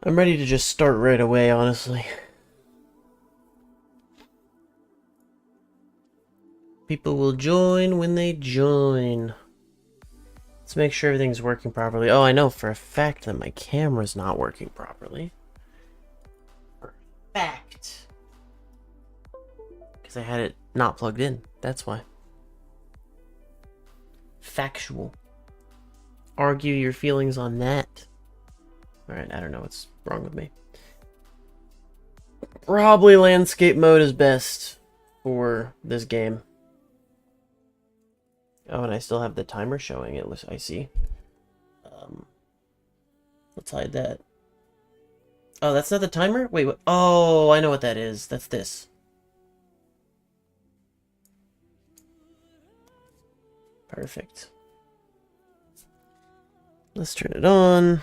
I'm ready to just start right away, honestly. People will join when they join. Let's make sure everything's working properly. Oh, I know for a fact that my camera's not working properly. For a fact. Because I had it not plugged in. That's why. Factual. Argue your feelings on that. Alright, I don't know what's wrong with me. Probably landscape mode is best for this game. Oh, and I still have the timer showing it. I see. Let's hide that. Oh, that's not the timer? Wait, what? Oh, I know what that is. That's this. Perfect. Let's turn it on.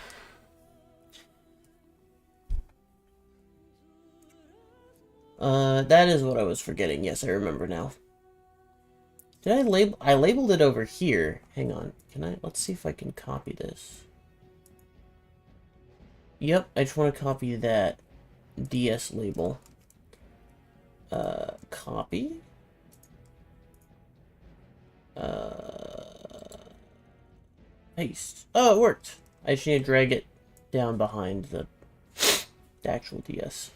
That is what I was forgetting. Yes, I remember now. Did I label? I labeled it over here. Hang on. Let's see if I can copy this. Yep, I just want to copy that DS label. Copy. Paste. Oh, it worked. I just need to drag it down behind the actual DS.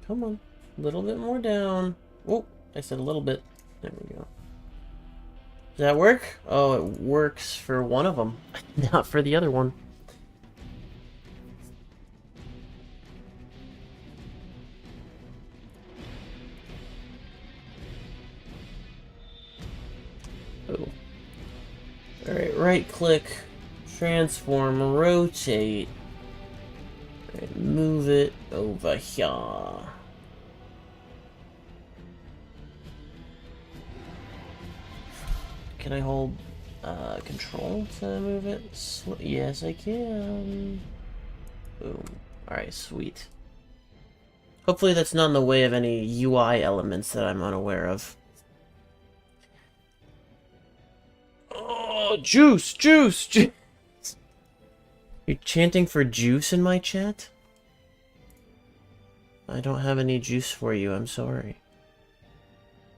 Come on. A little bit more down. Oh, I said a little bit. There we go. Does that work? Oh, it works for one of them. Not for the other one. Oh. Alright, right click, transform, rotate. Alright, move it over here. Can I hold control to move it? Yes, I can. Boom. Alright, sweet. Hopefully that's not in the way of any UI elements that I'm unaware of. Oh, juice! Juice! Juice! You're chanting for juice in my chat? I don't have any juice for you, I'm sorry.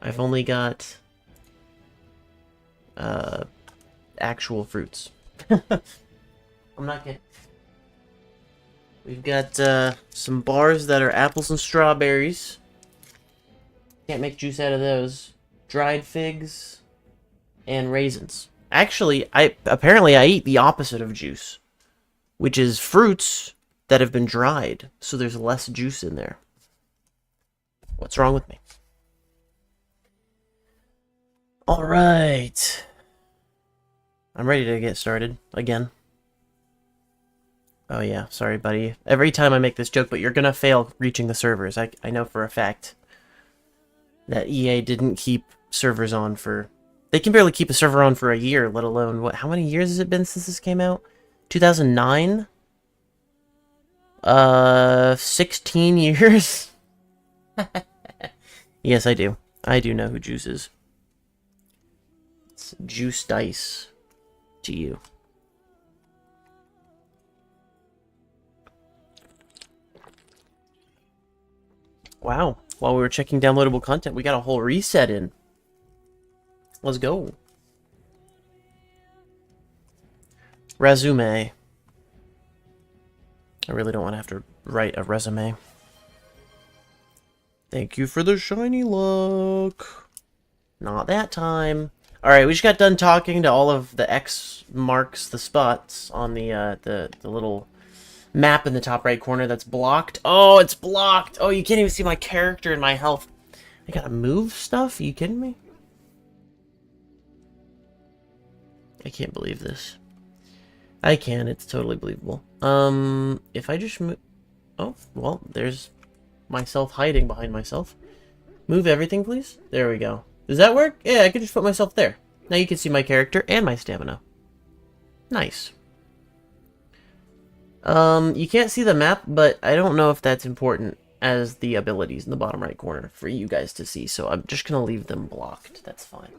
I've only got actual fruits. I'm not kidding. We've got some bars that are apples and strawberries. Can't make juice out of those. Dried figs and raisins. Actually, apparently I eat the opposite of juice, which is fruits that have been dried, so there's less juice in there. What's wrong with me? Alright. I'm ready to get started again. Oh yeah, sorry buddy. Every time I make this joke, but you're gonna fail reaching the servers. I know for a fact that EA didn't keep servers on for... They can barely keep a server on for a year, let alone... What? How many years has it been since this came out? 2009? 16 years? Yes, I do. I do know who Juice is. It's Juice Dice to you. Wow. While we were checking downloadable content, we got a whole reset in. Let's go. Resume. I really don't want to have to write a resume. Thank you for the shiny luck. Not that time. Alright, we just got done talking to all of the X marks the spots on the little map in the top right corner that's blocked. Oh, it's blocked! Oh, you can't even see my character and my health. I gotta move stuff? Are you kidding me? I can't believe this. I can, it's totally believable. If I just move... Oh, well, there's myself hiding behind myself. Move everything, please. There we go. Does that work? Yeah, I could just put myself there. Now you can see my character and my stamina. Nice. You can't see the map, but I don't know if that's important as the abilities in the bottom right corner for you guys to see, so I'm just gonna leave them blocked. That's fine.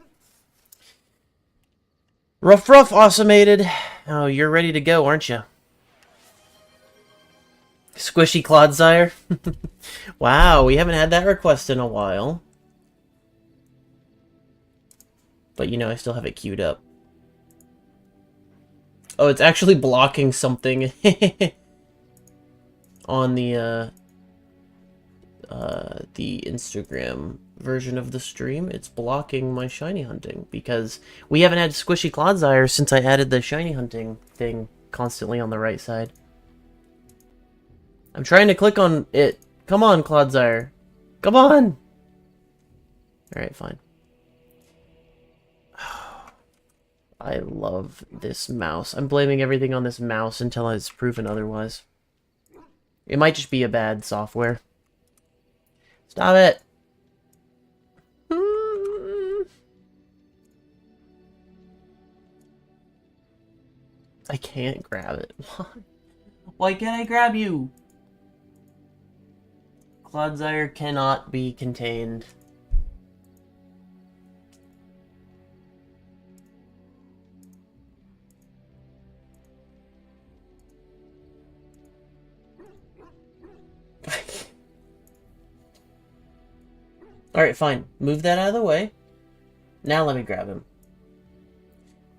Ruff Ruff, awesomated. Oh, you're ready to go, aren't you? Squishy Clodsire. Wow, we haven't had that request in a while. But, you know, I still have it queued up. Oh, it's actually blocking something on the Instagram version of the stream. It's blocking my shiny hunting because we haven't had Squishy Clodsire since I added the shiny hunting thing constantly on the right side. I'm trying to click on it. Come on, Clodsire. Come on! Alright, fine. I love this mouse. I'm blaming everything on this mouse until it's proven otherwise. It might just be a bad software. Stop it! I can't grab it. Why? Why can't I grab you? Clodsire cannot be contained. Alright, fine. Move that out of the way. Now let me grab him.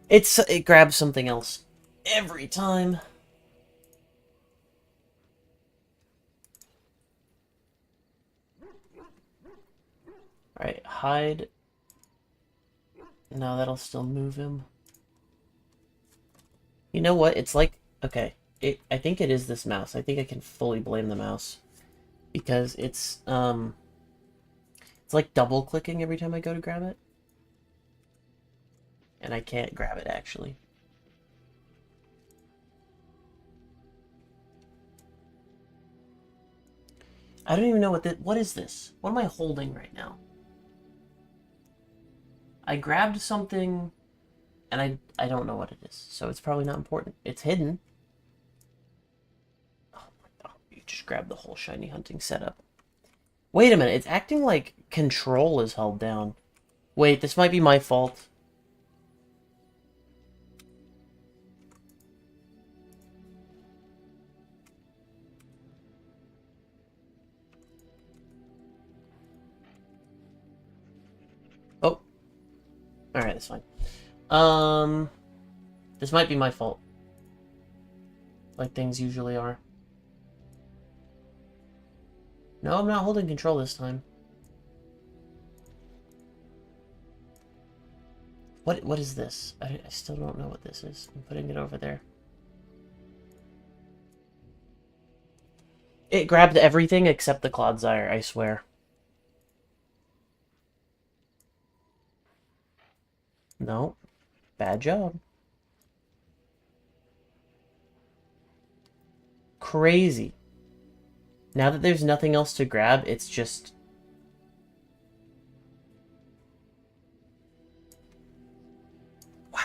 It grabs something else every time. Alright, hide. No, that'll still move him. You know what? It's like... Okay. I think it is this mouse. I think I can fully blame the mouse. Because it's like double-clicking every time I go to grab it. And I can't grab it, actually. I don't even know what is this? What am I holding right now? I grabbed something, and I don't know what it is, so it's probably not important. It's hidden. Oh my god, you just grabbed the whole shiny hunting setup. Wait a minute, it's acting like control is held down. Wait, this might be my fault. Oh. Alright, that's fine. This might be my fault. Like things usually are. No, I'm not holding control this time. What is this? I still don't know what this is. I'm putting it over there. It grabbed everything except the Clodsire, I swear. No. Bad job. Crazy. Now that there's nothing else to grab, it's just... Wow.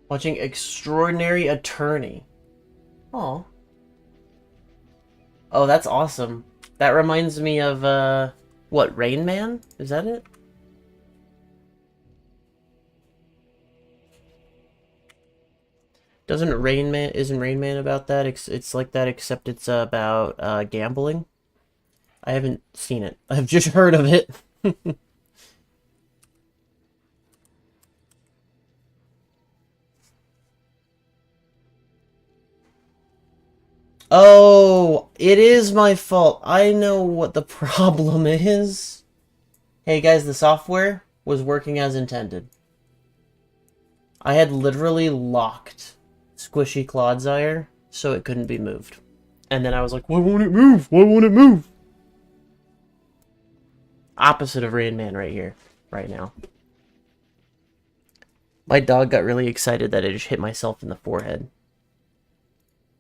Watching Extraordinary Attorney. Oh. Oh, that's awesome. That reminds me of, what, Rain Man? Is that it? Isn't Rain Man about that? It's like that, except it's about, gambling? I haven't seen it. I've just heard of it. Oh, it is my fault. I know what the problem is. Hey guys, the software was working as intended. I had literally locked Squishy Clodsire so it couldn't be moved. And then I was like, why won't it move? Why won't it move? Opposite of Rain Man right here, right now. My dog got really excited that I just hit myself in the forehead.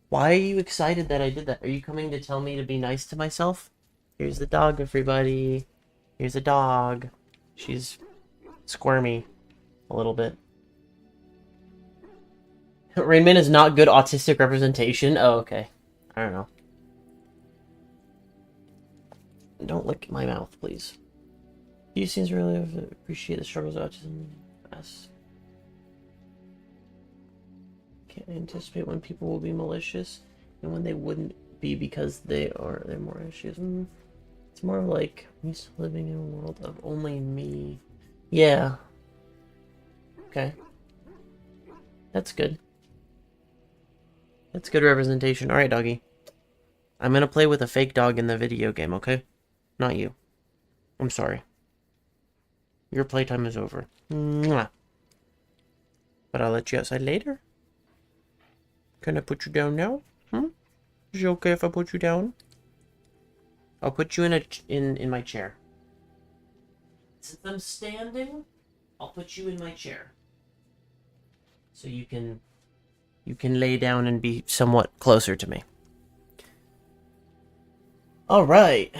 Why are you excited that I did that? Are you coming to tell me to be nice to myself? Here's the dog, everybody. Here's a dog. She's squirmy a little bit. Rainman is not good autistic representation. Oh, okay. I don't know. Don't lick my mouth, please. You seems really appreciate the struggles of autism. Yes. Can't anticipate when people will be malicious and when they wouldn't be because they're more issues. It's more like I'm used to living in a world of only me. Yeah. Okay. That's good. That's good representation. Alright, doggy. I'm gonna play with a fake dog in the video game, okay? Not you. I'm sorry. Your playtime is over. Mwah. But I'll let you outside later. Can I put you down now? Is it okay if I put you down? I'll put you in my chair. Since I'm standing, I'll put you in my chair. So you can lay down and be somewhat closer to me. All right.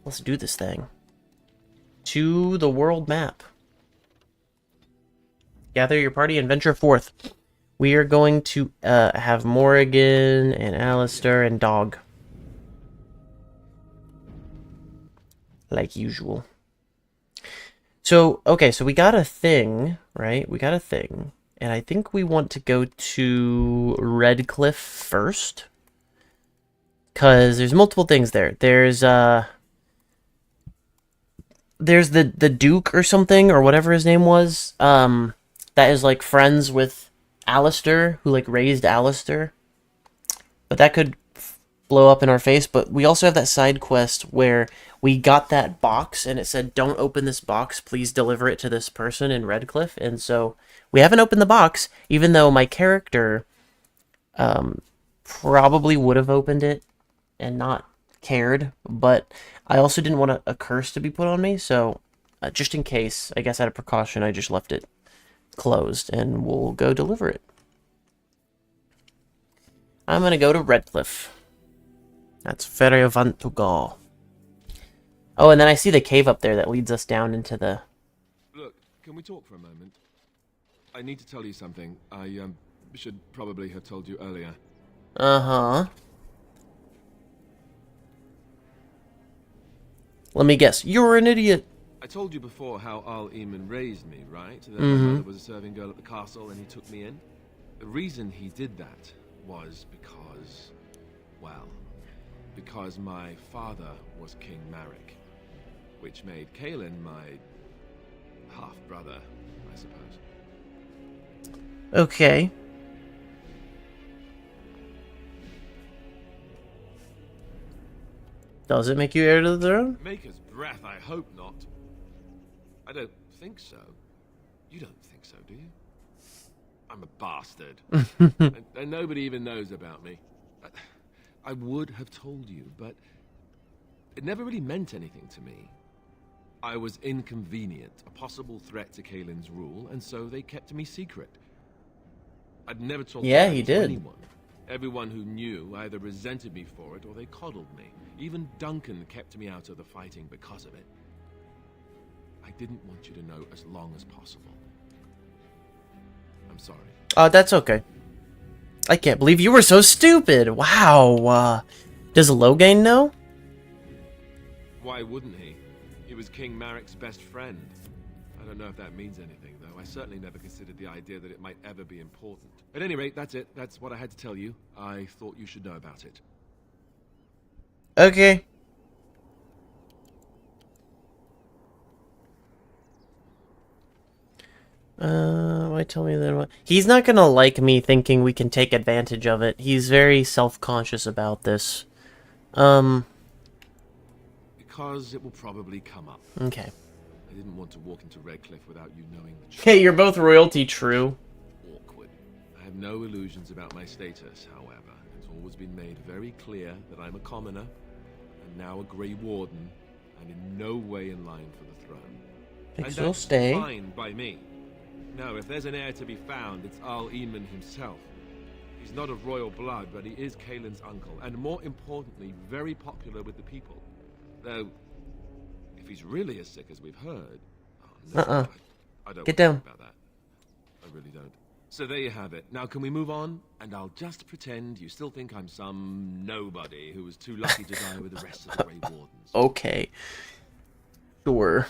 Let's do this thing. To the world map. Gather your party and venture forth. We are going to have Morrigan and Alistair and Dog. Like usual. So, okay, so we got a thing, right? We got a thing. And I think we want to go to Redcliffe first. Because there's multiple things there. There's the Duke or something, or whatever his name was, that is like friends with Alistair, who like raised Alistair. But that could blow up in our face. But we also have that side quest where we got that box and it said, don't open this box, please deliver it to this person in Redcliffe. And so we haven't opened the box, even though my character probably would have opened it and not cared. But I also didn't want a curse to be put on me, so just in case, I guess out of precaution, I just left it closed, and we'll go deliver it. I'm gonna go to Redcliffe. That's where I want to go. Oh, and then I see the cave up there that leads us down into the... Look, can we talk for a moment? I need to tell you something. I should probably have told you earlier. Uh-huh. Let me guess. You're an idiot. I told you before how Al Eamon raised me, right? That my mother was a serving girl at the castle and he took me in. The reason he did that was because, well, because my father was King Marek, which made Kaelin my half-brother, I suppose. Okay. Does it make you heir to the throne? Maker's breath, I hope not. I don't think so. You don't think so, do you? I'm a bastard. and nobody even knows about me. I would have told you, but it never really meant anything to me. I was inconvenient, a possible threat to Kaelin's rule, and so they kept me secret. I'd never talked about it to anyone. Everyone who knew either resented me for it or they coddled me. Even Duncan kept me out of the fighting because of it. I didn't want you to know as long as possible. I'm sorry. That's okay. I can't believe you were so stupid. Wow. Does Logain know? Why wouldn't he? He was King Marek's best friend. I don't know if that means anything, though. I certainly never considered the idea that it might ever be important. At any rate, that's it. That's what I had to tell you. I thought you should know about it. Okay. Why tell me then what? He's not gonna like me thinking we can take advantage of it. He's very self-conscious about this. Because it will probably come up. Okay. I didn't want to walk into Redcliffe without you knowing the truth. Hey, you're both royalty, true. Awkward. I have no illusions about my status, however. It's always been made very clear that I'm a commoner, and now a Grey Warden, and in no way in line for the throne. And so stay. Fine by me. No, if there's an heir to be found, it's Al Eamon himself. He's not of royal blood, but he is Kaelin's uncle, and more importantly, very popular with the people. Though, if he's really as sick as we've heard... Oh, no, I don't Get down. about that. I really don't. So there you have it. Now can we move on? And I'll just pretend you still think I'm some nobody who was too lucky to die with the rest of the Grey Wardens. Okay. Sure.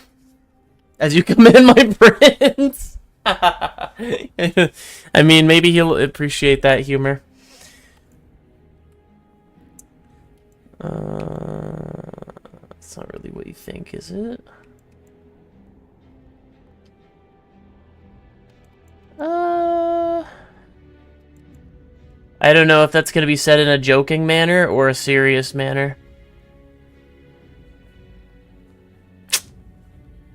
As you commend my prince. I mean, maybe he'll appreciate that humor. That's not really what you think, is it? I don't know if that's going to be said in a joking manner or a serious manner.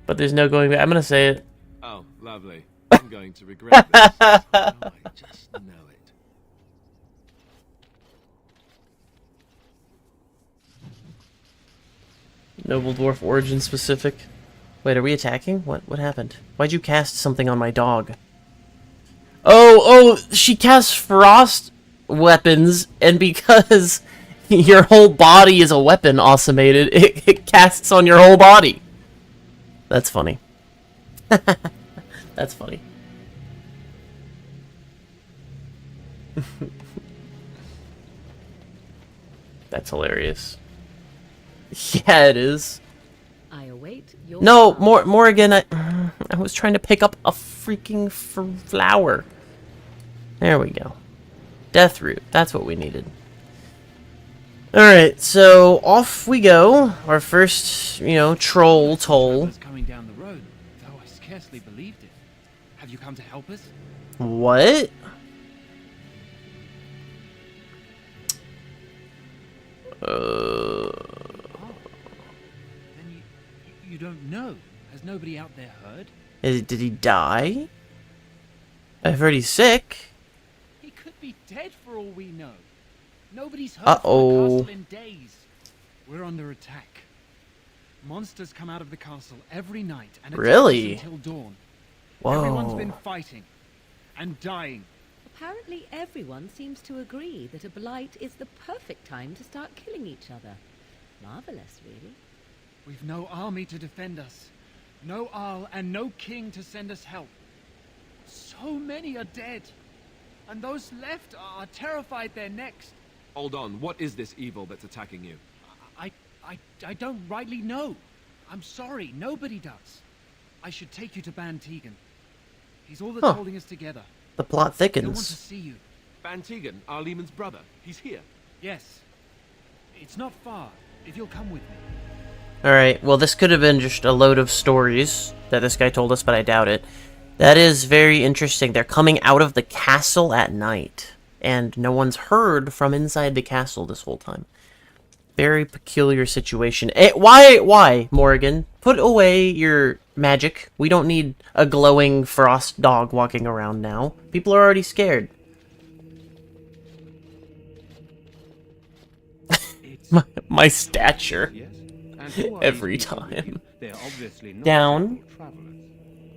But there's no going back. I'm going to say it. Oh, lovely. I'm going to regret this. Oh, I just know it. Noble Dwarf origin specific. Wait, are we attacking? What happened? Why'd you cast something on my dog? Oh, she casts frost weapons, and because your whole body is a weapon awesomated, it casts on your whole body. That's funny. That's funny. That's hilarious. Yeah, it is. I await your No, Morrigan, I was trying to pick up a freaking flower. There we go. Death root. That's what we needed. Alright, so off we go. Our first, troll toll. Coming down the road, though I scarcely believed it. Have you come to help us? What? Oh. Then you don't know. Has nobody out there heard? Did he die? I've heard he's sick. He could be dead for all we know. Nobody's heard from the castle in days. We're under attack. Monsters come out of the castle every night and attack Really? us until dawn. Whoa. Everyone's been fighting and dying. Apparently everyone seems to agree that a blight is the perfect time to start killing each other. Marvelous, really. We've no army to defend us. No Arl and no king to send us help. So many are dead. And those left are terrified they're next. Hold on, what is this evil that's attacking you? I don't rightly know. I'm sorry, nobody does. I should take you to Ban Tegan. He's all that's holding us together. The plot He'll want to thickens. see you. Van Tegan, our Lehman's brother. He's here. Yes. It's not far, if you'll come with me. Alright, well this could have been just a load of stories that this guy told us, but I doubt it. That is very interesting. They're coming out of the castle at night, and no one's heard from inside the castle this whole time. Very peculiar situation. Why, Morrigan? Put away your magic. We don't need a glowing frost dog walking around now. People are already scared. my stature. Yes. And who are Every these people with time. you? They are obviously not Down. simple travelers.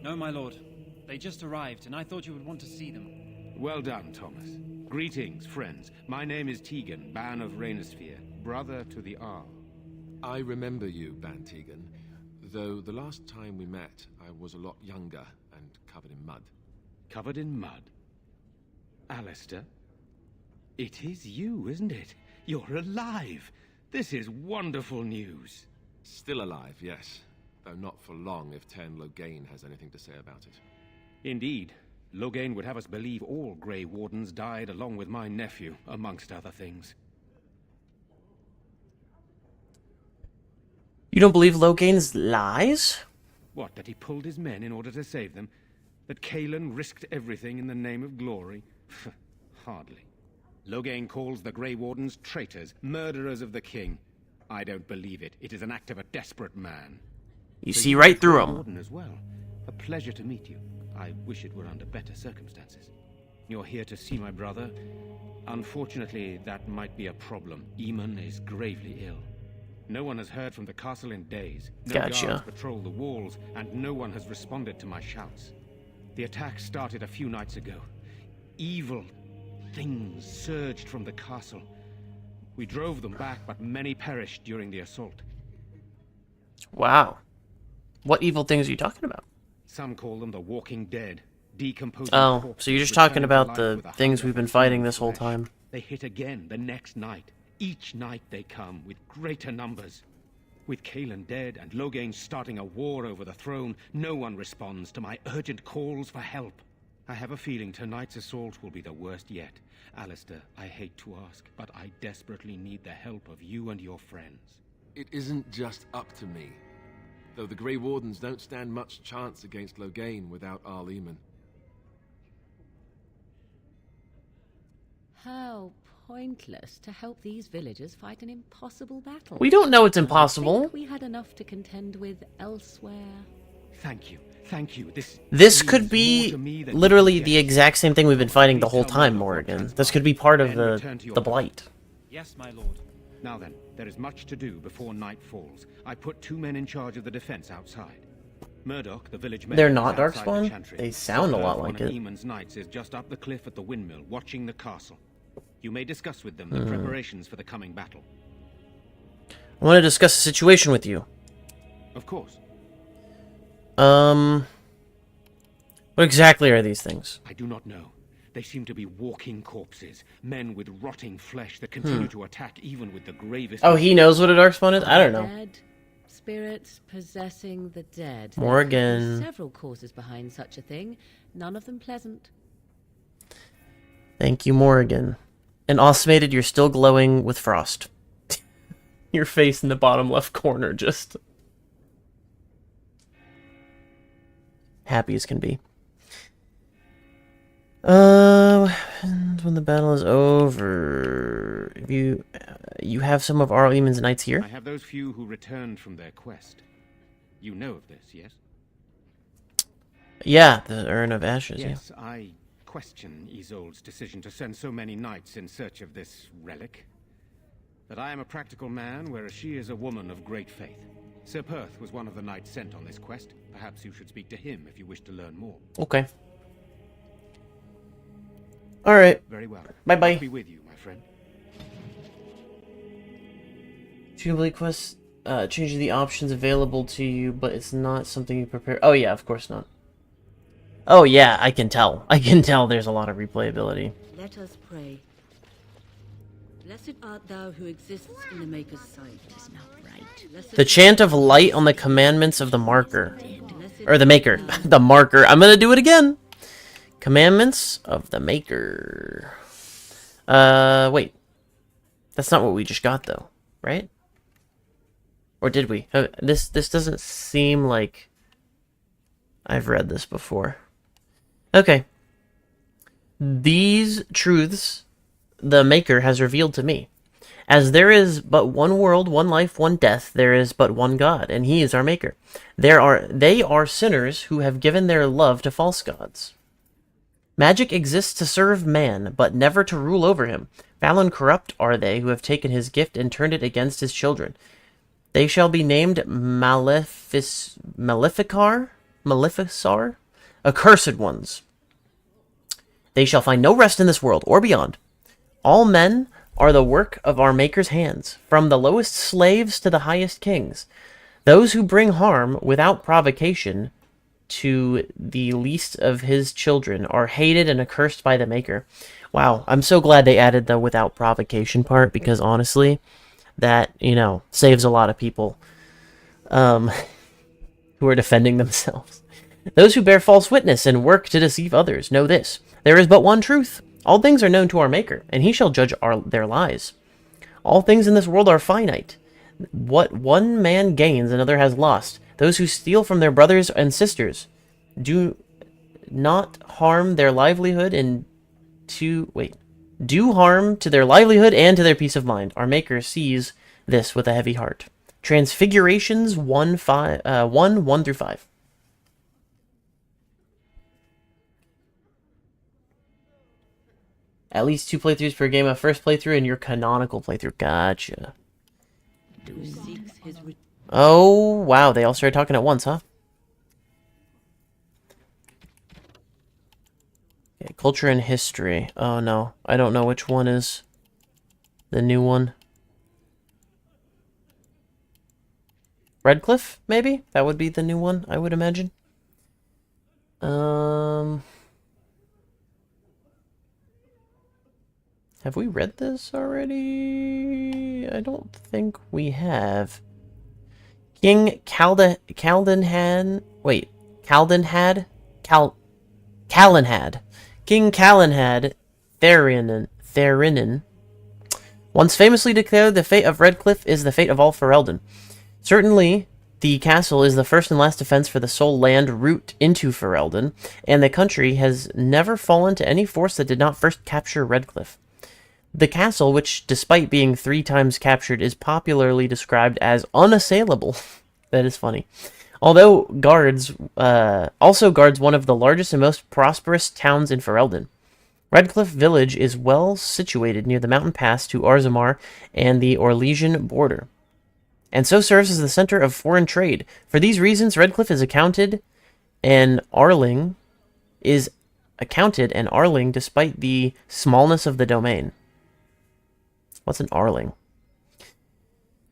No, my lord. They just arrived, and I thought you would want to see them. Well done, Thomas. Greetings, friends. My name is Tegan, Ban of Rainersphere, brother to the Arl. I remember you, Van Tegan, though the last time we met, I was a lot younger and covered in mud. Covered in mud. Alistair? It is you, isn't it? You're alive! This is wonderful news. Still alive, yes, though not for long if Ten Loghain has anything to say about it. Indeed. Loghain would have us believe all Grey Wardens died along with my nephew, amongst other things. You don't believe Loghain's lies? What, that he pulled his men in order to save them? That Cailan risked everything in the name of glory? Hardly. Loghain calls the Grey Wardens traitors, murderers of the king. I don't believe it. It is an act of a desperate man. You So see you're right a through Grey him. Warden as well. A pleasure to meet you. I wish it were under better circumstances. You're here to see my brother? Unfortunately, that might be a problem. Eamon is gravely ill. No one has heard from the castle in days. No Gotcha. guards patrol the walls, and no one has responded to my shouts. The attack started a few nights ago. Evil things surged from the castle. We drove them back, but many perished during the assault. Wow. What evil things are you talking about? Some call them the Walking Dead. decomposing Oh, corpses so you're just return talking to about life the with a things hunger we've for been fighting human this whole flesh. time. They hit again the next night. Each night they come with greater numbers. With Kaelin dead and Loghain starting a war over the throne, no one responds to my urgent calls for help. I have a feeling tonight's assault will be the worst yet. Alistair, I hate to ask, but I desperately need the help of you and your friends. It isn't just up to me. Though the Grey Wardens don't stand much chance against Loghain without Arleman. How pointless to help these villagers fight an impossible battle. We don't know it's I impossible. think we had enough to contend with elsewhere. Thank you. Thank you. This means could more be to me than you literally can the guess. exact same thing we've been fighting the Please whole tell time, me what Morrigan. transpired. This could be part of Then the return to your blight. Yes, my lord. Now then, there is much to do before night falls. I put 2 men in charge of the defense outside. Murdoch, the village mayor, They're is not outside the Darkspawn? chantry. They sound a lot One like of it. Eamon's knights is just up the cliff at the windmill, watching the castle. You may discuss with them the preparations for the coming battle. I want to discuss the situation with you. Of course. What exactly are these things? I do not know. They seem to be walking corpses, men with rotting flesh that continue to attack even with the gravest... Oh, he knows what a Darkspawn is? I don't know. Dead spirits possessing the dead. Morrigan. There could be several causes behind such a thing, none of them pleasant. Thank you, Morrigan. And Osmated, you're still glowing with frost. Your face in the bottom left corner, just... happy as can be. What happens when the battle is over? You have some of Arleman's knights here? I have those few who returned from their quest. You know of this, yes? Yeah, the Urn of Ashes, Yes, I question Isolde's decision to send so many knights in search of this relic. But I am a practical man, whereas she is a woman of great faith. Sir Perth was one of the knights sent on this quest. Perhaps you should speak to him if you wish to learn more. yeah. Okay. Alright. Very well. Bye-bye. I'll be with you, my friend. Complete quests change the options available to you, but it's not something you prepare. Oh yeah, of course not. Oh yeah, I can tell. I can tell there's a lot of replayability. Let us pray. Blessed art thou who exists in the Maker's sight. Is not right. Blessed The chant of light on the commandments of the marker. blessed Or the maker. The marker. I'm gonna do it again. Commandments of the maker. Wait. That's not what we just got though, right? Or did we? This doesn't seem like I've read this before. Okay. These truths the Maker has revealed to me. As there is but one world, one life, one death, there is but one God, and he is our Maker. They are sinners who have given their love to false gods. Magic exists to serve man, but never to rule over him. Foul and corrupt are they who have taken his gift and turned it against his children. They shall be named Maleficar, accursed ones. They shall find no rest in this world or beyond. All men are the work of our Maker's hands, from the lowest slaves to the highest kings. Those who bring harm without provocation to the least of his children are hated and accursed by the Maker. Wow, I'm so glad they added the without provocation part, because honestly, that, saves a lot of people who are defending themselves. Those who bear false witness and work to deceive others know this: there is but one truth. All things are known to our Maker, and he shall judge their lies. All things in this world are finite. What one man gains, another has lost. Those who steal from their brothers and sisters do not harm their livelihood do harm to their livelihood and to their peace of mind. Our Maker sees this with a heavy heart. Transfigurations 1 through 5. At least 2 playthroughs per game. A first playthrough and your canonical playthrough. Gotcha. who seeks his Oh, wow. They all started talking at once, huh? Okay, culture and history. Oh, no. I don't know which one is the new one. Redcliffe, maybe? That would be the new one, I would imagine. Have we read this already? I don't think we have. King Caldenhad. Wait, Caldenhad? Calenhad. King Calenhad Therinin once famously declared the fate of Redcliffe is the fate of all Ferelden. Certainly, the castle is the first and last defense for the sole land route into Ferelden, and the country has never fallen to any force that did not first capture Redcliffe. The castle, which, despite being 3 times captured, is popularly described as unassailable. That is funny. Although also guards one of the largest and most prosperous towns in Ferelden. Redcliffe village is well situated near the mountain pass to Orzammar and the Orlesian border, and so serves as the center of foreign trade. For these reasons, Redcliffe is accounted an Arling despite the smallness of the domain. What's an Arling?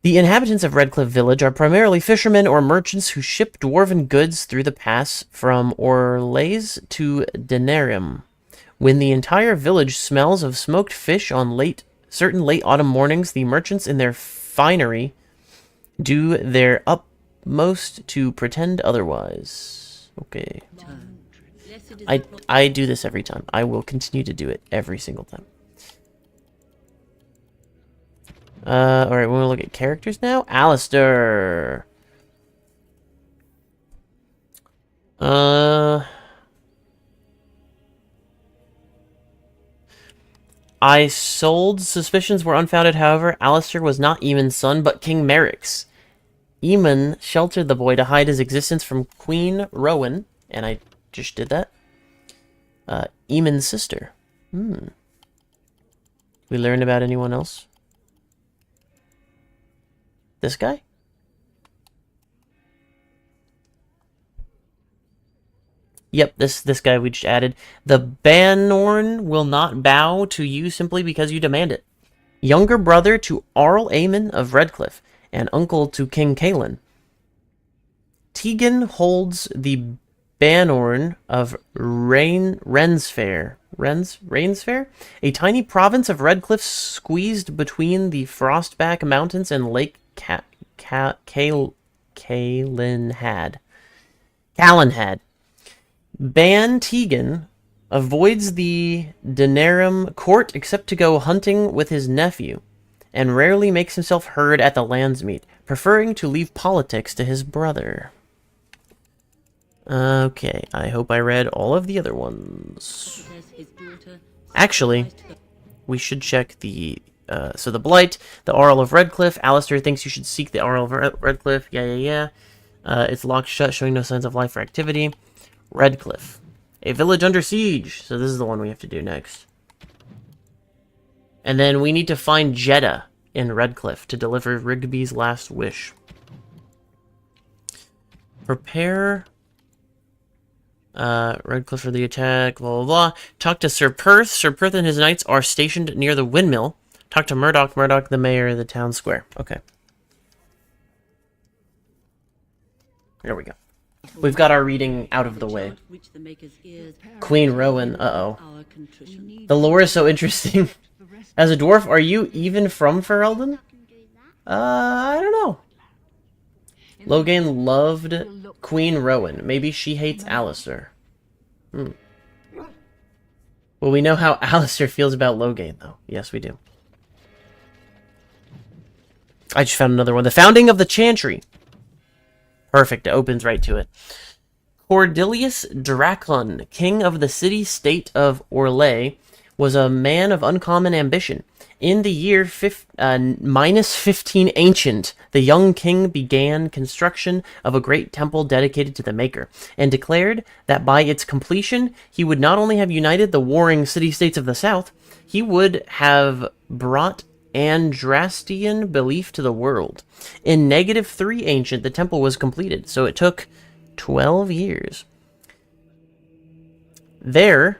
The inhabitants of Redcliffe village are primarily fishermen or merchants who ship dwarven goods through the pass from Orlais to Denarium. When the entire village smells of smoked fish on certain late autumn mornings, the merchants in their finery do their utmost to pretend otherwise. Okay. I do this every time. I will continue to do it every single time. Alright, we're gonna look at characters now. Alistair. I sold. Suspicions were unfounded, however. Alistair was not Eamon's son, but King Merrick's. Eamon sheltered the boy to hide his existence from Queen Rowan, and I just did that. Eamon's sister. We learned about anyone else? This guy? Yep, this guy we just added. The Banorn will not bow to you simply because you demand it. Younger brother to Arl Aemon of Redcliffe, and uncle to King Caelan. Tegan holds the Banorn of Rensfair. Rainsfair? A tiny province of Redcliffe squeezed between the Frostback Mountains and Lake Calenhad. Ban Tegan avoids the Denarium court except to go hunting with his nephew, and rarely makes himself heard at the Landsmeet, preferring to leave politics to his brother. Okay, I hope I read all of the other ones. Actually, we should check the... so the Blight, the Arl of Redcliffe. Alistair thinks you should seek the Arl of Redcliffe. Yeah. It's locked shut, showing no signs of life or activity. Redcliffe. A village under siege. So this is the one we have to do next. And then we need to find Jeddah in Redcliffe to deliver Rigby's last wish. Prepare... Redcliffe for the attack, blah, blah, blah. Talk to Sir Perth. Sir Perth and his knights are stationed near the windmill. Talk to Murdoch. Murdoch, the mayor of the town square. Okay. There we go. We've got our reading out of the way. Queen Rowan. Uh-oh. The lore is so interesting. As a dwarf, are you even from Ferelden? I don't know. Logain loved Queen Rowan. Maybe she hates Alistair. Well, we know how Alistair feels about Logain, though. Yes, we do. I just found another one. The founding of the Chantry. Perfect. It opens right to it. Cordelius Dracon, king of the city-state of Orlais, was a man of uncommon ambition. In the year -15 Ancient, the young king began construction of a great temple dedicated to the Maker, and declared that by its completion, he would not only have united the warring city-states of the south, he would have brought Andrastian belief to the world. In -3 Ancient, the temple was completed, so it took 12 years. There,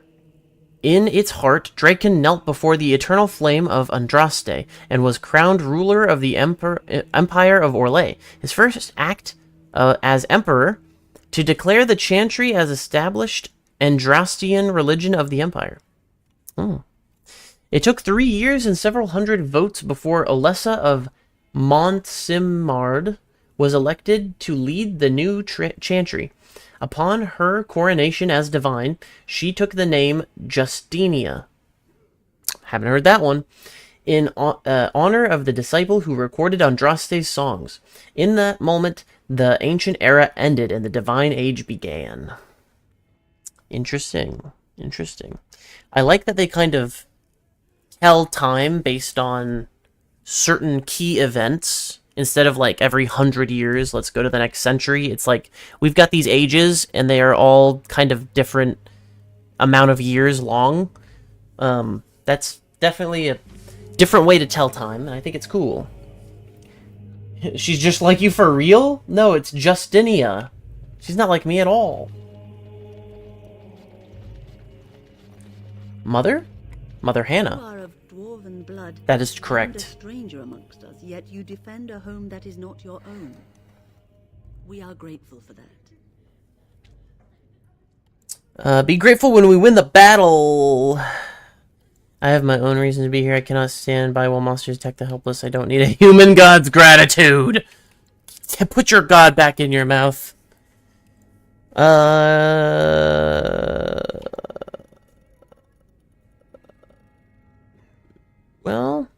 in its heart, Draken knelt before the eternal flame of Andraste, and was crowned ruler of the Empire of Orlais. His first act as emperor, to declare the Chantry as established Andrastian religion of the Empire. It took 3 years and several hundred votes before Olessa of Montsimard was elected to lead the new chantry. Upon her coronation as divine, she took the name Justinia. Haven't heard that one. In honor of the disciple who recorded Andraste's songs. In that moment, the ancient era ended and the divine age began. Interesting. Interesting. I like that they kind of tell time based on certain key events. Instead of like every 100 years, let's go to the next century. It's like we've got these ages and they are all kind of different amount of years long. That's definitely a different way to tell time, and I think it's cool. She's just like you for real? No, it's Justinia. She's not like me at all. Mother? Mother Hannah. You are of Dwarven blood. That is And a correct. stranger amongst us, yet you defend a home that is not your own. We are grateful for that. Be grateful when we win the battle. I have my own reason to be here. I cannot stand by while monsters attack the helpless. I don't need a human god's gratitude. Put your god back in your mouth. Well,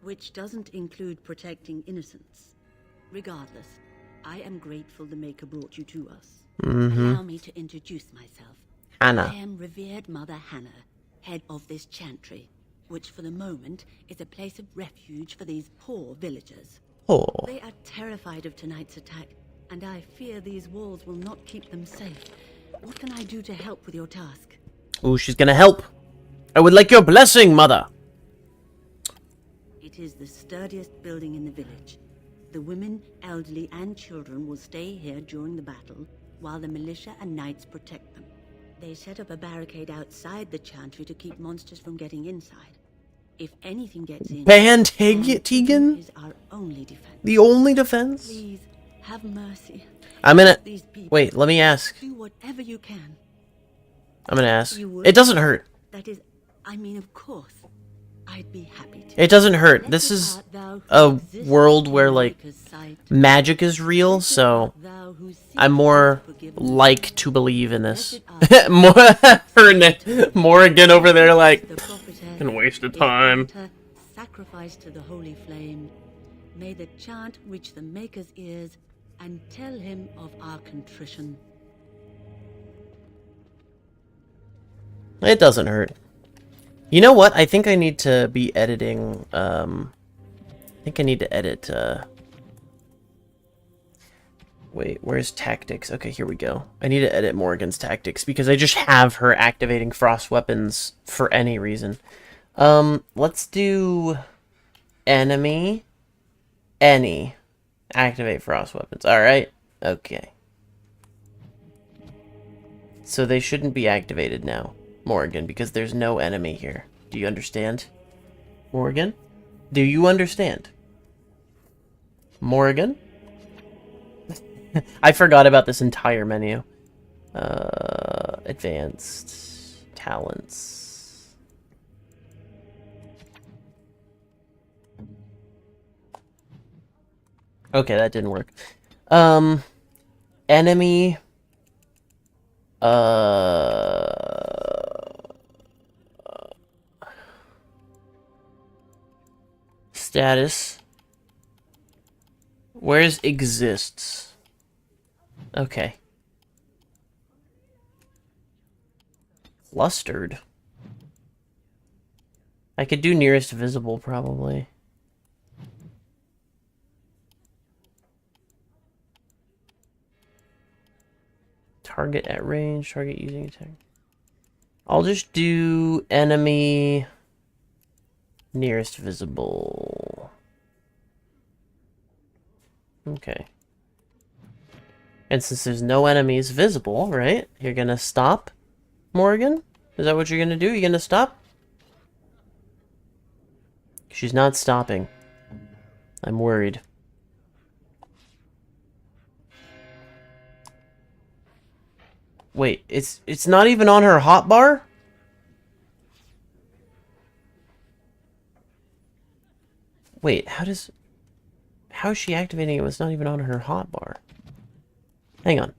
Which doesn't include protecting innocents. Regardless, I am grateful the Maker brought you to us. Allow me to introduce myself. Hannah. I am revered Mother Hannah, head of this chantry, which for the moment is a place of refuge for these poor villagers. Oh. They are terrified of tonight's attack, and I fear these walls will not keep them safe. What can I do to help with your task? Ooh, she's gonna help. I would like your blessing, mother. It is the sturdiest building in the village. The women, elderly, and children will stay here during the battle, while the militia and knights protect them. They set up a barricade outside the chantry to keep monsters from getting inside. If anything gets in, Tegan? is our only defense. The only defense? Please, have mercy. I'm gonna... These people. Wait, let me ask. Do whatever you can. I'm gonna ask. You would? It doesn't hurt. That is, I mean, of course. I'd be happy to. It doesn't hurt. Blessed This is art thou who a exists world in where, the like, Maker's sight. magic is real, so Thou who seekest I'm more forgiveness. like to believe in this. Blessed More, Morrigan over there like, The prophetess, fucking waste of if time. enter, sacrifice to the holy flame. May the chant reach the Maker's ears and tell him of our contrition. It doesn't hurt. You know what? I think I need to be editing, I think I need to edit, wait, where's tactics? Okay, here we go. I need to edit Morrigan's tactics because I just have her activating frost weapons for any reason. Let's do enemy, any, activate frost weapons. Alright, okay. So they shouldn't be activated now, Morrigan, because there's no enemy here. Do you understand? Morrigan? Do you understand? Morrigan? I forgot about this entire menu. Advanced talents. Okay, that didn't work. Enemy. Status. Where's exists? Okay. Clustered. I could do nearest visible, probably. Target at range, target using attack. I'll just do enemy nearest visible. Okay. And since there's no enemies visible, right? You're gonna stop, Morrigan? Is that what you're gonna do? You're gonna stop? She's not stopping. I'm worried. Wait, it's not even on her hotbar? Wait, how is she activating it when it's not even on her hotbar? Hang on.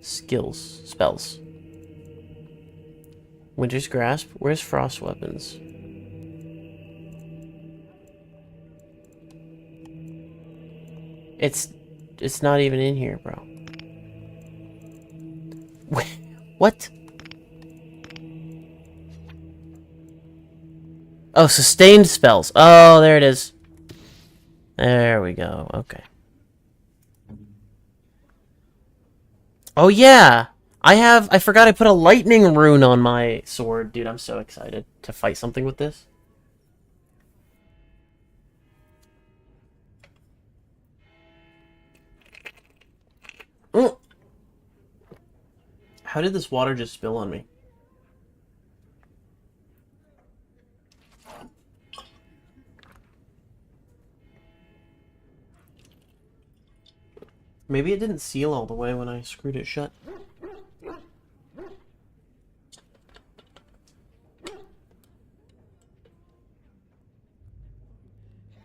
Skills. Spells. Winter's Grasp. Where's Frost Weapons? It's not even in here, bro. What? Oh, sustained spells. Oh, there it is. There we go. Okay. Oh, yeah. I forgot I put a lightning rune on my sword. Dude, I'm so excited to fight something with this. How did this water just spill on me? Maybe it didn't seal all the way when I screwed it shut.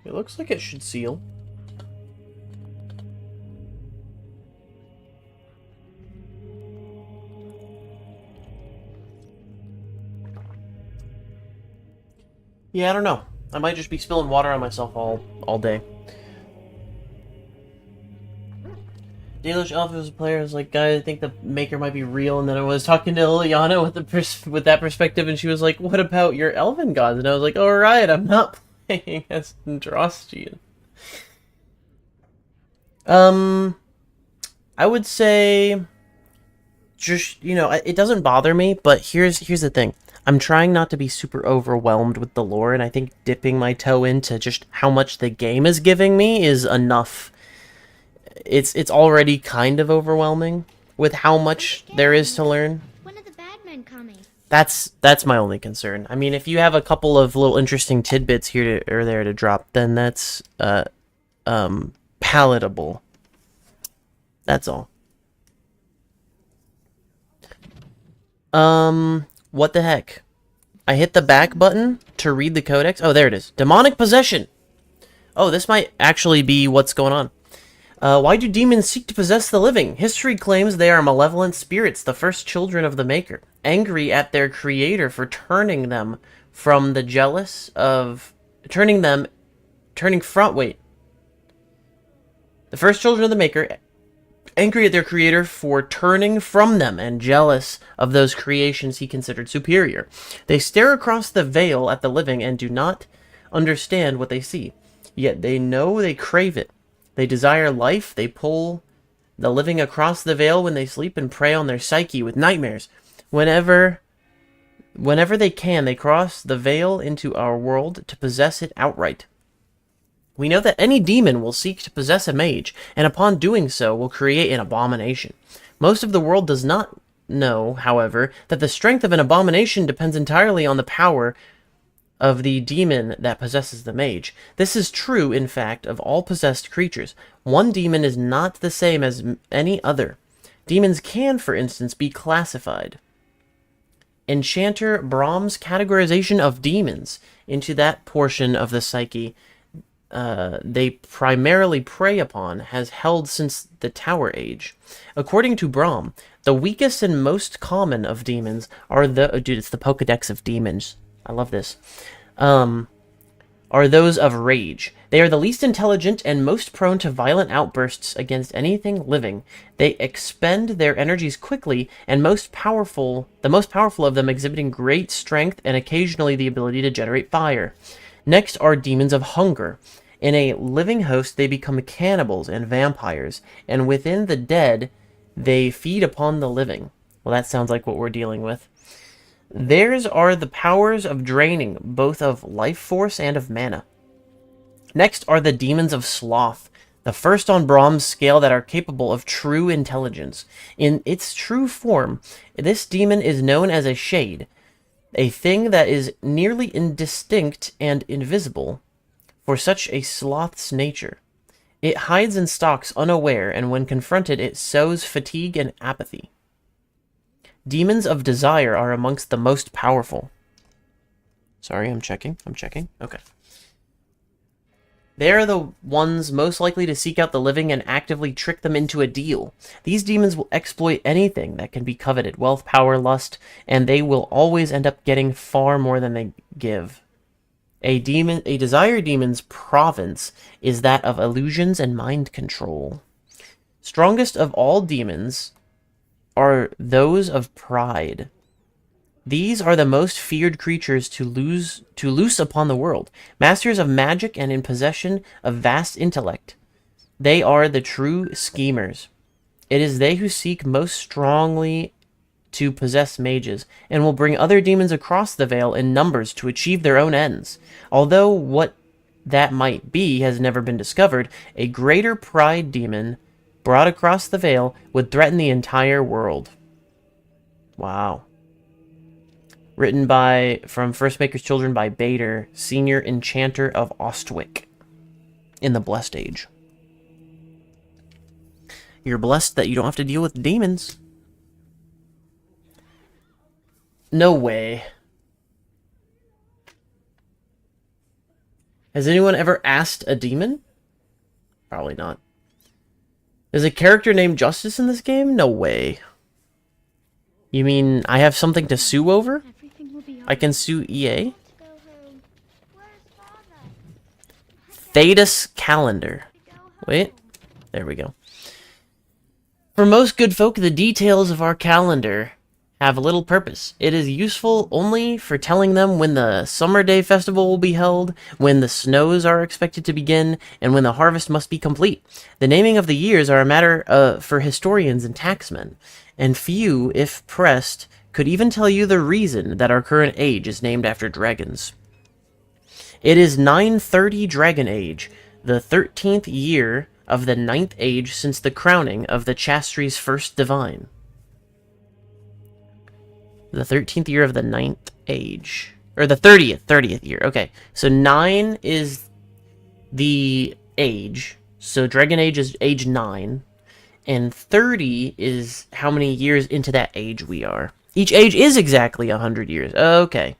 It looks like it should seal. Yeah, I don't know. I might just be spilling water on myself all day. Dalish Alpha was a player. I was like, guy, I think the Maker might be real. And then I was talking to Liliana with that perspective, and she was like, what about your Elven gods? And I was like, all right, I'm not playing as Andrastian. I would say, just, you know, it doesn't bother me, but here's the thing. I'm trying not to be super overwhelmed with the lore, and I think dipping my toe into just how much the game is giving me is enough. It's already kind of overwhelming with how much there is to learn. When are the bad men coming? That's my only concern. I mean, if you have a couple of little interesting tidbits here or there to drop, then that's palatable. That's all. What the heck? I hit the back button to read the codex. Oh, there it is. Demonic possession. Oh, this might actually be what's going on. Why do demons seek to possess the living? History claims they are malevolent spirits, the first children of the Maker, angry at their creator for turning from the jealous of... The first children of the Maker, angry at their creator for turning from them and jealous of those creations he considered superior. They stare across the veil at the living and do not understand what they see, yet they know they crave it. They desire life. They pull the living across the veil when they sleep and prey on their psyche with nightmares. Whenever they can, they cross the veil into our world to possess it outright. We know that any demon will seek to possess a mage, and upon doing so will create an abomination. Most of the world does not know, however, that the strength of an abomination depends entirely on the power of the demon that possesses the mage. This is true, in fact, of all possessed creatures. One demon is not the same as any other. Demons can, for instance, be classified. Enchanter Brahm's categorization of demons into that portion of the psyche they primarily prey upon has held since the Tower Age. According to Brahm, the weakest and most common of demons are the... Oh, dude, it's the Pokedex of demons. I love this. Are those of rage. They are the least intelligent and most prone to violent outbursts against anything living. They expend their energies quickly, and the most powerful of them exhibiting great strength and occasionally the ability to generate fire. Next are demons of hunger. In a living host, they become cannibals and vampires, and within the dead, they feed upon the living. Well, that sounds like what we're dealing with. Theirs are the powers of draining, both of life force and of mana. Next are the demons of sloth, the first on Brahm's scale that are capable of true intelligence. In its true form, this demon is known as a shade, a thing that is nearly indistinct and invisible for such a sloth's nature. It hides and stalks unaware, and when confronted, it sows fatigue and apathy. Demons of desire are amongst the most powerful. Sorry, I'm checking. Okay. They are the ones most likely to seek out the living and actively trick them into a deal. These demons will exploit anything that can be coveted, wealth, power, lust, and they will always end up getting far more than they give. A desire demon's province is that of illusions and mind control. Strongest of all demons are those of pride. These are the most feared creatures to loose upon the world, masters of magic and in possession of vast intellect. They are the true schemers. It is they who seek most strongly to possess mages, and will bring other demons across the veil in numbers to achieve their own ends. Although what that might be has never been discovered, a greater pride demon brought across the veil would threaten the entire world. Wow. Written from First Maker's Children by Bader, Senior Enchanter of Ostwick, in the Blessed Age. You're blessed that you don't have to deal with demons. No way. Has anyone ever asked a demon? Probably not. There's a character named Justice in this game? No way. You mean I have something to sue over? I can sue EA? Thedas calendar. Wait. There we go. For most good folk, the details of our calendar have little purpose. It is useful only for telling them when the summer day festival will be held, when the snows are expected to begin, and when the harvest must be complete. The naming of the years are a matter for historians and taxmen, and few, if pressed, could even tell you the reason that our current age is named after dragons. It is 930 Dragon Age, the 13th year of the 9th age since the crowning of the Chastri's first divine. The 13th year of the 9th age. Or the 30th year. Okay, so 9 is the age. So Dragon Age is age 9. And 30 is how many years into that age we are. Each age is exactly 100 years. Okay.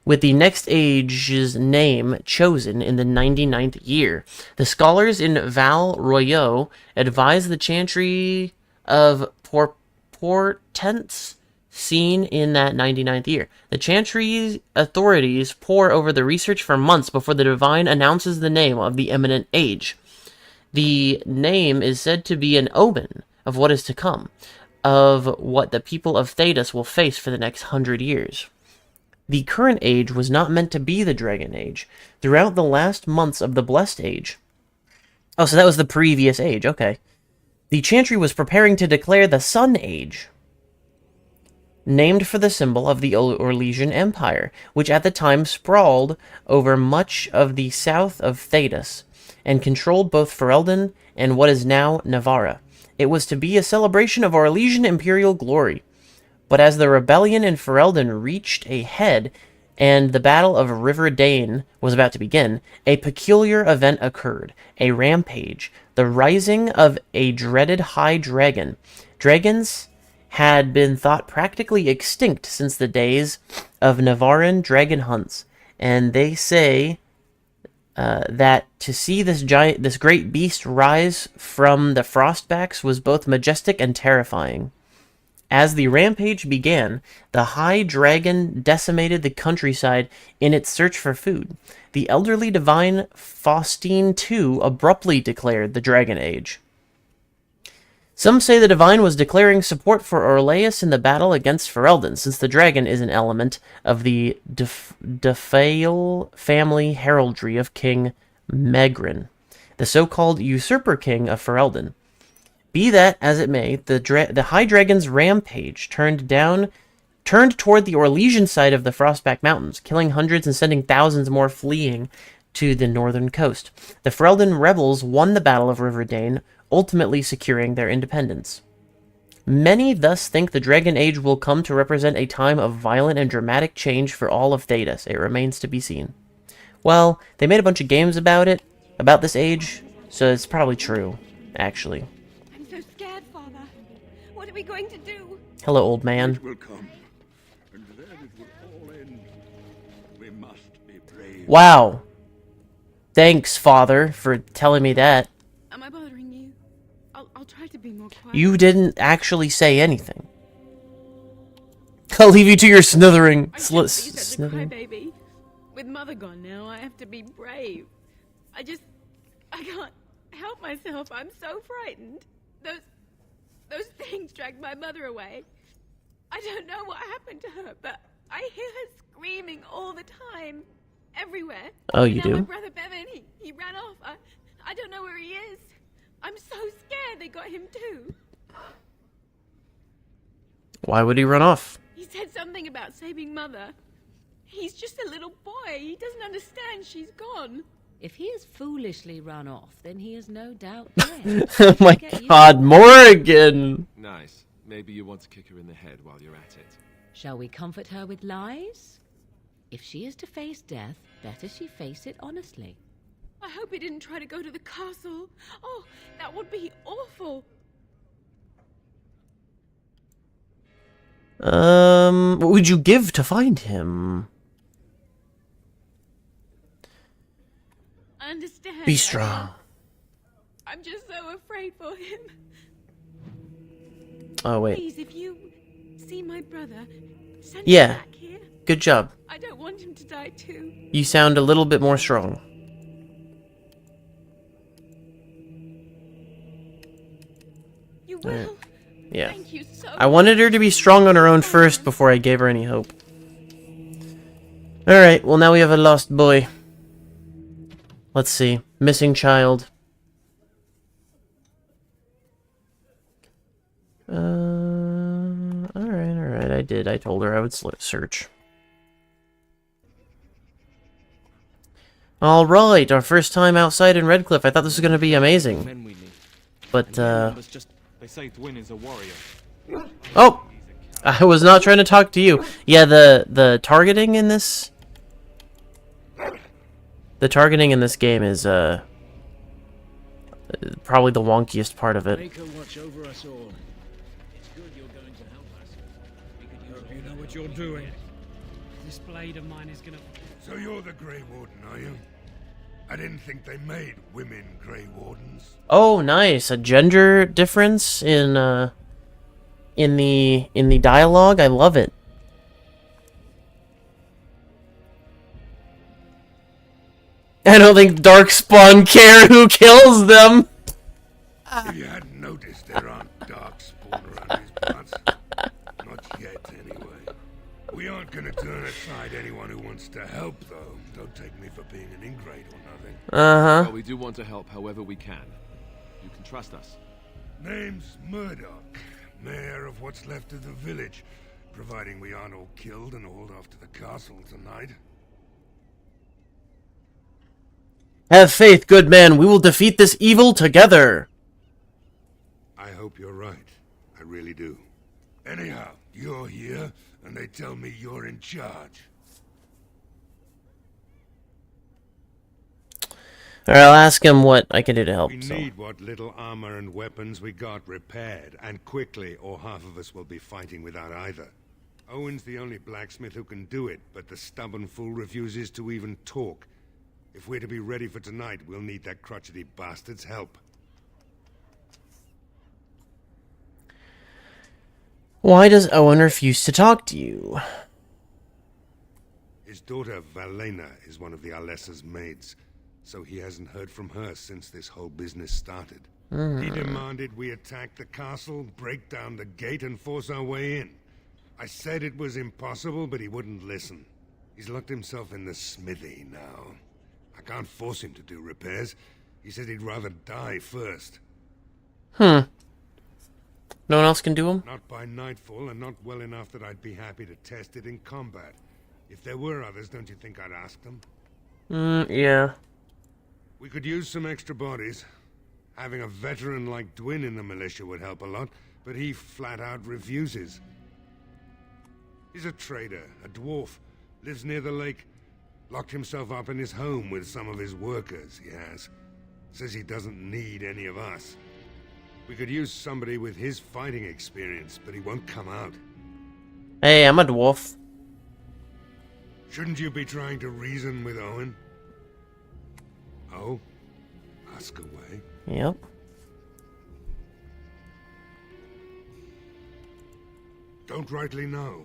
With the next age's name chosen in the 99th year. The scholars in Val Royeaux advise the Chantry of portents seen in that 99th year. The Chantry's authorities pore over the research for months before the divine announces the name of the eminent age. The name is said to be an omen of what is to come, of what the people of Thedas will face for the next 100 years. The current age was not meant to be the Dragon Age. Throughout the last months of the Blessed Age... Oh, so that was the previous age, okay. The Chantry was preparing to declare the Sun Age, named for the symbol of the Orlesian Empire, which at the time sprawled over much of the south of Thedas, and controlled both Ferelden and what is now Navarra. It was to be a celebration of Orlesian imperial glory. But as the rebellion in Ferelden reached a head, and the Battle of River Dane was about to begin, a peculiar event occurred, a rampage, the rising of a dreaded high dragon. Dragons had been thought practically extinct since the days of Navarran dragon hunts, and they say that to see this great beast rise from the frostbacks was both majestic and terrifying. As the rampage began, the high dragon decimated the countryside in its search for food. The elderly divine Faustine II abruptly declared the Dragon Age. Some say the divine was declaring support for Orlaeus in the battle against Ferelden, since the dragon is an element of the Defail family heraldry of King Megrin, the so-called usurper king of Ferelden. Be that as it may, the High Dragon's rampage turned toward the Orlesian side of the Frostback Mountains, killing hundreds and sending thousands more fleeing to the northern coast. The Ferelden rebels won the Battle of River Dane, ultimately securing their independence. Many thus think the Dragon Age will come to represent a time of violent and dramatic change for all of Thedas. It remains to be seen. Well, they made a bunch of games about this age, so it's probably true, actually. What are we going to do? Hello, old man. It will come, and then it will all end. We must Wow. Thanks, Father, for telling me that. Am I bothering you? I'll try to be more quiet. You didn't actually say anything. I'll leave you to your snithering. I shouldn't be such a Snithering. crybaby. With Mother gone now, I have to be brave. I can't help myself. I'm so frightened. Those things dragged my mother away. I don't know what happened to her, but I hear her screaming all the time. Everywhere. Oh, you now do? My brother Bevan, he ran off. I don't know where he is. I'm so scared they got him too. Why would he run off? He said something about saving Mother. He's just a little boy. He doesn't understand she's gone. If he has foolishly run off, then he is no doubt dead. Oh my god, Morrigan! Nice. Maybe you want to kick her in the head while you're at it. Shall we comfort her with lies? If she is to face death, better she face it honestly. I hope he didn't try to go to the castle. Oh, that would be awful. What would you give to find him? I understand. Be strong. I'm just so afraid for him. Oh, wait. Please, if you see my brother, send Yeah. him back here. Good job. I don't want him to die too. You sound a little bit more strong. You will. Yeah. Thank you so I wanted her to be strong on her own first before I gave her any hope. Alright, well now we have a lost boy. Let's see. Missing child. Alright, I did. I told her I would search. Alright, our first time outside in Redcliffe. I thought this was going to be amazing. Men we need. But, They say Dwyn is a warrior. Oh! I was not trying to talk to you. Yeah, the targeting in this... The targeting in this game is, probably the wonkiest part of it. Make her watch over us all. It's good you're going to help us. We could use you know what you're doing. This blade of mine is gonna... So you're the Grey Warden, are you? I didn't think they made women Grey Wardens. Oh, nice. A gender difference in the dialogue. I love it. I don't think Darkspawn care who kills them. If you hadn't noticed, there aren't Darkspawn around these parts. Not yet, anyway. We aren't gonna turn aside anyone who wants to help, though. Don't take me for being an ingrate or nothing. Uh-huh. Well, we do want to help however we can. You can trust us. Name's Murdoch, mayor of what's left of the village, providing we aren't all killed and hauled off to the castle tonight. Have faith, good man. We will defeat this evil together. I hope you're right. I really do. Anyhow, you're here, and they tell me you're in charge. Alright, I'll ask him what I can do to help. We So. need what little armor and weapons we got repaired, and quickly, or half of us will be fighting without either. Owen's the only blacksmith who can do it, but the stubborn fool refuses to even talk. If we're to be ready for tonight, we'll need that crotchety bastard's help. Why does Owen refuse to talk to you? His daughter, Valena, is one of the Alessa's maids, so he hasn't heard from her since this whole business started. He demanded we attack the castle, break down the gate, and force our way in. I said it was impossible, but he wouldn't listen. He's locked himself in the smithy now. I can't force him to do repairs. He said he'd rather die first. No one else can do them? Not by nightfall, and not well enough that I'd be happy to test it in combat. If there were others, don't you think I'd ask them? Yeah. We could use some extra bodies. Having a veteran like Dwyn in the militia would help a lot, but he flat out refuses. He's a trader, a dwarf, lives near the lake. Locked himself up in his home with some of his workers, he has. Says he doesn't need any of us. We could use somebody with his fighting experience, but he won't come out. Hey, I'm a dwarf. Shouldn't you be trying to reason with Owen? Oh? Ask away. Yep. Don't rightly know.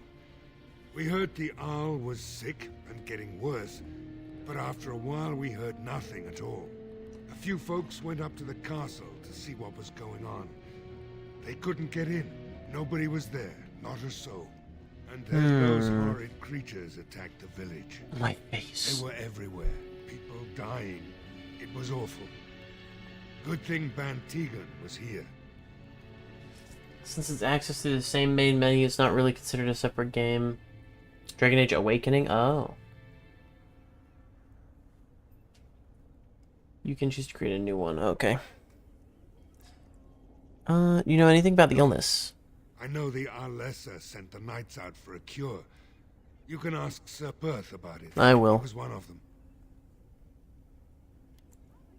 We heard the Arl was sick and getting worse, but after a while we heard nothing at all. A few folks went up to the castle to see what was going on. They couldn't get in. Nobody was there, not a soul. And then those horrid creatures attacked the village. My face. They were everywhere. People dying. It was awful. Good thing Ban Tegan was here. Since it's access to the same main menu, it's not really considered a separate game. Dragon Age Awakening? Oh. You can choose to create a new one. Okay. You know anything about the illness? I know the Arlessa sent the knights out for a cure. You can ask Sir Perth about it. I will. He was one of them.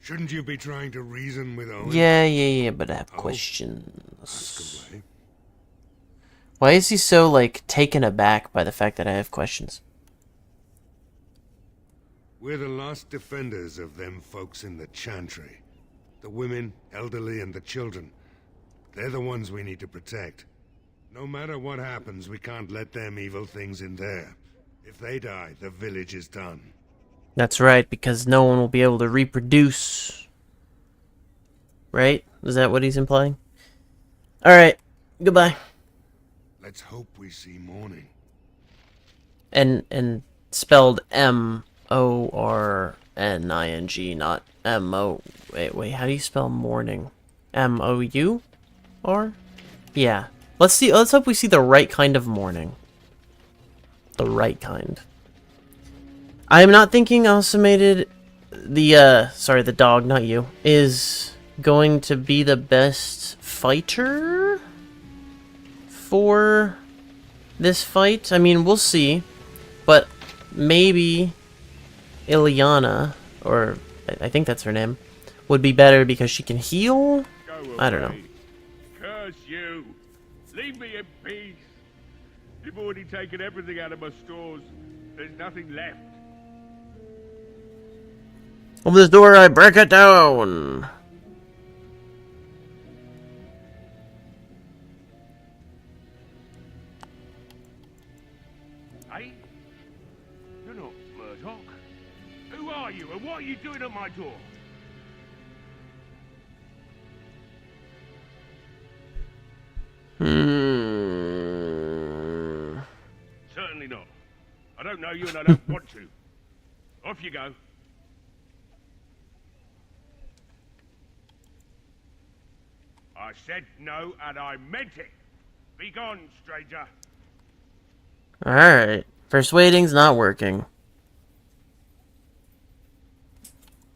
Shouldn't you be trying to reason with Owen? Yeah, but I have questions. Ask away. Why is he so, like, taken aback by the fact that I have questions? We're the last defenders of them folks in the Chantry. The women, elderly, and the children. They're the ones we need to protect. No matter what happens, we can't let them evil things in there. If they die, the village is done. That's right, because no one will be able to reproduce. Right? Is that what he's implying? Alright, goodbye. Let's hope we see morning. And spelled M-O-R-N-I-N-G, not M-O... Wait, how do you spell morning? M-O-U-R? Yeah. Let's hope we see the right kind of morning. The right kind. I am not thinking Automated, the dog, not you, is going to be the best fighter for this fight. I mean, we'll see, but maybe Ilyana, or I think that's her name, would be better because she can heal? I don't know. Curse you! Leave me in peace! You've already taken everything out of my stores. There's nothing left. Open this door, I break it down! Hey? You're not Murdoch. Who are you and what are you doing at my door? Certainly not. I don't know you and I don't want to. Off you go. I said no and I meant it. Be gone, stranger. Alright. Persuading's not working.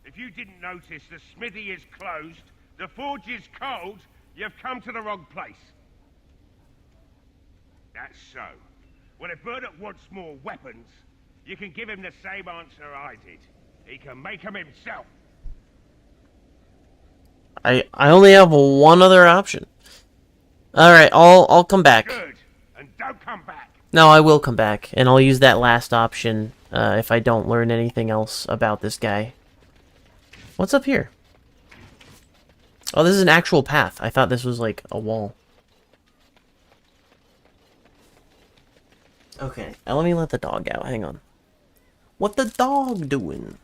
If you didn't notice, the smithy is closed, the forge is cold, you've come to the wrong place. That's so. Well, if Murdoch wants more weapons, you can give him the same answer I did. He can make them himself. I only have one other option. Alright, I'll come back. Good, and don't come back. No, I will come back, and I'll use that last option if I don't learn anything else about this guy. What's up here? Oh, this is an actual path. I thought this was like a wall. Okay, now let me let the dog out. Hang on. What the dog doing?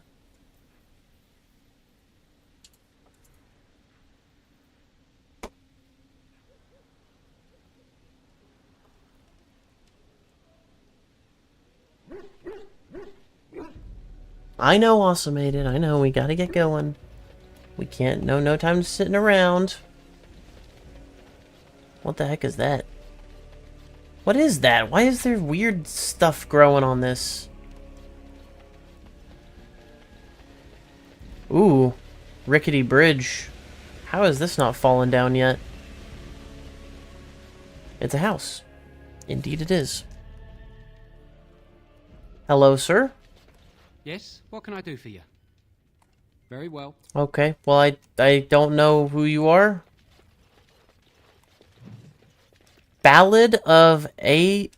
I know, Awesomated. I know, we gotta get going. We can't, no time sitting around. What the heck is that? What is that? Why is there weird stuff growing on this? Ooh, rickety bridge. How is this not fallen down yet? It's a house. Indeed it is. Hello, sir? Yes? What can I do for you? Very well. Okay, well, I don't know who you are. Ballad of Aislay.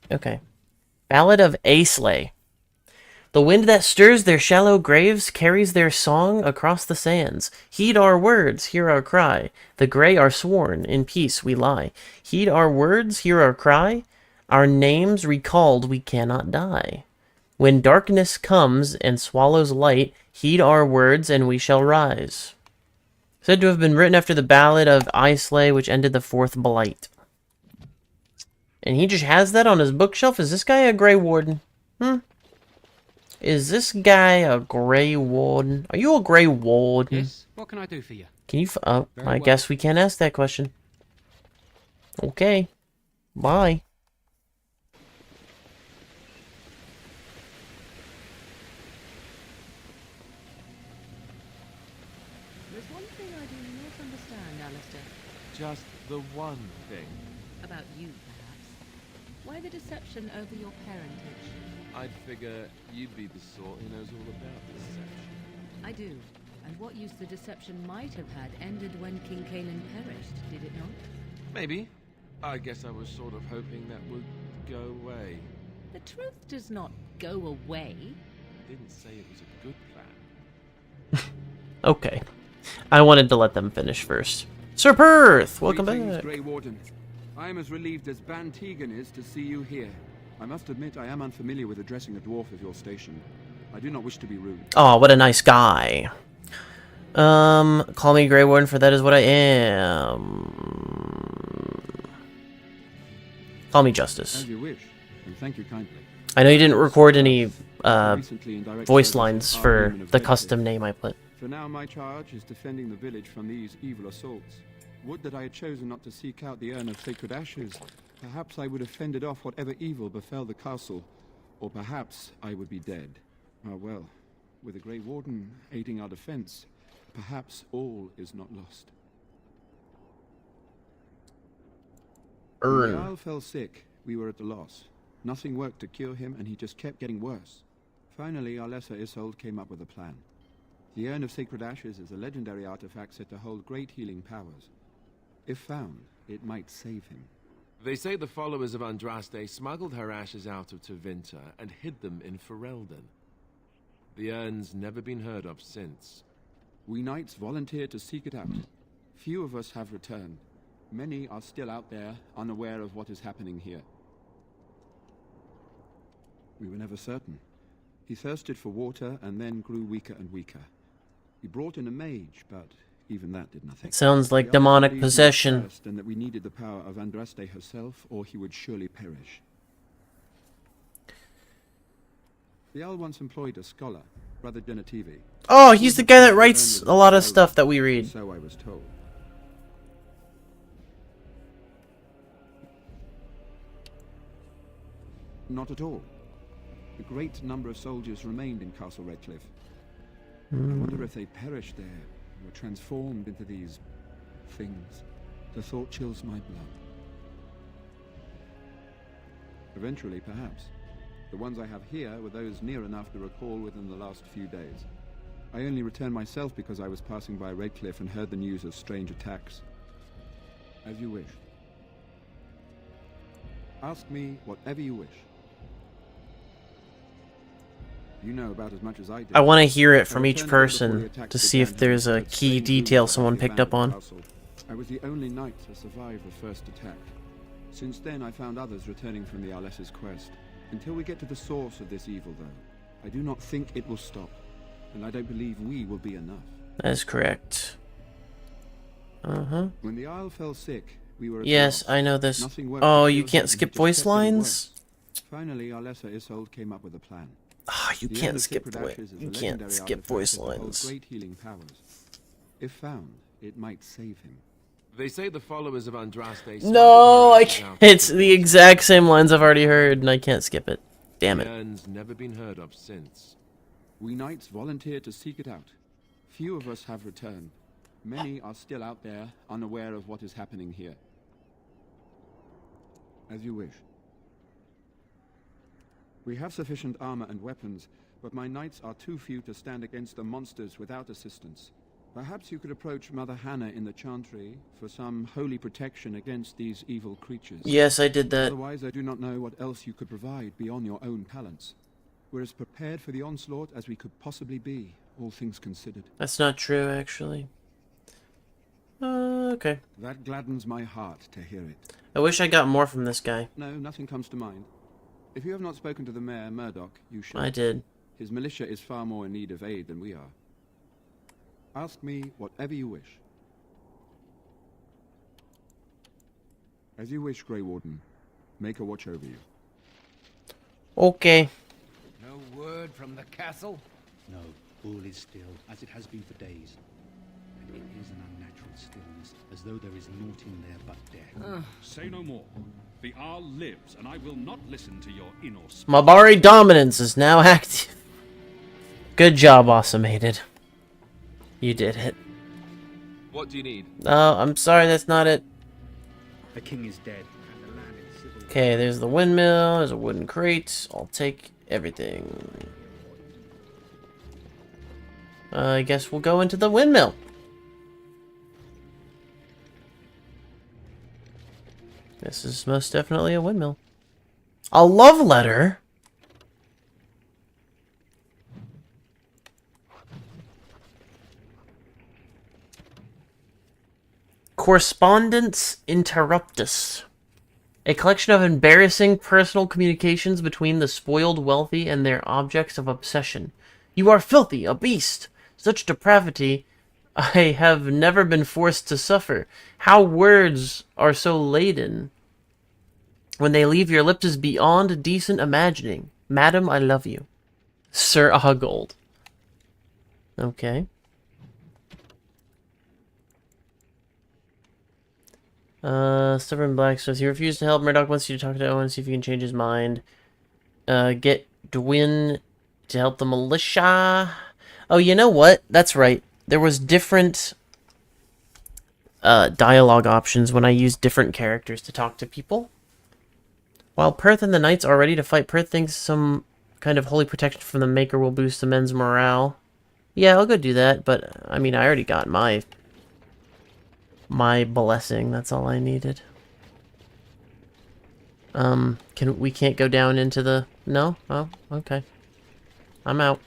The wind that stirs their shallow graves carries their song across the sands. Heed our words, hear our cry. The grey are sworn, in peace we lie. Heed our words, hear our cry. Our names recalled, we cannot die. When darkness comes and swallows light, heed our words and we shall rise. Said to have been written after the Ballad of Islay, which ended the Fourth Blight. And he just has that on his bookshelf? Is this guy a Grey Warden? Is this guy a Grey Warden? Are you a Grey Warden? Yes, what can I do for you? Can you... Oh, I guess we can't ask that question. Okay. Bye. There's one thing I do not understand, Alistair. Just the one thing. About you, perhaps. Why the deception over your parentage? I'd figure you'd be the sort who knows all about deception. I do. And what use the deception might have had ended when King Caelan perished, did it not? Maybe. I guess I was sort of hoping that would go away. The truth does not go away. I didn't say it was a good plan. Okay. I wanted to let them finish first. Sir Perth, welcome Greetings, back. Grey Warden. I am as relieved as Ban Tegan is to see you here. I must admit I am unfamiliar with addressing a dwarf of your station. I do not wish to be rude. Oh, what a nice guy. Call me Grey Warden, for that is what I am. Call me Justice. As you wish, and thank you kindly. I know you didn't record any Recently in direct voice service lines of for Archwoman of the Bedford. custom name I put. For now, my charge is defending the village from these evil assaults. Would that I had chosen not to seek out the urn of sacred ashes. Perhaps I would have fended off whatever evil befell the castle, or perhaps I would be dead. Ah well, with the Grey Warden aiding our defense, perhaps all is not lost. When the Isle fell sick, we were at a loss. Nothing worked to cure him, and he just kept getting worse. Finally, our lesser Isolde came up with a plan. The Urn of Sacred Ashes is a legendary artifact said to hold great healing powers. If found, it might save him. They say the followers of Andraste smuggled her ashes out of Tevinter and hid them in Ferelden. The urn's never been heard of since. We knights volunteered to seek it out. Few of us have returned. Many are still out there, unaware of what is happening here. We were never certain. He thirsted for water and then grew weaker and weaker. We brought in a mage, but even that did nothing. Sounds like demonic possession. And that we needed the power of Andraste herself, or he would surely perish. The Owl once employed a scholar, Brother Genetivi. Oh, he's the guy that writes a lot of stuff that we read. So I was told. Not at all. A great number of soldiers remained in Castle Redcliffe. I wonder if they perished there, were transformed into these things. The thought chills my blood. Eventually, perhaps. The ones I have here were those near enough to recall within the last few days. I only returned myself because I was passing by Redcliffe and heard the news of strange attacks. As you wish. Ask me whatever you wish. You know about as much as I do. I want to hear it from each person to see if there's a key detail someone picked up on. I was the only knight to survive the first attack. Since then, I found others returning from the Arlessa's quest. Until we get to the source of this evil, though, I do not think it will stop. And I don't believe we will be enough. That is correct. When the Isle fell sick, we were at Yes, loss. I know this. Nothing worked Oh, to you cure can't him, skip he just voice kept getting lines? worse. Finally, our lesser Isolde came up with a plan. Ah, you The Urn can't of skip Sacred Ashes is a you can't legendary skip artifact voice that holds lines. great healing powers. If found, it might save him. They say the followers of Andraste... No, I can't. It's the exact same lines I've already heard, and I can't skip it. Damn The it. urn's never been heard of since. We knights volunteered to seek it out. Few of us have returned. Many are still out there, unaware of what is happening here. As you wish. We have sufficient armor and weapons, but my knights are too few to stand against the monsters without assistance. Perhaps you could approach Mother Hannah in the Chantry for some holy protection against these evil creatures. Yes, I did that. Otherwise, I do not know what else you could provide beyond your own talents. We're as prepared for the onslaught as we could possibly be, all things considered. That's not true, actually. Okay. That gladdens my heart to hear it. I wish I got more from this guy. No, nothing comes to mind. If you have not spoken to the mayor, Murdoch, you should. I did. His militia is far more in need of aid than we are. Ask me whatever you wish. As you wish, Grey Warden. Make a watch over you. Okay. No word from the castle? No, all is still, as it has been for days. And it is an unnatural stillness, as though there is naught in there but death. Say no more. The Arl lives, and I will not listen to your inauspicious... Mabari dominance is now active. Good job, Awesomated. You did it. What do you need? Oh, I'm sorry, that's not it. The king is dead, and the land is civil. Okay, there's the windmill, there's a wooden crate. I'll take everything. I guess we'll go into the windmill. This is most definitely a windmill. A love letter? Correspondence Interruptus. A collection of embarrassing personal communications between the spoiled wealthy and their objects of obsession. You are filthy, a beast. Such depravity I have never been forced to suffer. How words are so laden when they leave your lips is beyond decent imagining. Madam, I love you. Sir Agold. Okay. Stubborn blacksmith. He refused to help. Murdoch wants you to talk to Owen, see if he can change his mind. Get Dwin to help the militia. Oh, you know what? That's right. There was different dialogue options when I used different characters to talk to people. While Perth and the Knights are ready to fight, Perth thinks some kind of holy protection from the Maker will boost the men's morale. Yeah, I'll go do that, but, I mean, I already got my blessing. That's all I needed. We can't go down into the... No? Oh, okay. I'm out.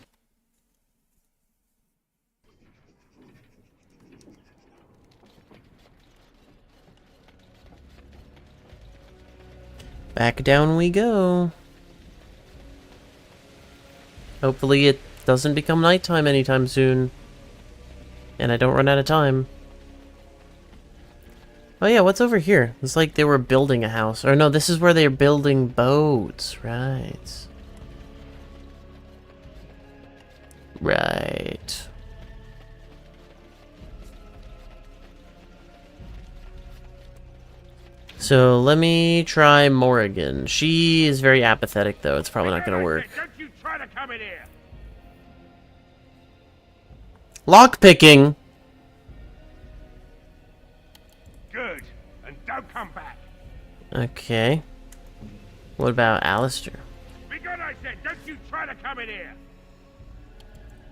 Back down we go. Hopefully it doesn't become nighttime anytime soon. And I don't run out of time. Oh yeah, what's over here? It's like they were building a house. Or no, this is where they're building boats. Right. Right. So let me try Morrigan. She is very apathetic, though. It's probably not going to work. Don't you try to come in here. Lockpicking. Good, and don't come back. Okay. What about Alistair? Be good, I said. Don't you try to come in here.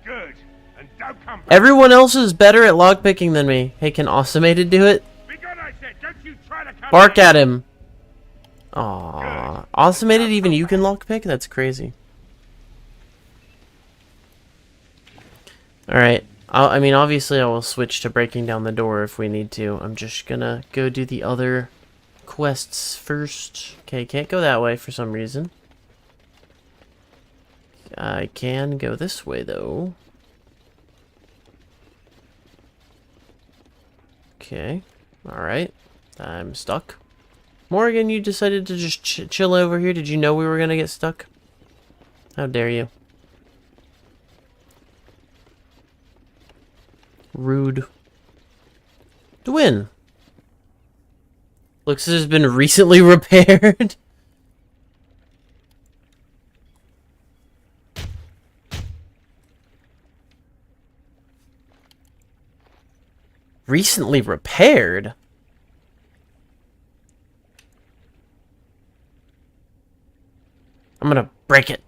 Good, and don't come back. Everyone else is better at lockpicking than me. Hey, can Awesomated do it? Be good, I said. Don't you try to come Bark in at him. Aww. Awesomated, even you can lockpick? That's crazy. Alright. I mean, obviously I will switch to breaking down the door if we need to. I'm just gonna go do the other quests first. Okay, can't go that way for some reason. I can go this way, though. Okay. Alright. I'm stuck. Morgan, you decided to just chill over here? Did you know we were gonna get stuck? How dare you? Rude. Dwin. Looks as if it's been recently repaired. Recently repaired? I'm gonna break it.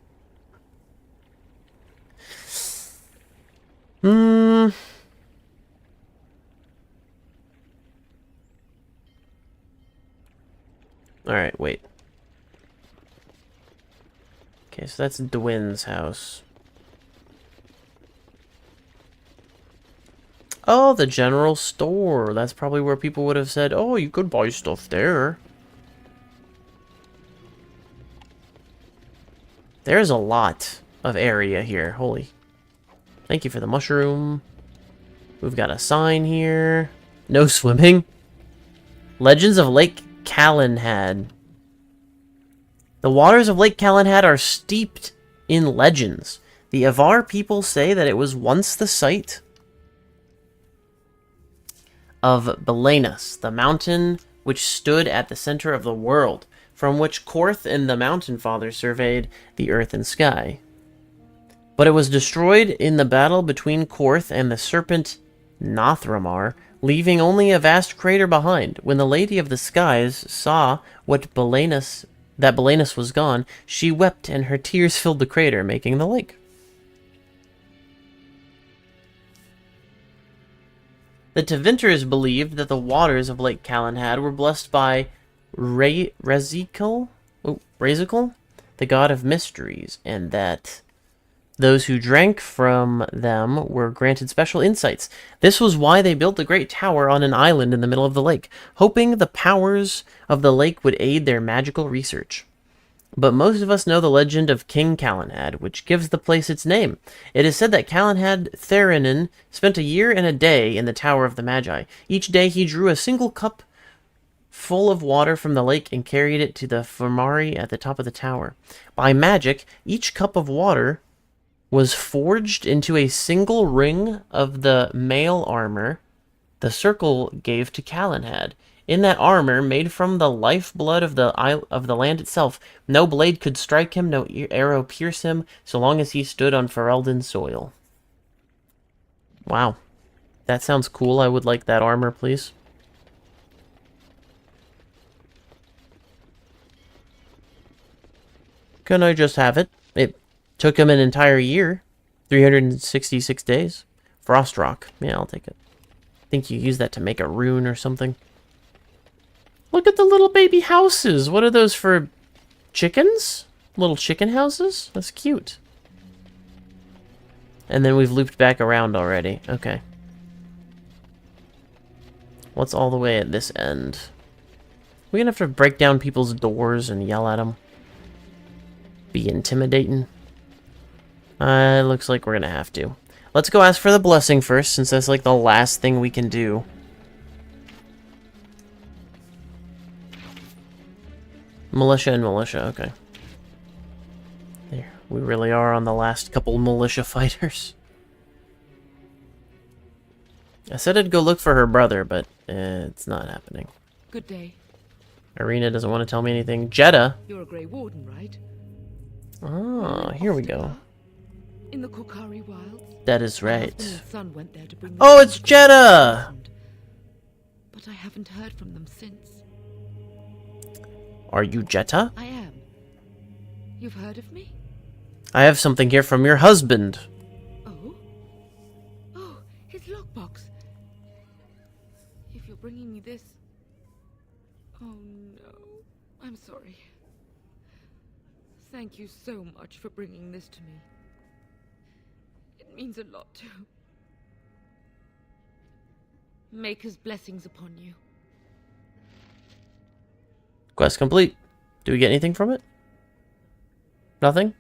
Alright, wait. Okay, so that's Dwyn's house. Oh, the general store. That's probably where people would have said, oh, you could buy stuff there. There's a lot of area here. Holy. Thank you for the mushroom. We've got a sign here. No swimming. Legends of Lake Calenhad. The waters of Lake Calenhad are steeped in legends. The Avar people say that it was once the site of Belenus, the mountain which stood at the center of the world, from which Korth and the Mountain Father surveyed the earth and sky. But it was destroyed in the battle between Korth and the serpent Nothramar, leaving only a vast crater behind. When the Lady of the Skies saw that Belenus was gone, she wept and her tears filled the crater, making the lake. The Tevinters believed that the waters of Lake Calenhad were blessed by Razikel, the god of mysteries, and that those who drank from them were granted special insights. This was why they built the great tower on an island in the middle of the lake, hoping the powers of the lake would aid their magical research. But most of us know the legend of King Calenhad, which gives the place its name. It is said that Calenhad Therinin spent a year and a day in the Tower of the Magi. Each day he drew a single cup full of water from the lake and carried it to the Fomari at the top of the tower. By magic, each cup of water was forged into a single ring of the mail armor the circle gave to Calenhad. In that armor, made from the lifeblood of the land itself, no blade could strike him, no arrow pierce him, so long as he stood on Ferelden's soil. Wow. That sounds cool. I would like that armor, please. Can I just have it? It took him an entire year. 366 days. Frostrock. Yeah, I'll take it. I think you use that to make a rune or something. Look at the little baby houses. What are those for? Chickens? Little chicken houses? That's cute. And then we've looped back around already. Okay. What's all the way at this end? We're gonna have to break down people's doors and yell at them. Be intimidating. Looks like we're gonna have to. Let's go ask for the blessing first, since that's like the last thing we can do. Militia and militia, okay. There, we really are on the last couple militia fighters. I said I'd go look for her brother, but it's not happening. Good day. Irina doesn't want to tell me anything. Jeddah. You're a Grey Warden, right? Oh, here we go. In the Korkari Wilds. That is right. Son went there to bring oh, it's Jeddah! But I haven't heard from them since. Are you Jeddah? I am. You've heard of me? I have something here from your husband. Oh? Oh, his lockbox. If you're bringing me this... Oh no, I'm sorry. Thank you so much for bringing this to me. It means a lot to... Maker's blessings upon you. Quest complete. Do we get anything from it? Nothing?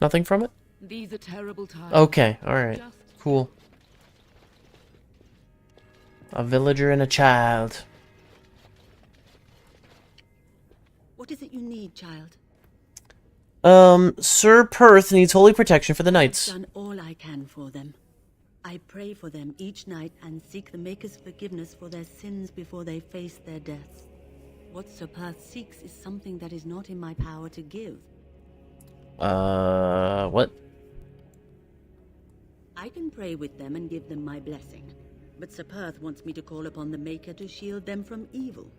Nothing from it? These are terrible times. Okay, alright. Cool. A villager and a child. What is it you need, child? Sir Perth needs holy protection for the knights. I've done all I can for them. I pray for them each night and seek the Maker's forgiveness for their sins before they face their deaths. What Sir Perth seeks is something that is not in my power to give. What? I can pray with them and give them my blessing, but Sir Perth wants me to call upon the Maker to shield them from evil.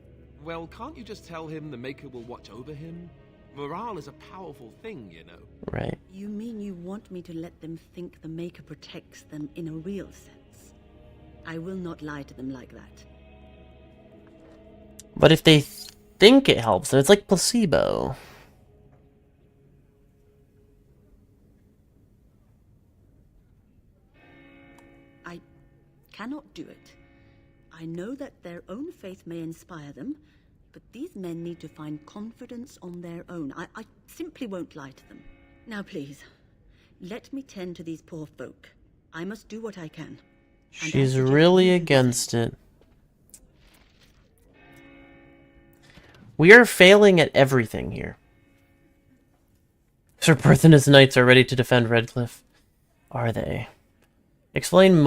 Well, can't you just tell him the Maker will watch over him? Morale is a powerful thing, you know. Right. You mean you want me to let them think the Maker protects them in a real sense? I will not lie to them like that. But if they think it helps them, it's like placebo. cannot do it. I know that their own faith may inspire them, but these men need to find confidence on their own. I simply won't lie to them. Now please, let me tend to these poor folk. I must do what I can. She's really against it. We are failing at everything here. Sir Perth and his knights are ready to defend Redcliffe. Are they? Explain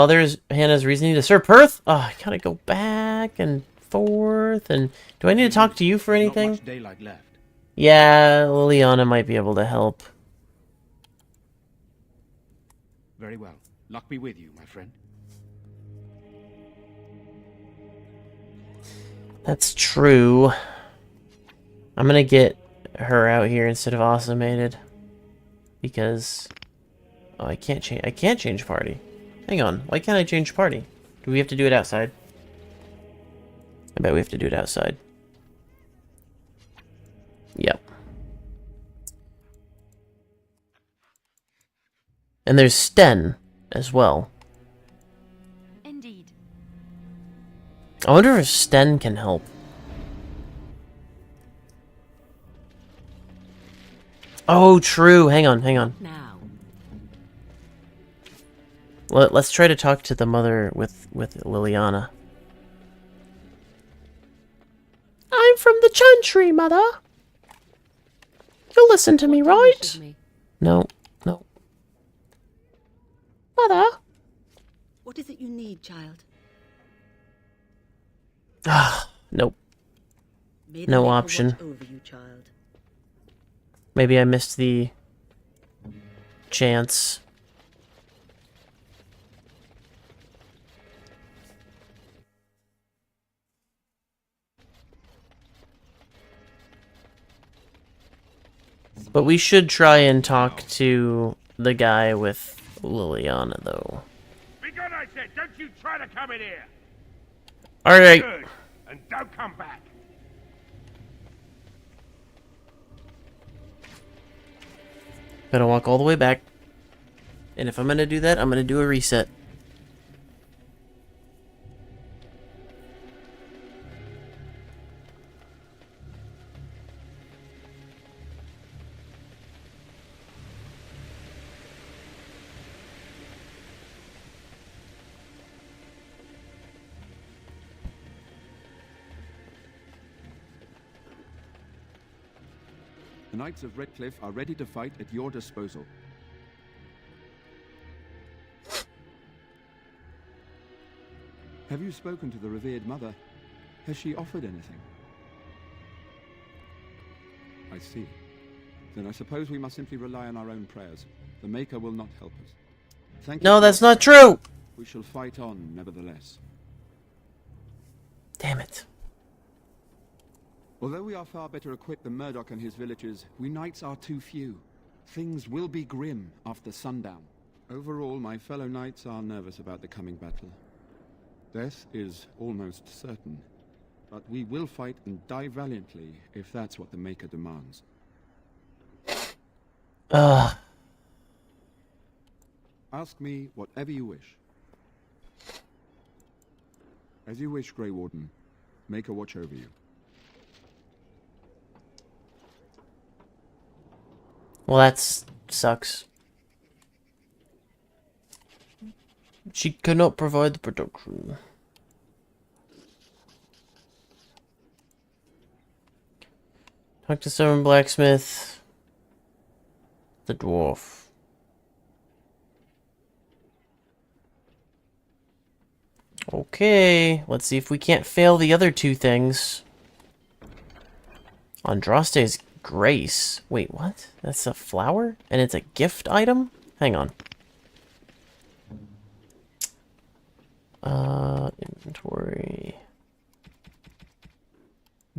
Hannah's reasoning to Sir Perth? Oh, I gotta go back and forth. And do I need to talk to you for anything? Not much daylight left. Yeah, Liliana might be able to help. Very well. Luck be with you, my friend. That's true. I'm gonna get her out here instead of Awesomated. Because... oh, I can't change party. Hang on, why can't I change party? Do we have to do it outside? I bet we have to do it outside. Yep. And there's Sten as well. Indeed. I wonder if Sten can help. Oh, true. Hang on. Now. Let's try to talk to the mother with Liliana. I'm from the Chantry, Mother. You'll listen to me, right? No. Mother? What is it you need, child? Ah, nope. May the No Maker option. watch over you, child. Maybe I missed the chance. But we should try and talk to the guy with Liliana, though. Be good, I said. Don't you try to come in here. Alright. Good. And don't come back. Gotta walk all the way back. And if I'm gonna do that, I'm gonna do a reset. The Knights of Redcliffe are ready to fight at your disposal. Have you spoken to the revered mother? Has she offered anything? I see. Then I suppose we must simply rely on our own prayers. The Maker will not help us. Thank you. No, that's not true! We shall fight on, nevertheless. Damn it. Although we are far better equipped than Murdoch and his villagers, we knights are too few. Things will be grim after sundown. Overall, my fellow knights are nervous about the coming battle. Death is almost certain, but we will fight and die valiantly if that's what the Maker demands. Ask me whatever you wish. As you wish, Grey Warden. Maker watch over you. Well, that sucks. She cannot provide the production. Talk to Stone Blacksmith. The dwarf. Okay, let's see if we can't fail the other two things. Andraste's Grace. Wait, what? That's a flower? And it's a gift item? Hang on. Inventory.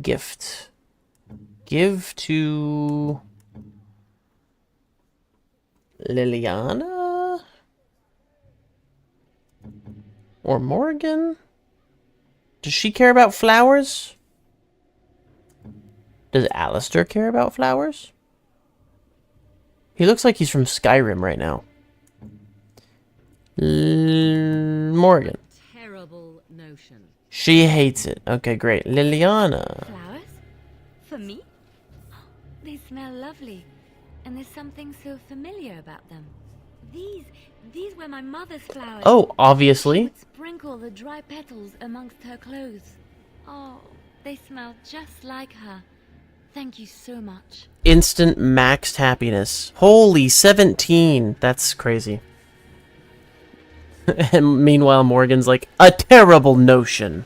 Gift. Give to Liliana? Or Morgan? Does she care about flowers? Does Alistair care about flowers? He looks like he's from Skyrim right now. Morgan. She hates it. Okay, great. Liliana. Flowers? For me? They smell lovely. And there's something so familiar about them. These were my mother's flowers. Oh, obviously. She would sprinkle the dry petals amongst her clothes. Oh, they smell just like her. Thank you so much. Instant maxed happiness. Holy 17. That's crazy. And meanwhile, Morgan's like, a terrible notion.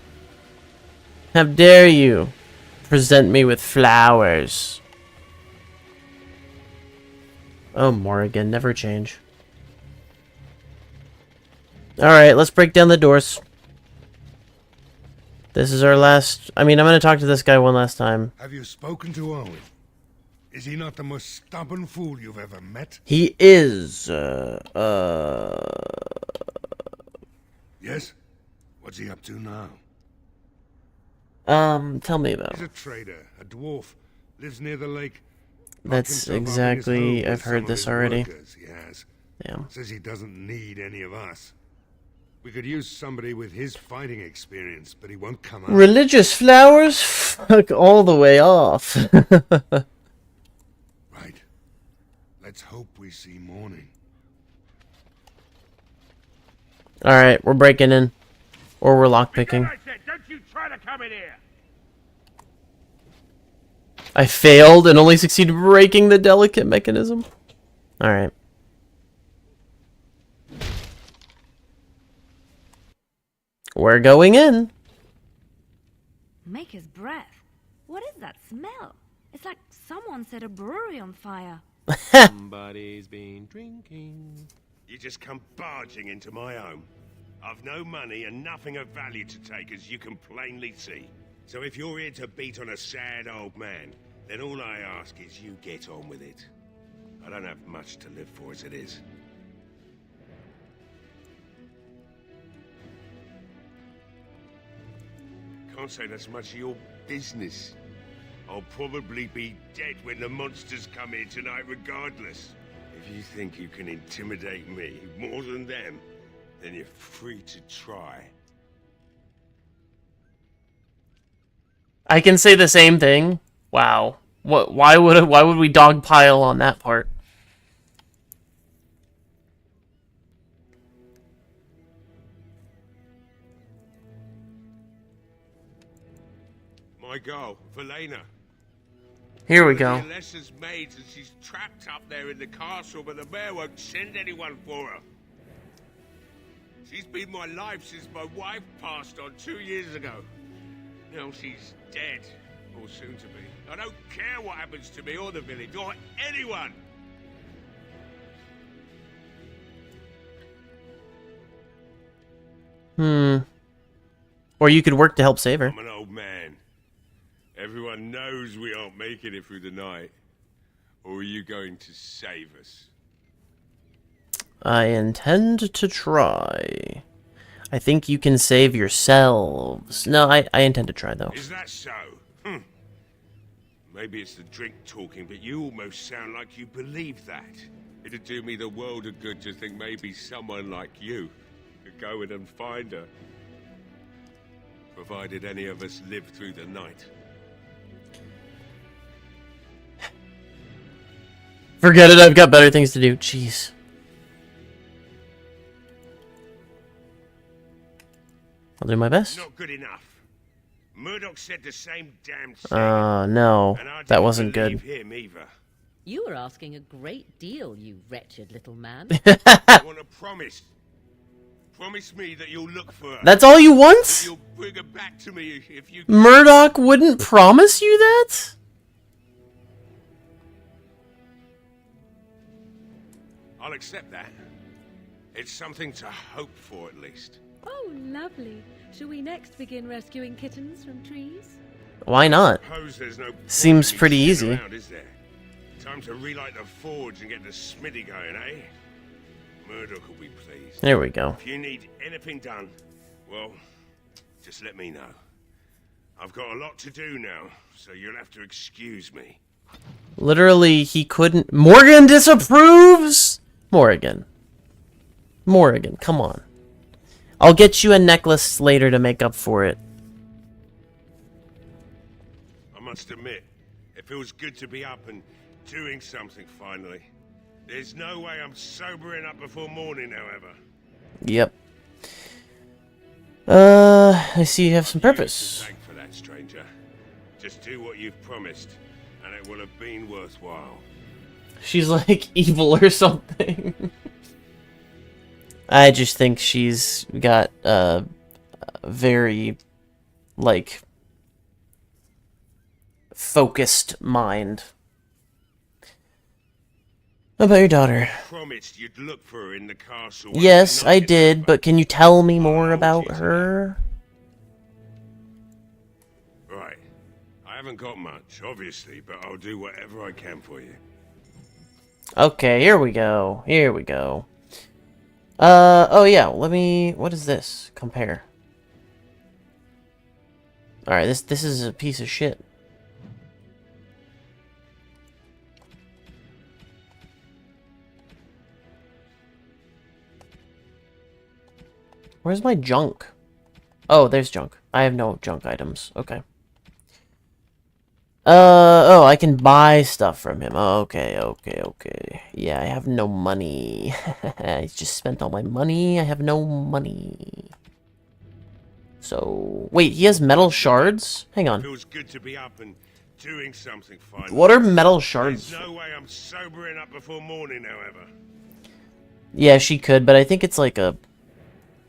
How dare you present me with flowers? Oh, Morgan, never change. Alright, let's break down the doors. This is our last... I mean, I'm going to talk to this guy one last time. Have you spoken to Owen? Is he not the most stubborn fool you've ever met? He is, Yes? What's he up to now? Tell me about He's a trader, a dwarf, lives near the lake. That's exactly... I've heard this already. He has. Damn. Says he doesn't need any of us. We could use somebody with his fighting experience, but he won't come out. Religious flowers? Fuck all the way off. Right. Let's hope we see morning. Alright, we're breaking in. Or we're lockpicking. I said, don't you try to come in here. I failed and only succeeded breaking the delicate mechanism. Alright. We're going in. Maker's breath. What is that smell? It's like someone set a brewery on fire. Somebody's been drinking. You just come barging into my home. I've no money and nothing of value to take, as you can plainly see. So if you're here to beat on a sad old man, then all I ask is you get on with it. I don't have much to live for as it is. Can't say that's much of your business. I'll probably be dead when the monsters come here tonight regardless. If you think you can intimidate me more than them, then you're free to try. I can say the same thing. Wow. What? Why would we dogpile on that part? My girl, Valena. Here we go. Alessa's maids, and she's trapped up there in the castle, but the mayor won't send anyone for her. She's been my life since my wife passed on 2 years ago. Now she's dead, or soon to be. I don't care what happens to me or the village, or anyone! Or you could work to help save her. I'm an old man. Everyone knows we aren't making it through the night. Or are you going to save us? I intend to try. I think you can save yourselves. No, I intend to try, though. Is that so? Maybe it's the drink talking, but you almost sound like you believe that. It'd do me the world of good to think maybe someone like you could go in and find her. Provided any of us live through the night. Forget it, I've got better things to do. Jeez. I'll do my best. Not good enough. Murdoch said the same damn thing. No. That wasn't good. Him either. You were asking a great deal, you wretched little man. I want to promise. Promise me that you'll look for her. That's all you want? That you'll bring her back to me if you... Murdoch wouldn't promise you that? I'll accept that. It's something to hope for, at least. Oh, lovely. Shall we next begin rescuing kittens from trees? Why not? Suppose there's no Seems pretty easy. around, is there? Time to relight the forge and get the smithy going, eh? Murdoch will be pleased. There we go. If you need anything done, well, just let me know. I've got a lot to do now, so you'll have to excuse me. Literally, he couldn't... Morgan disapproves? Morgan, come on. I'll get you a necklace later to make up for it. must admit, it feels good to be up and doing something finally. There's no way I'm sobering up before morning, however. Yep. I see you have some purpose. Thank for that, stranger. Just do what you've promised, and it will have been worthwhile. She's like evil or something. I just think she's got a very, like, focused mind. What about your daughter? Promised you'd look for her in the castle. Yes, I did, but can you tell me more about her? Right. I haven't got much, obviously, but I'll do whatever I can for you. Okay, here we go. Here we go. Oh yeah, let me... What is this? Compare. Alright, this is a piece of shit. Where's my junk? Oh, there's junk. I have no junk items. Okay. Oh, I can buy stuff from him. Oh, okay. Yeah, I have no money. I just spent all my money. I have no money. So, wait, he has metal shards? Hang on. Feels good to be up and doing something finally. What are metal shards? There's no way I'm sobering up before morning, however. Yeah, she could, but I think it's like a...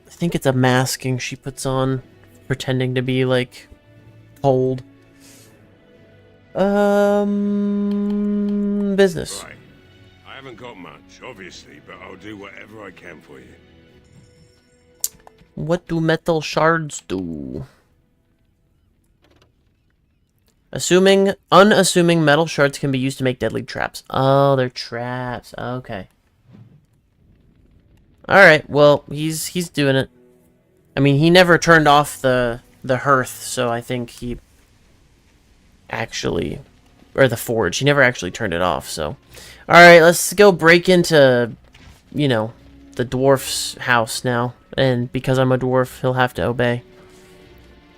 I think it's a masking she puts on, pretending to be, like, cold. Business. Right. I haven't got much, obviously, but I'll do whatever I can for you. What do metal shards do? Unassuming metal shards can be used to make deadly traps. Oh, they're traps. Okay. Alright, well, he's doing it. I mean, he never turned off the hearth, so I think he actually... Or the forge. He never actually turned it off, so... Alright, let's go break into, you know, the dwarf's house now. And because I'm a dwarf, he'll have to obey.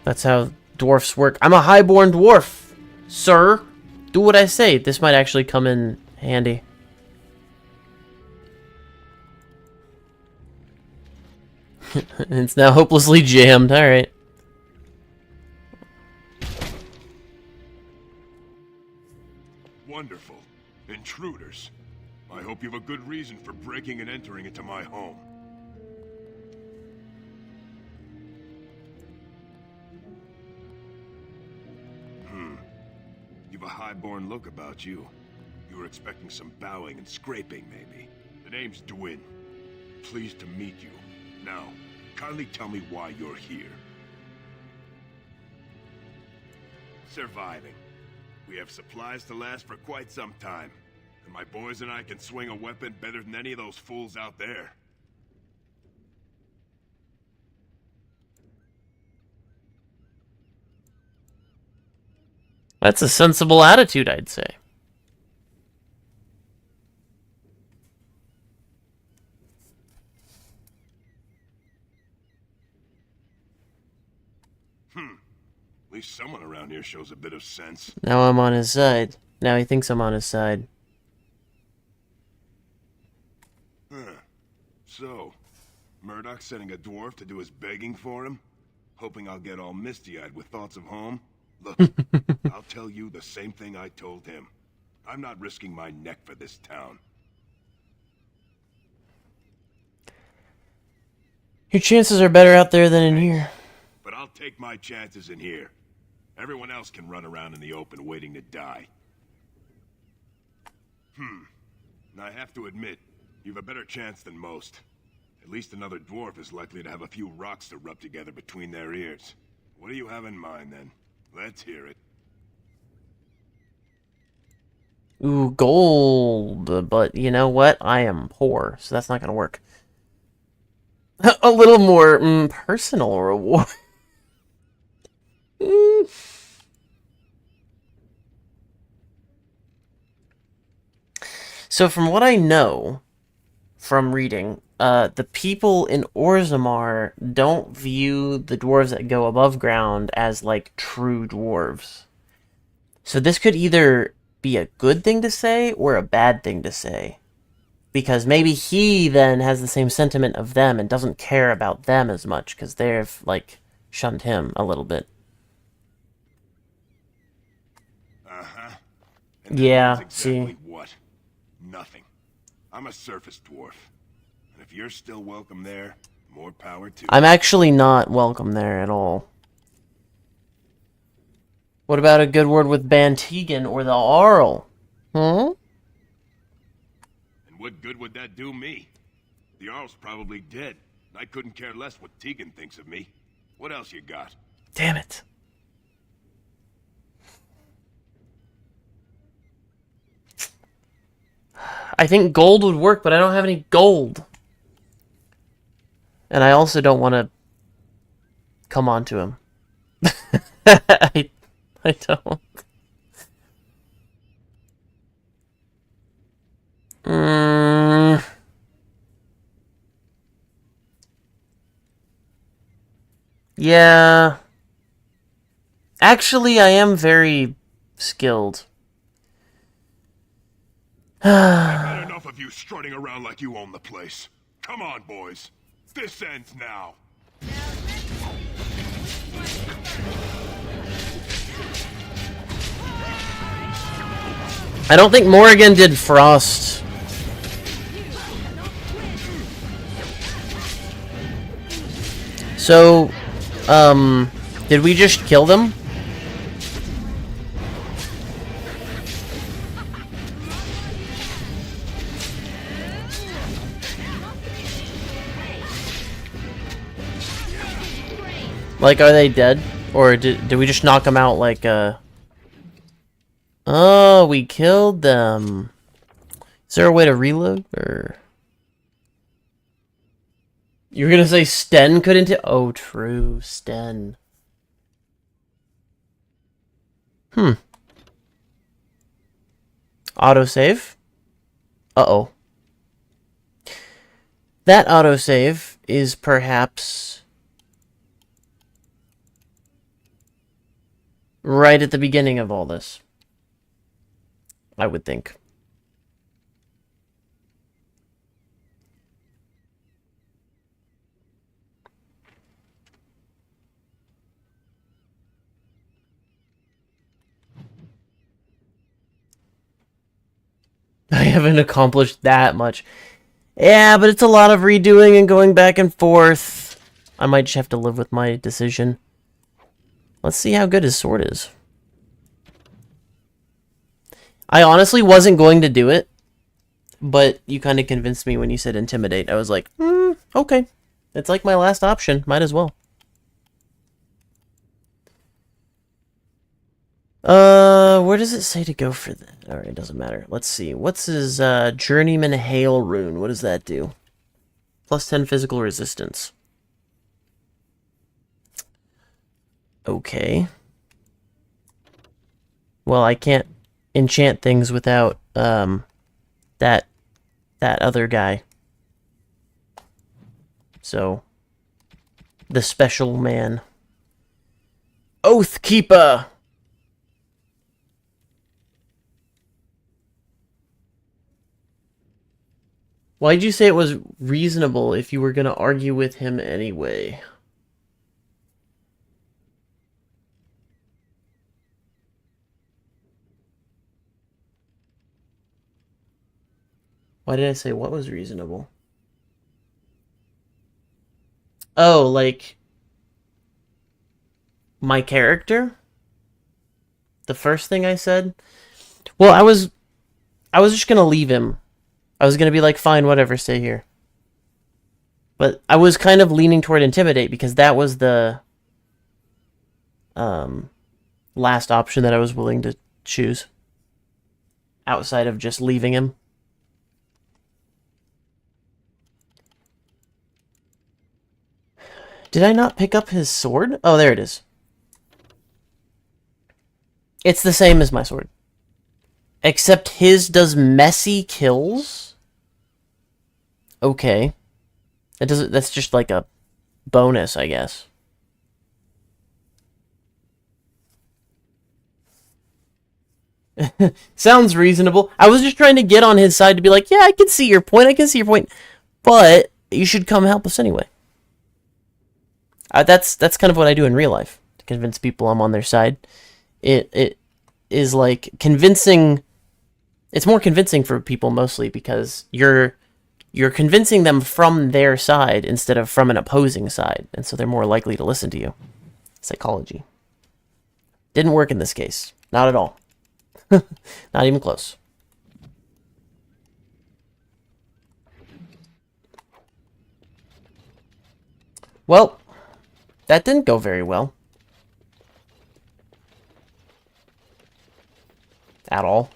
That's how dwarfs work. I'm a highborn dwarf, sir. Do what I say. This might actually come in handy. It's now hopelessly jammed. Alright. Wonderful. Intruders. I hope you have a good reason for breaking and entering into my home. You've a highborn look about you. You were expecting some bowing and scraping, maybe. The name's Dwyn. Pleased to meet you. Now, kindly tell me why you're here. Surviving. We have supplies to last for quite some time. And my boys and I can swing a weapon better than any of those fools out there. That's a sensible attitude, I'd say. At least someone around here shows a bit of sense. Now I'm on his side. Now he thinks I'm on his side. So, Murdoch's sending a dwarf to do his begging for him? Hoping I'll get all misty-eyed with thoughts of home? Look, I'll tell you the same thing I told him. I'm not risking my neck for this town. Your chances are better out there than in here. But I'll take my chances in here. Everyone else can run around in the open waiting to die. I have to admit, you've a better chance than most. At least another dwarf is likely to have a few rocks to rub together between their ears. What do you have in mind, then? Let's hear it. Ooh, gold. But you know what? I am poor, so that's not gonna work. A little more personal reward. So from what I know from reading, the people in Orzammar don't view the dwarves that go above ground as like true dwarves. So this could either be a good thing to say or a bad thing to say. Because maybe he then has the same sentiment of them and doesn't care about them as much because they've, like, shunned him a little bit. Uh-huh. Yeah, exactly see. What? Nothing. I'm a surface dwarf. And if you're still welcome there, more power to you. I'm actually not welcome there at all. What about a good word with Bantegan or the Arl? Hmm? And what good would that do me? The Jarl's probably dead. I couldn't care less what Tegan thinks of me. What else you got? Damn it. I think gold would work, but I don't have any gold. And I also don't want to come on to him. I don't. Yeah. Actually, I am very skilled. I've had enough of you strutting around like you own the place. Come on, boys. This ends now. I don't think Morrigan did Frost. So, did we just kill them? Like, are they dead? Or did we just knock them out like, Oh, we killed them. Is there a way to reload, or... You were gonna say Sten couldn't... Oh, true, Sten. Autosave? Uh-oh. That autosave is perhaps... right at the beginning of all this. I would think. I haven't accomplished that much. Yeah, but it's a lot of redoing and going back and forth. I might just have to live with my decision. Let's see how good his sword is. I honestly wasn't going to do it, but you kind of convinced me when you said intimidate. I was like, okay. It's like my last option. Might as well. Where does it say to go for that? Alright, it doesn't matter. Let's see. What's his, Journeyman Hail rune? What does that do? Plus 10 physical resistance. Okay. Well, I can't enchant things without, that other guy. So, the special man. Oathkeeper! Why'd you say it was reasonable if you were gonna argue with him anyway? Why did I say what was reasonable? Oh, like... my character? The first thing I said? Well, I was just gonna leave him. I was gonna be like, fine, whatever, stay here. But I was kind of leaning toward intimidate because that was the last option that I was willing to choose. Outside of just leaving him. Did I not pick up his sword? Oh, there it is. It's the same as my sword. Except his does messy kills? Okay. That's just like a bonus, I guess. Sounds reasonable. I was just trying to get on his side to be like, yeah, I can see your point. I can see your point. But you should come help us anyway. That's kind of what I do in real life to convince people I'm on their side. It is like convincing. It's more convincing for people mostly because you're convincing them from their side instead of from an opposing side, and so they're more likely to listen to you. Psychology. Didn't work in this case. Not at all. Not even close. Well, that didn't go very well. At all.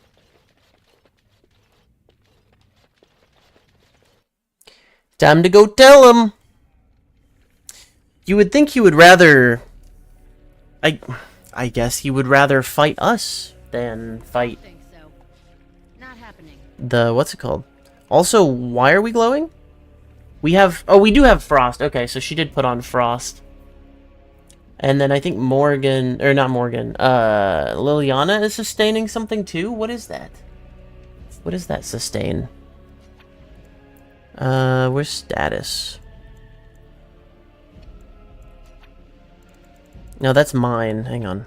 Time to go tell him. You would think he would rather... I guess he would rather fight us than fight... I think so. Not happening. The... What's it called? Also, why are we glowing? We have... Oh, we do have Frost. Okay, so she did put on Frost. And then I think Morgan... Or not Morgan. Liliana is sustaining something too? What is that? What is that sustain? Where's status? No, that's mine. Hang on.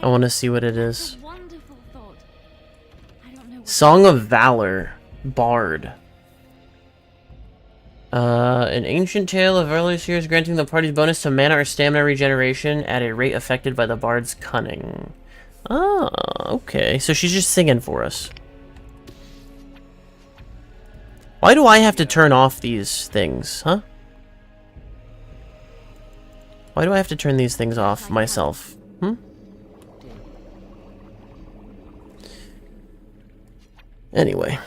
I want to see what it is. Song of Valor. Bard. An ancient tale of earlier years granting the party's bonus to mana or stamina regeneration at a rate affected by the bard's cunning. Oh, okay. So she's just singing for us. Why do I have to turn off these things, huh? Why do I have to turn these things off myself? Anyway.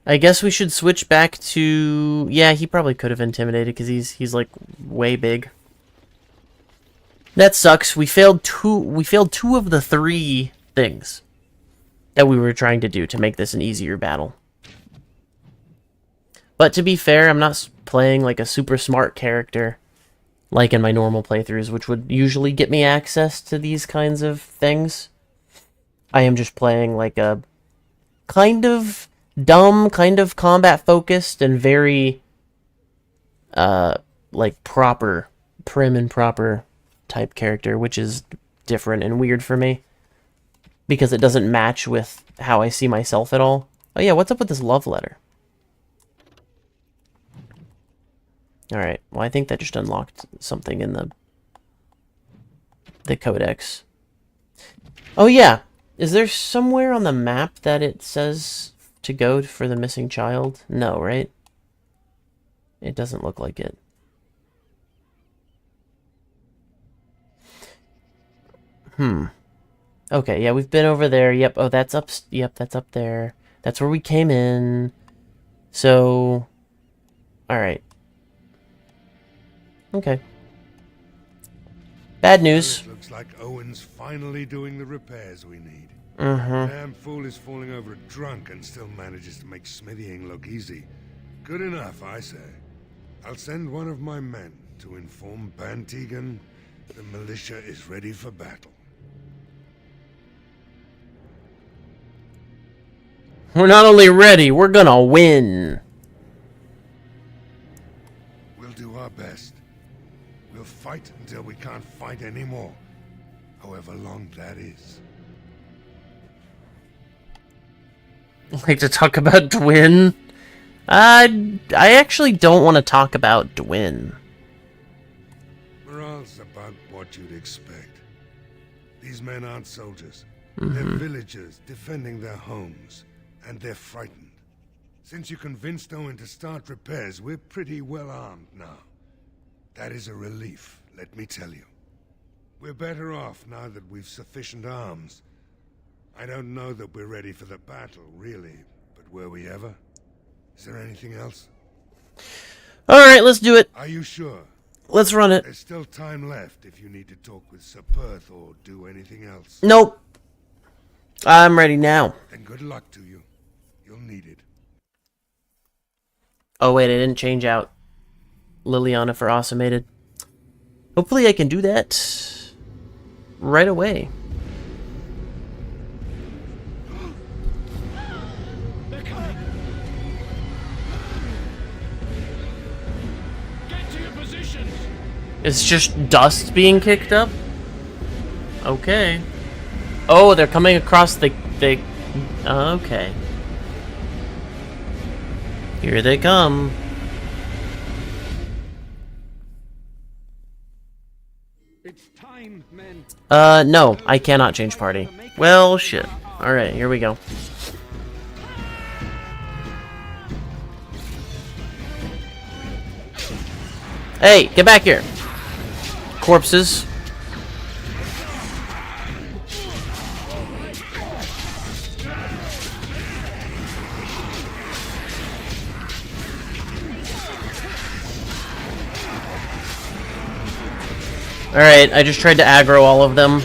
I guess we should switch back to... Yeah, he probably could have intimidated because he's like way big. That sucks. We failed two of the 3 things that we were trying to do to make this an easier battle. But to be fair, I'm not playing like a super smart character like in my normal playthroughs, which would usually get me access to these kinds of things. I am just playing like a kind of dumb, kind of combat focused and very like proper, prim and proper type character, which is different and weird for me because it doesn't match with how I see myself at all. Oh yeah, what's up with this love letter? Alright, well I think that just unlocked something in the codex. Oh yeah, is there somewhere on the map that it says to go for the missing child? No, right? It doesn't look like it. Okay, yeah, we've been over there. Yep, oh, that's up. Yep, that's up there. That's where we came in. So, alright. Okay. Bad news. It looks like Owen's finally doing the repairs we need. Mm-hmm. Damn fool is falling over drunk and still manages to make smithying look easy. Good enough, I say. I'll send one of my men to inform Bantegan the militia is ready for battle. We're not only ready, we're gonna win. We'll do our best. We'll fight until we can't fight anymore. However long that is. Like to talk about Dwin? I actually don't want to talk about Dwin. Morale's about what you'd expect. These men aren't soldiers. Mm-hmm. They're villagers defending their homes. And they're frightened. Since you convinced Owen to start repairs, we're pretty well armed now. That is a relief, let me tell you. We're better off now that we've sufficient arms. I don't know that we're ready for the battle, really, but were we ever? Is there anything else? Alright, let's do it. Are you sure? Let's run it. There's still time left if you need to talk with Sir Perth or do anything else. Nope. I'm ready now. Then good luck to you. You'll need it. Oh wait, I didn't change out Liliana for Automated. Hopefully I can do that. right away. They're coming. Get to your positions. It's just dust being kicked up? Okay. Oh, they're coming across the okay. Here they come. It's time, men. No, I cannot change party. Well, shit. Alright, here we go. Hey, get back here. Corpses. Alright, I just tried to aggro all of them.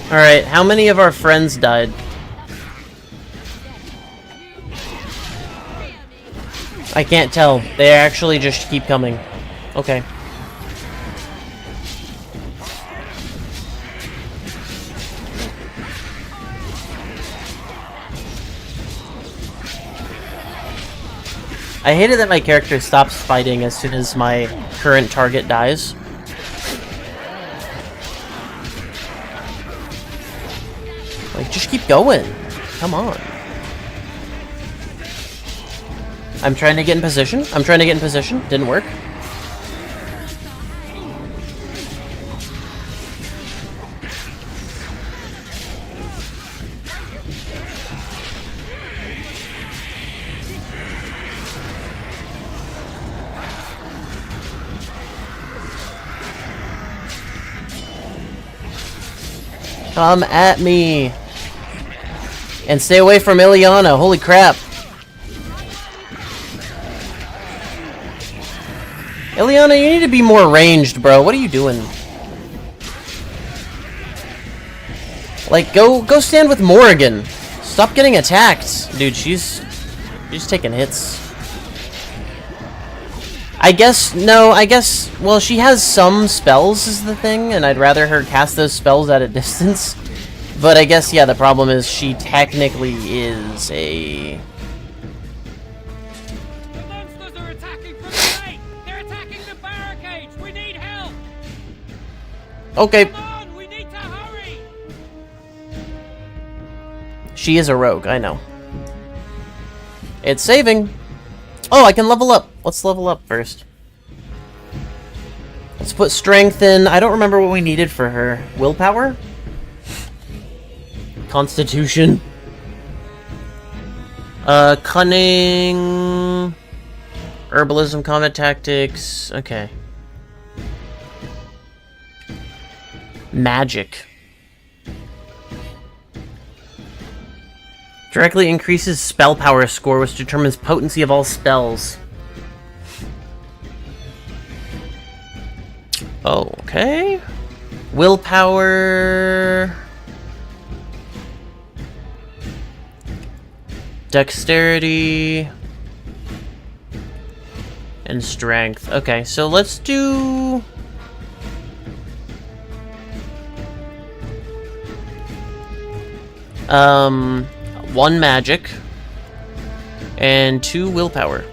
Alright, how many of our friends died? I can't tell. They actually just keep coming. Okay. I hated that my character stops fighting as soon as my current target dies. Like, just keep going. Come on. I'm trying to get in position. Didn't work. Come at me. And stay away from Ileana. Holy crap. Ileana, you need to be more ranged, bro. What are you doing? Like, go stand with Morrigan. Stop getting attacked. Dude, she's taking hits. I guess, well, she has some spells is the thing, and I'd rather her cast those spells at a distance. But I guess, yeah, the problem is she technically is a... The monsters are attacking from the right! They're attacking the barricades! We need help! Okay. Come on, we need to hurry! She is a rogue, I know. It's saving. Oh, I can level up. Let's level up first. Let's put strength in. I don't remember what we needed for her. Willpower? Constitution. Cunning. Herbalism, combat tactics. Okay. Magic. Directly increases spell power score, which determines potency of all spells. Okay. Willpower. Dexterity. And strength. Okay, so let's do... one magic. And 2 willpower.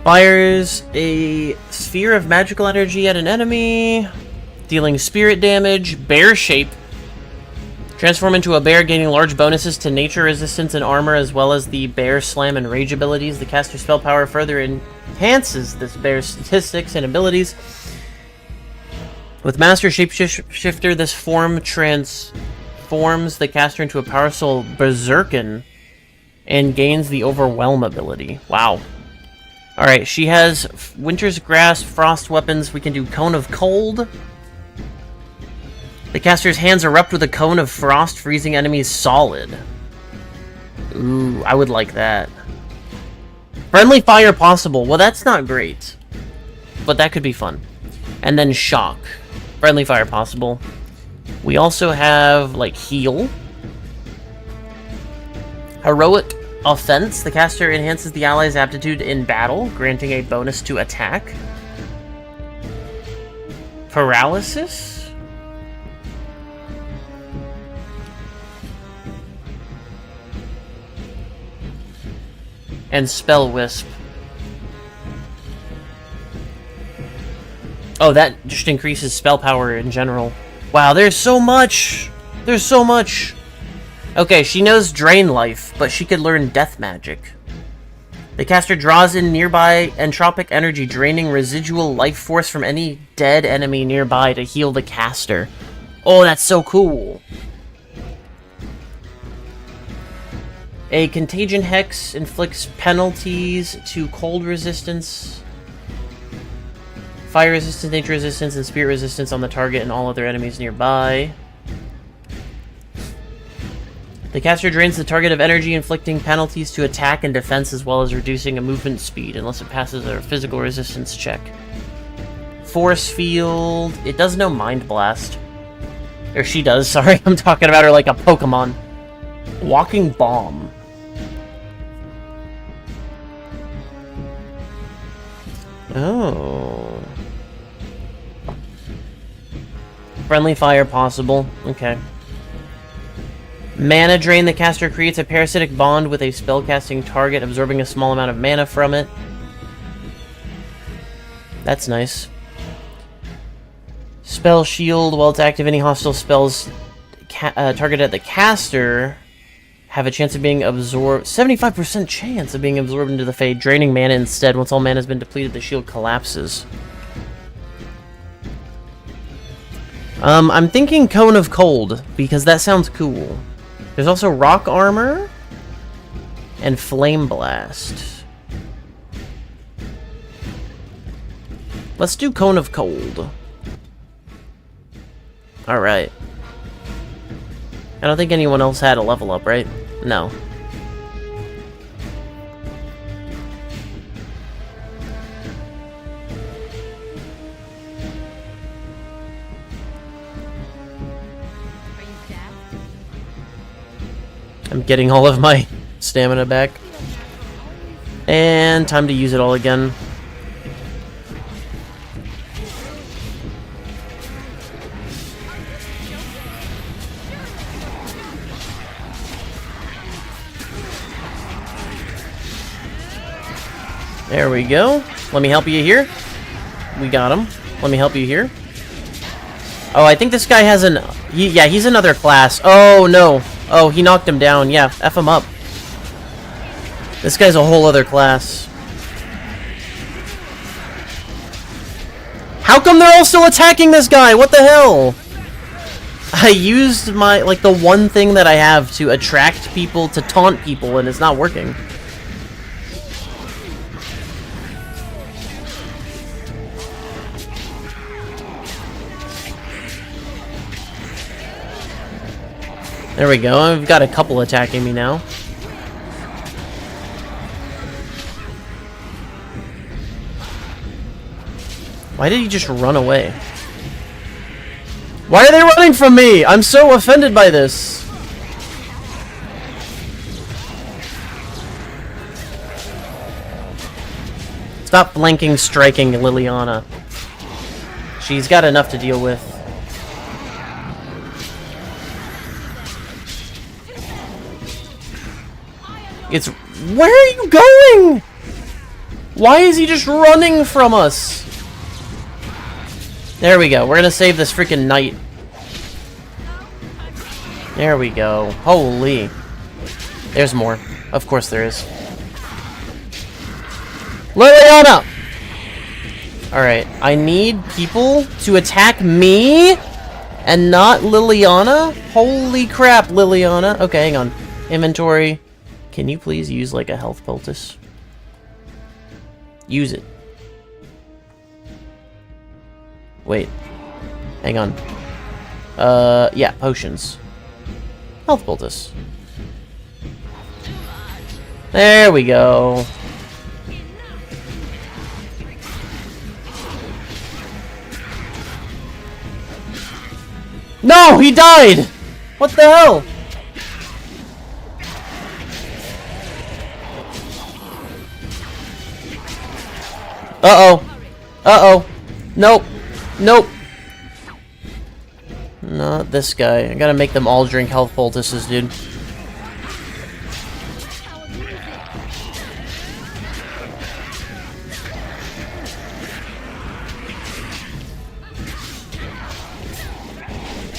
Fires a sphere of magical energy at an enemy, dealing spirit damage. Bear shape. Transform into a bear, gaining large bonuses to nature resistance and armor, as well as the bear slam and rage abilities. The caster's spell power further enhances this bear's statistics and abilities. With Master Shapeshifter, this form transforms the caster into a powerful berserkin and gains the Overwhelm ability. Wow. Alright, she has Winter's Grasp, Frost Weapons. We can do Cone of Cold. The caster's hands erupt with a cone of frost, freezing enemies solid. Ooh, I would like that. Friendly fire possible. Well, that's not great. But that could be fun. And then shock. Friendly fire possible. We also have, like, heal. Heroic Offense. The caster enhances the ally's aptitude in battle, granting a bonus to attack. Paralysis? And Spell Wisp. Oh, that just increases spell power in general. Wow, there's so much! There's so much! Okay, she knows Drain Life, but she could learn Death Magic. The caster draws in nearby entropic energy, draining residual life force from any dead enemy nearby to heal the caster. Oh, that's so cool! A Contagion Hex inflicts penalties to cold resistance, fire resistance, nature resistance, and spirit resistance on the target and all other enemies nearby. The caster drains the target of energy, inflicting penalties to attack and defense, as well as reducing a movement speed, unless it passes a physical resistance check. Force Field. It does no Mind Blast. Or she does, sorry. I'm talking about her like a Pokemon. Walking Bomb. Oh. Friendly fire possible. Okay. Mana Drain. The caster creates a parasitic bond with a spellcasting target, absorbing a small amount of mana from it. That's nice. Spell Shield. While it's active, any hostile spells targeted at the caster have a chance of being absorbed. 75% chance of being absorbed into the Fade, draining mana instead. Once all mana has been depleted, the shield collapses. I'm thinking Cone of Cold, because that sounds cool. There's also Rock Armor and Flame Blast. Let's do Cone of Cold. Alright. I don't think anyone else had a level up, right? No. I'm getting all of my stamina back. And time to use it all again. There we go. Let me help you here. We got him. Let me help you here. Oh, I think this guy has an... yeah, he's another class. Oh, no. Oh, he knocked him down. Yeah, F him up. This guy's a whole other class. How come they're all still attacking this guy? What the hell? I used my... like, the one thing that I have to attract people, to taunt people, and it's not working. There we go. I've got a couple attacking me now. Why did he just run away? Why are they running from me? I'm so offended by this. Stop flanking, striking Liliana. She's got enough to deal with. It's... where are you going? Why is he just running from us? There we go. We're gonna save this freaking knight. There we go. Holy. There's more. Of course there is. Liliana! Alright. I need people to attack me and not Liliana? Holy crap, Liliana. Okay, hang on. Inventory. Can you please use, like, a health poultice? Use it. Wait. Hang on. Yeah, potions. Health poultice. There we go. No, he died! What the hell? Uh-oh. Uh-oh. Nope. Nope. Not this guy. I gotta make them all drink health poultices, dude.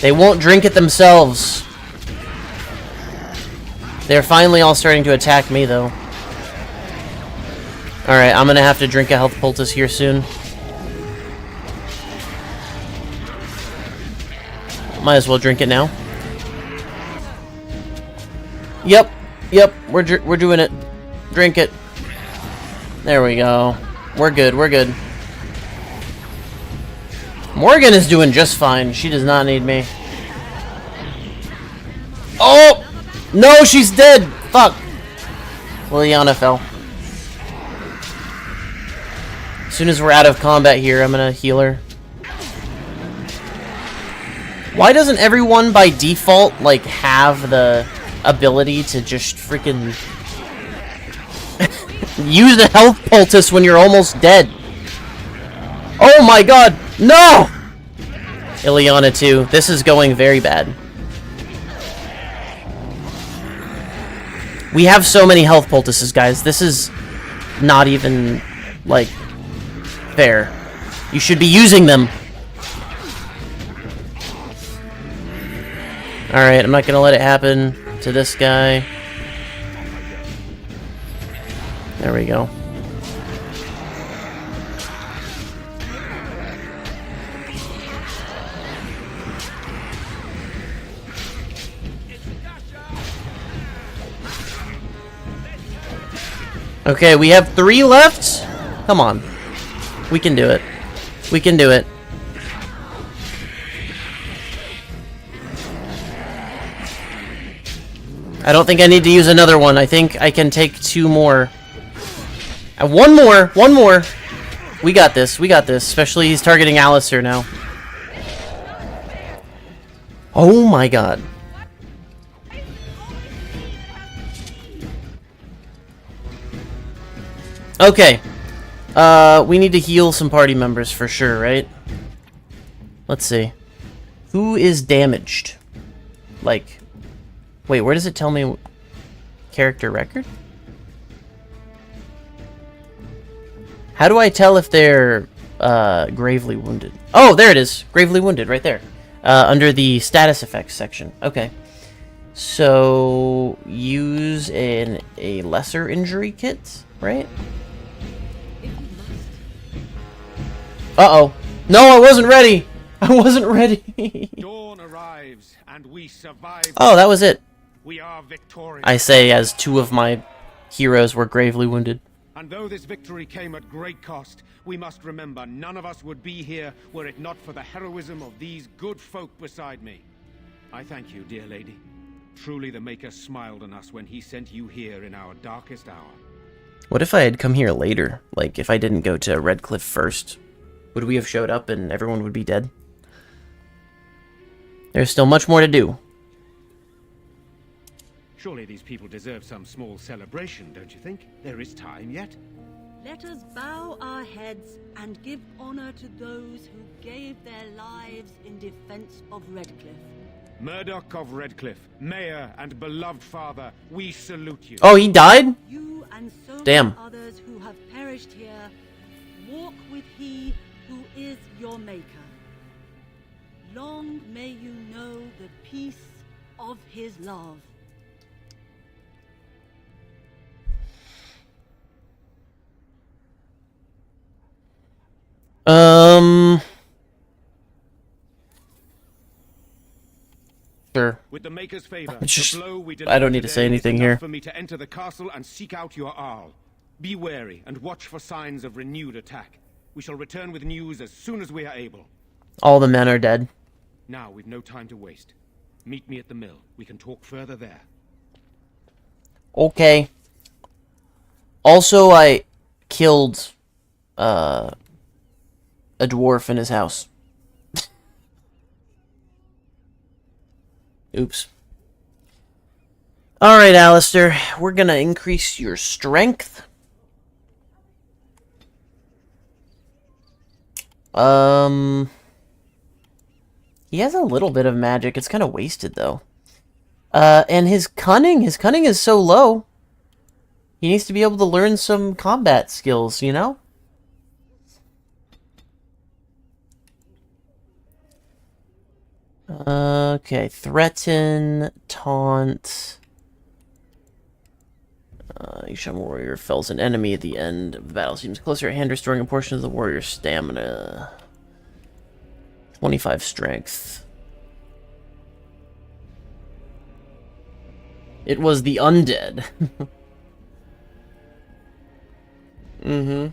They won't drink it themselves. They're finally all starting to attack me, though. Alright, I'm gonna have to drink a health poultice here soon. Might as well drink it now. Yep. Yep, we're doing it. Drink it. There we go. We're good, we're good. Morgan is doing just fine. She does not need me. Oh! No, she's dead! Fuck. Liliana fell. As soon as we're out of combat here, I'm gonna heal her. Why doesn't everyone by default, like, have the ability to just freaking use a health poultice when you're almost dead? Oh my god! No! Ileana too. This is going very bad. We have so many health poultices, guys. This is not even, like, fair. You should be using them. Alright, I'm not gonna let it happen to this guy. There we go. Okay, we have 3 left? Come on. We can do it. We can do it. I don't think I need to use another one. I think I can take 2 more. One more! One more! We got this. We got this. Especially he's targeting Alistair now. Oh my god. Okay. We need to heal some party members for sure, right? Let's see. Who is damaged? Like... Wait, where does it tell me? Character record? How do I tell if they're gravely wounded? Oh, there it is. Gravely wounded, right there. Under the status effects section. Okay. So, use a lesser injury kit, right? Uh-oh. No, I wasn't ready! I wasn't ready! Dawn arrives, and we survive. Oh, that was it. We are victorious. I say as 2 of my heroes were gravely wounded. And though this victory came at great cost, we must remember none of us would be here were it not for the heroism of these good folk beside me. I thank you, dear lady. Truly the Maker smiled on us when he sent you here in our darkest hour. What if I had come here later? Like, if I didn't go to Redcliffe first? Would we have showed up and everyone would be dead? There's still much more to do. Surely these people deserve some small celebration, don't you think? There is time yet. Let us bow our heads and give honor to those who gave their lives in defense of Redcliffe. Murdoch of Redcliffe, mayor and beloved father, we salute you. Oh, he died? You and so Damn. many others who have perished here, walk with he who is your maker. Long may you know the peace of his love. Sure. With the Maker's favor, Just- the blow we I don't need to say today is anything enough here. For me to enter the castle and seek out your Arl. Be wary and watch for signs of renewed attack. We shall return with news as soon as we are able. All the men are dead. Now we've no time to waste. Meet me at the mill. We can talk further there. Okay. Also, I killed a dwarf in his house. Oops. Alright, Alistair. We're gonna increase your strength. He has a little bit of magic. It's kind of wasted, though. And his cunning is so low. He needs to be able to learn some combat skills, you know? Okay, threaten, taunt. Each warrior fells an enemy at the end of the battle. Seems closer at hand, restoring a portion of the warrior's stamina. 25 strength. It was the undead. Mm-hmm.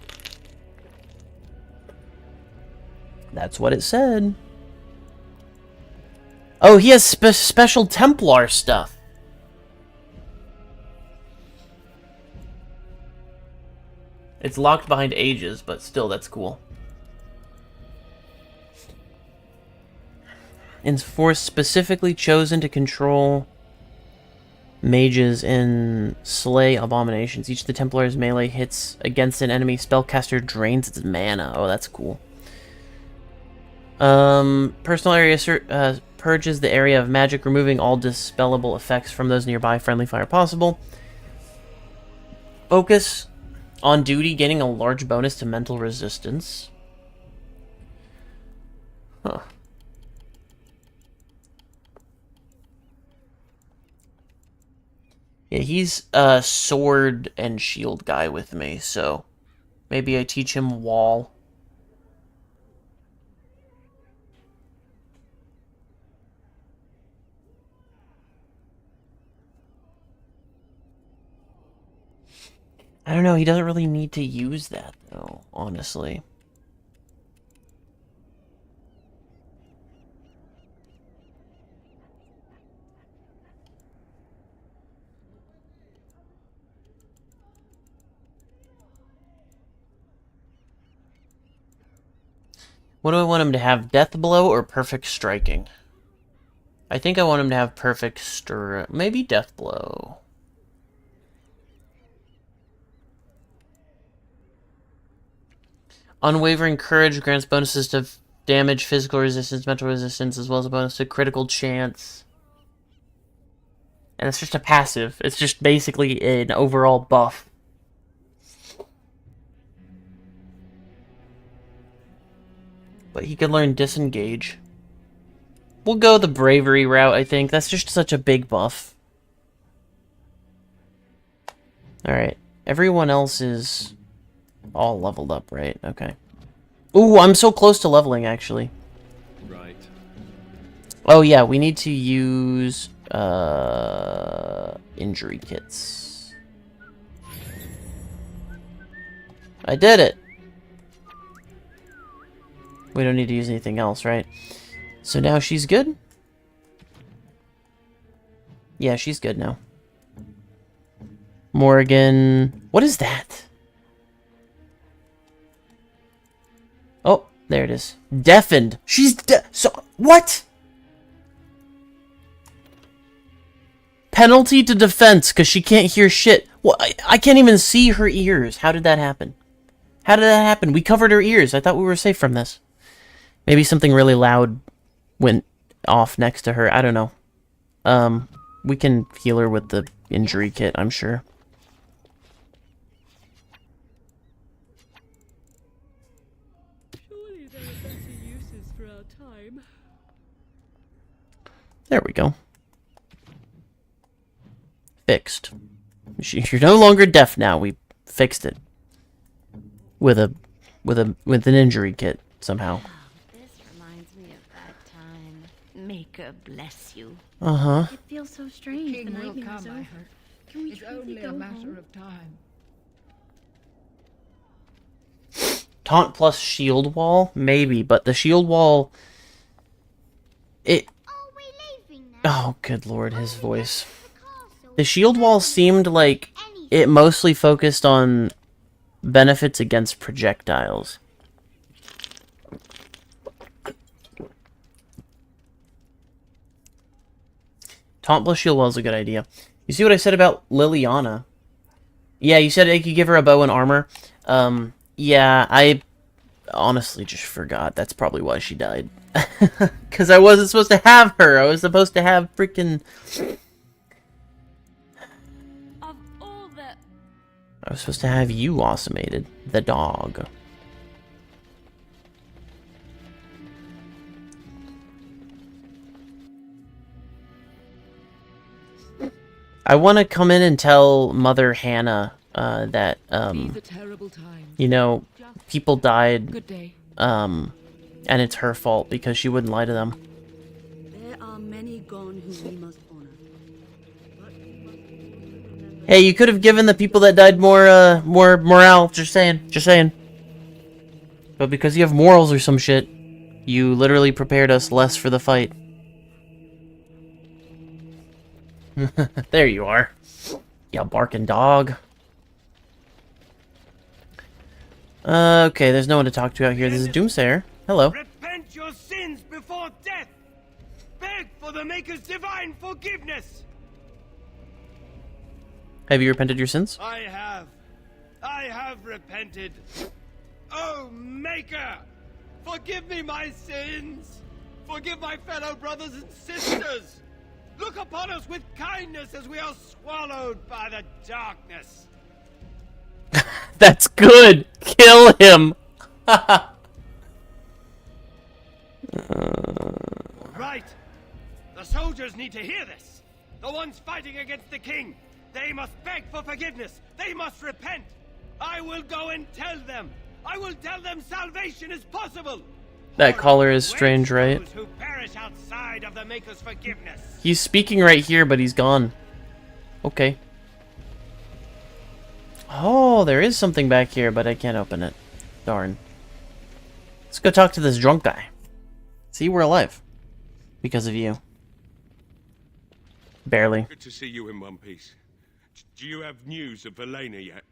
That's what it said. Oh, he has special Templar stuff. It's locked behind ages, but still, that's cool. And force specifically chosen to control mages and slay abominations. Each of the Templar's melee hits against an enemy spellcaster drains its mana. Oh, that's cool. Personal area purges the area of magic, removing all dispellable effects from those nearby. Friendly fire possible. Focus on duty, gaining a large bonus to mental resistance. Huh. Yeah, he's a sword and shield guy with me, so maybe I teach him wall. I don't know, he doesn't really need to use that, though, honestly. What do I want him to have? Death blow or perfect striking? I think I want him to have perfect maybe death blow. Unwavering courage grants bonuses to damage, physical resistance, mental resistance, as well as a bonus to critical chance. And it's just a passive. It's just basically an overall buff. But he could learn disengage. We'll go the bravery route, I think. That's just such a big buff. Alright. Everyone else is all leveled up, right? Okay. Ooh, I'm so close to leveling, actually. Right. Oh, yeah, we need to use injury kits. I did it! We don't need to use anything else, right? So now she's good? Yeah, she's good now. Morgan... What is that? Oh, there it is. Deafened. She's so... What? Penalty to defense, because she can't hear shit. Well, I can't even see her ears. How did that happen? How did that happen? We covered her ears. I thought we were safe from this. Maybe something really loud went off next to her. I don't know. We can heal her with the injury kit, I'm sure. Surely there are better uses for our time. There we go. Fixed. You're no longer deaf now. We fixed it. With an injury kit somehow. Maker bless you. Uh-huh. It feels so strange. The The king will nightmare is come, I over. hope. Can we It's truly only go a matter home? of time. Taunt plus shield wall? Maybe, but the shield wall... Oh, good lord, his voice. The shield wall seemed like it mostly focused on benefits against projectiles. Taunt plus shield wall is a good idea. You see what I said about Liliana? Yeah, you said I could give her a bow and armor. Yeah, honestly just forgot. That's probably why she died. Because I wasn't supposed to have her. I was supposed to have freaking... Of all the... I was supposed to have you, Awesomated. The dog. I want to come in and tell Mother Hannah that, you know, people died, Good day. and it's her fault because she wouldn't lie to them. There are many gone who we must honor. Hey, you could have given the people that died more morale. Just saying. Just saying. But because you have morals or some shit, you literally prepared us less for the fight. There you are. You barking dog. Okay, there's no one to talk to out here. This is Doomsayer. Hello. Repent your sins before death. Beg for the Maker's divine forgiveness. Have you repented your sins? I have repented. Oh, Maker, forgive me my sins. Forgive my fellow brothers and sisters. Look upon us with kindness as we are swallowed by the darkness. That's good. Kill him. Right. The soldiers need to hear this. The ones fighting against the king. They must beg for forgiveness. They must repent. I will go and tell them. I will tell them salvation is possible. That caller is strange, right? Those who perish outside of the Maker's forgiveness. He's speaking right here, but he's gone. Okay. Oh, there is something back here, but I can't open it. Darn. Let's go talk to this drunk guy. See, we're alive. Because of you. Barely. Good to see you in one piece. Do you have news of Elena yet?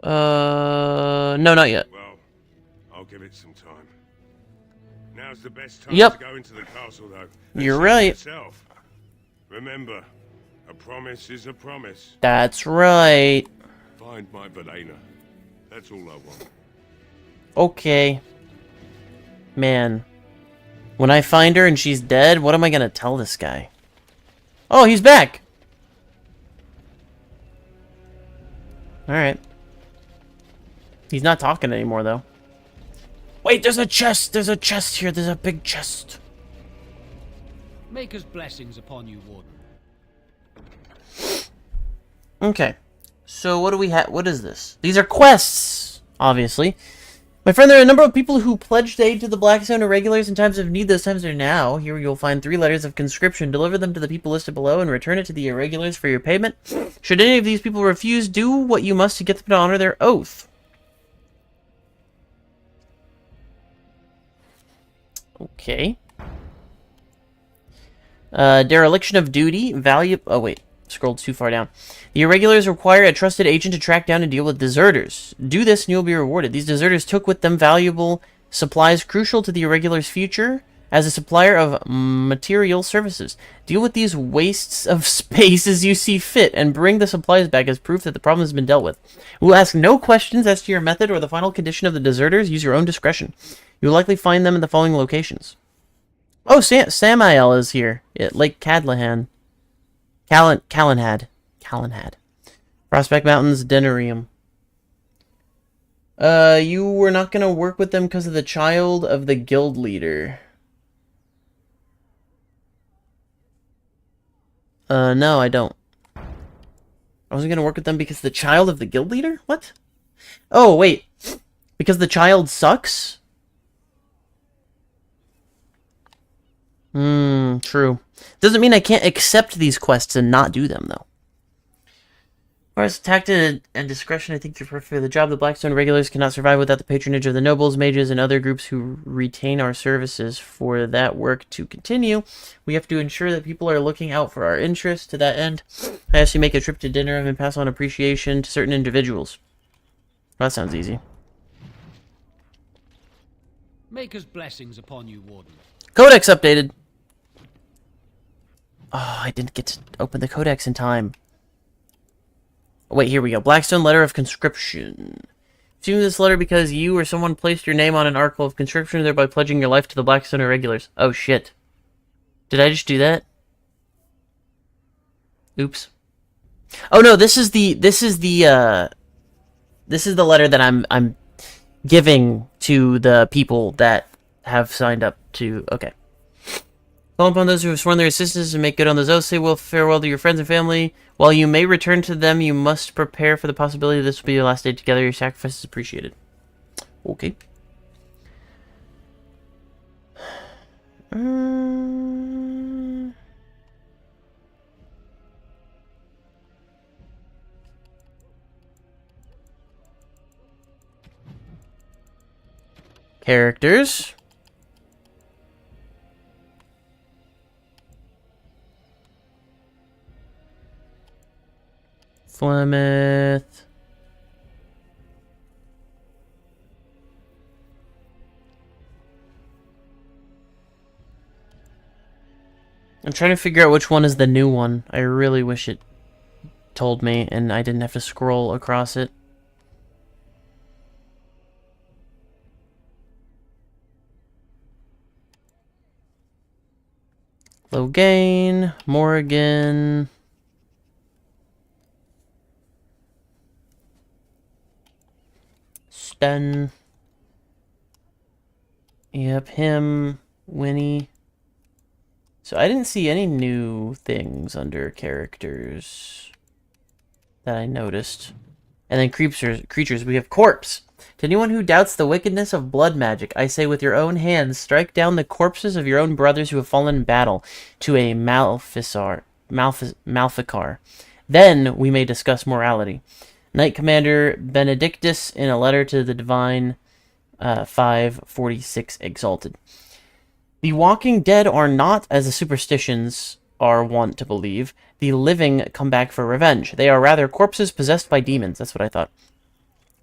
No, not yet. Well, I'll give it some time. Now's the best time Yep. to go into the castle, though. And You're see right. yourself. Remember, a promise is a promise. That's right. Find my Velena. That's all I want. Okay. Man. When I find her and she's dead, what am I gonna tell this guy? Oh, he's back! Alright. He's not talking anymore, though. Wait, there's a chest! There's a chest here! There's a big chest! Maker's blessings upon you, Warden. Okay. So what do we have? What is this? These are quests, obviously. My friend, there are a number of people who pledged aid to the Blackstone Irregulars in times of need. Those times are now. Here you'll find 3 letters of conscription. Deliver them to the people listed below and return it to the Irregulars for your payment. Should any of these people refuse, do what you must to get them to honor their oath. Okay. Dereliction of duty. Value... Oh, wait. Scrolled too far down. The Irregulars require a trusted agent to track down and deal with deserters. Do this and you'll be rewarded. These deserters took with them valuable supplies crucial to the Irregulars' future as a supplier of material services. Deal with these wastes of space as you see fit and bring the supplies back as proof that the problem has been dealt with. We'll ask no questions as to your method or the final condition of the deserters. Use your own discretion. You'll likely find them in the following locations. Oh, Samael is here at Lake Cadlahan. Calenhad. Prospect Mountains, Denarium. You were not going to work with them because of the child of the guild leader. No, I don't. I wasn't going to work with them because the child of the guild leader? What? Oh, wait. Because the child sucks? True. Doesn't mean I can't accept these quests and not do them, though. As far as tactic and discretion, I think you're perfect for the job. The Blackstone Regulars cannot survive without the patronage of the nobles, mages, and other groups who retain our services. For that work to continue, we have to ensure that people are looking out for our interests. To that end, I ask you make a trip to dinner and pass on appreciation to certain individuals. Well, that sounds easy. Maker's blessings upon you, Warden. Codex updated. Oh, I didn't get to open the codex in time. Oh, wait, here we go. Blackstone Letter of Conscription. Assume this letter because you or someone placed your name on an article of conscription, thereby pledging your life to the Blackstone Irregulars. Oh shit. Did I just do that? Oops. Oh no, this is the letter that I'm giving to the people that have signed up to. Okay. Call upon those who have sworn their assistance and make good on those oaths. Say well farewell to your friends and family. While you may return to them, you must prepare for the possibility this will be your last day together. Your sacrifice is appreciated. Okay. Characters. Flemeth. I'm trying to figure out which one is the new one. I really wish it told me and I didn't have to scroll across it. Logain, Morrigan. Stun. Yep, him, Winnie. So I didn't see any new things under characters that I noticed. And then creatures, we have corpse. To anyone who doubts the wickedness of blood magic, I say with your own hands, strike down the corpses of your own brothers who have fallen in battle to a Malficar. Then we may discuss morality. Knight Commander Benedictus in a letter to the Divine 546 Exalted. The walking dead are not, as the superstitions are wont to believe, the living come back for revenge. They are rather corpses possessed by demons. That's what I thought.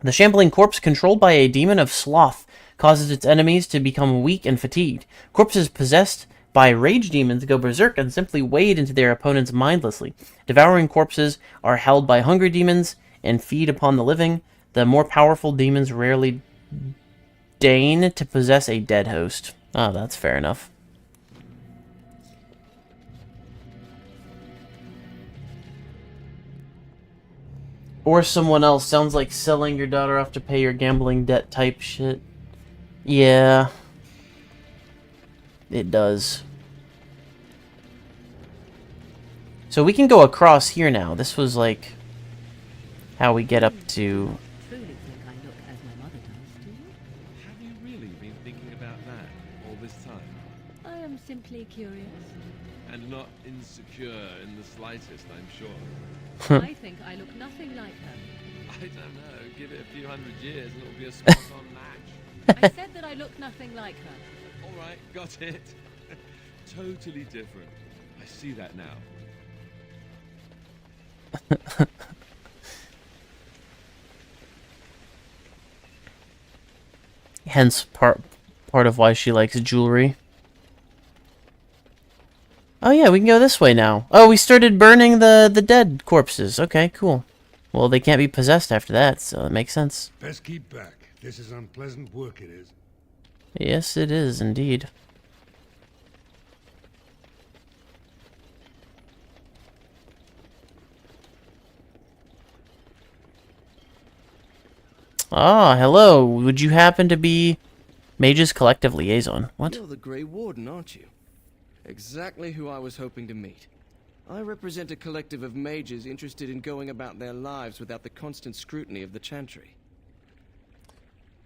The shambling corpse controlled by a demon of sloth causes its enemies to become weak and fatigued. Corpses possessed by rage demons go berserk and simply wade into their opponents mindlessly. Devouring corpses are held by hungry demons and feed upon the living. The more powerful demons rarely deign to possess a dead host. Oh, that's fair enough. Or someone else. Sounds like selling your daughter off to pay your gambling debt type shit. Yeah. It does. So we can go across here now. This was like how we get up to... Truly think I look as my mother does, do you? Have you really been thinking about that all this time? I am simply curious. And not insecure in the slightest, I'm sure. I think I look nothing like her. I don't know. Give it a few hundred years and it'll be a spot-on match. I said that I look nothing like her. All right, got it. Totally different. I see that now. Hence part of why she likes jewelry. Oh yeah, we can go this way now. Oh, we started burning the dead corpses. Okay, cool. Well, they can't be possessed after that, so it makes sense. Best keep back. This is unpleasant work, it is. Yes, it is, indeed. Ah, hello. Would you happen to be Mage's Collective Liaison? What? You're the Grey Warden, aren't you? Exactly who I was hoping to meet. I represent a collective of mages interested in going about their lives without the constant scrutiny of the Chantry.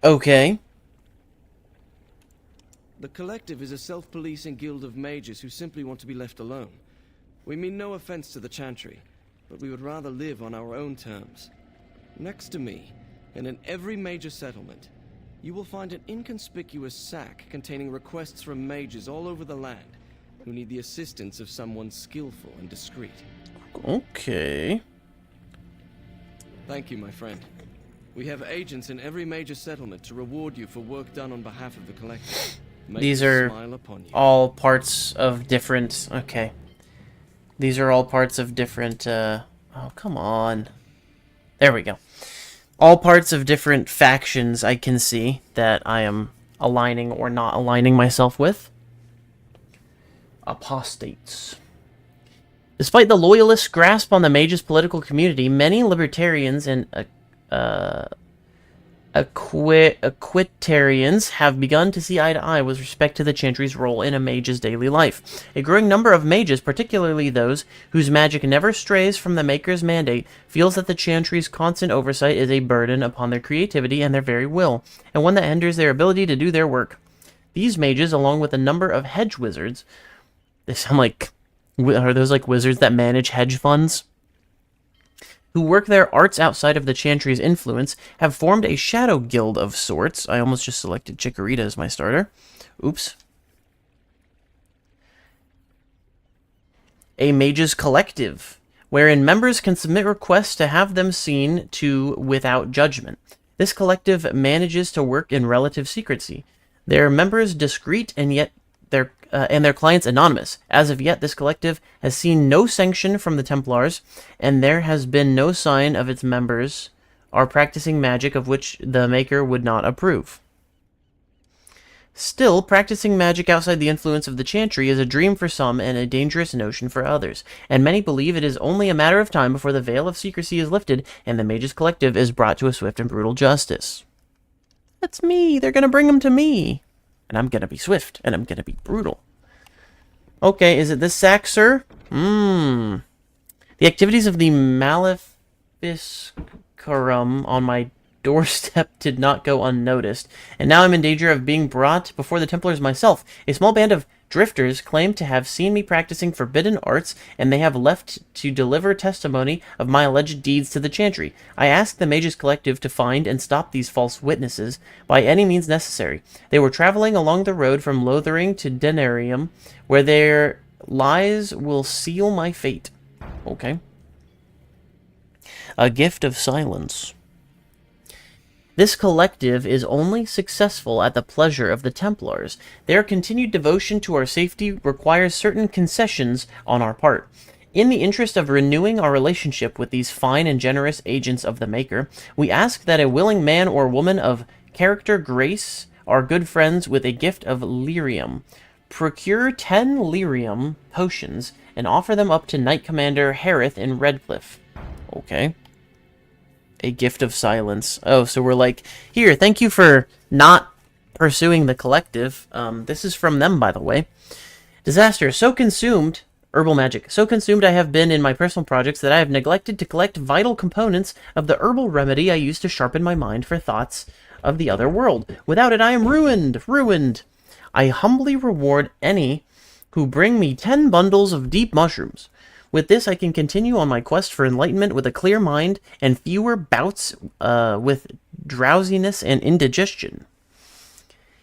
Okay. The collective is a self-policing guild of mages who simply want to be left alone. We mean no offense to the Chantry, but we would rather live on our own terms. Next to me, and in every major settlement, you will find an inconspicuous sack containing requests from mages all over the land who need the assistance of someone skillful and discreet. Okay. Thank you, my friend. We have agents in every major settlement to reward you for work done on behalf of the collective. These are all parts of different... Okay. These are all parts of different... Oh, come on. There we go. all parts of different factions I can see that I am aligning or not aligning myself with. Apostates. Despite the loyalists' grasp on the mage's political community, many libertarians and equitarians have begun to see eye to eye with respect to the Chantry's role in a mage's daily life. A growing number of mages, particularly those whose magic never strays from the Maker's mandate, feels that the Chantry's constant oversight is a burden upon their creativity and their very will, and one that hinders their ability to do their work. These mages, along with a number of hedge wizards, they sound like, are those like wizards that manage hedge funds? Who work their arts outside of the Chantry's influence, have formed a shadow guild of sorts. I almost just selected Chikorita as my starter. Oops. A mage's collective, wherein members can submit requests to have them seen to without judgment. This collective manages to work in relative secrecy. Their members discreet and yet their clients anonymous. As of yet, this collective has seen no sanction from the Templars, and there has been no sign of its members are practicing magic of which the Maker would not approve. Still, practicing magic outside the influence of the Chantry is a dream for some and a dangerous notion for others, and many believe it is only a matter of time before the veil of secrecy is lifted and the Mages Collective is brought to a swift and brutal justice. That's me. They're gonna bring them to me. And I'm gonna be swift, and I'm gonna be brutal. Okay, is it this sack, sir? The activities of the Maleficarum on my doorstep did not go unnoticed, and now I'm in danger of being brought before the Templars myself. A small band of drifters claim to have seen me practicing forbidden arts, and they have left to deliver testimony of my alleged deeds to the Chantry. I ask the Mages Collective to find and stop these false witnesses by any means necessary. They were traveling along the road from Lothering to Denarium, where their lies will seal my fate. Okay. A gift of silence. This collective is only successful at the pleasure of the Templars. Their continued devotion to our safety requires certain concessions on our part. In the interest of renewing our relationship with these fine and generous agents of the Maker, we ask that a willing man or woman of character grace our good friends with a gift of lyrium. Procure 10 lyrium potions and offer them up to Knight Commander Harith in Redcliffe. Okay. A gift of silence. Oh, so we're like, here, thank you for not pursuing the collective. This is from them, by the way. Disaster. So consumed, herbal magic. So consumed I have been in my personal projects that I have neglected to collect vital components of the herbal remedy I use to sharpen my mind for thoughts of the other world. Without it, I am ruined. I humbly reward any who bring me 10 bundles of deep mushrooms. With this, I can continue on my quest for enlightenment with a clear mind and fewer bouts with drowsiness and indigestion.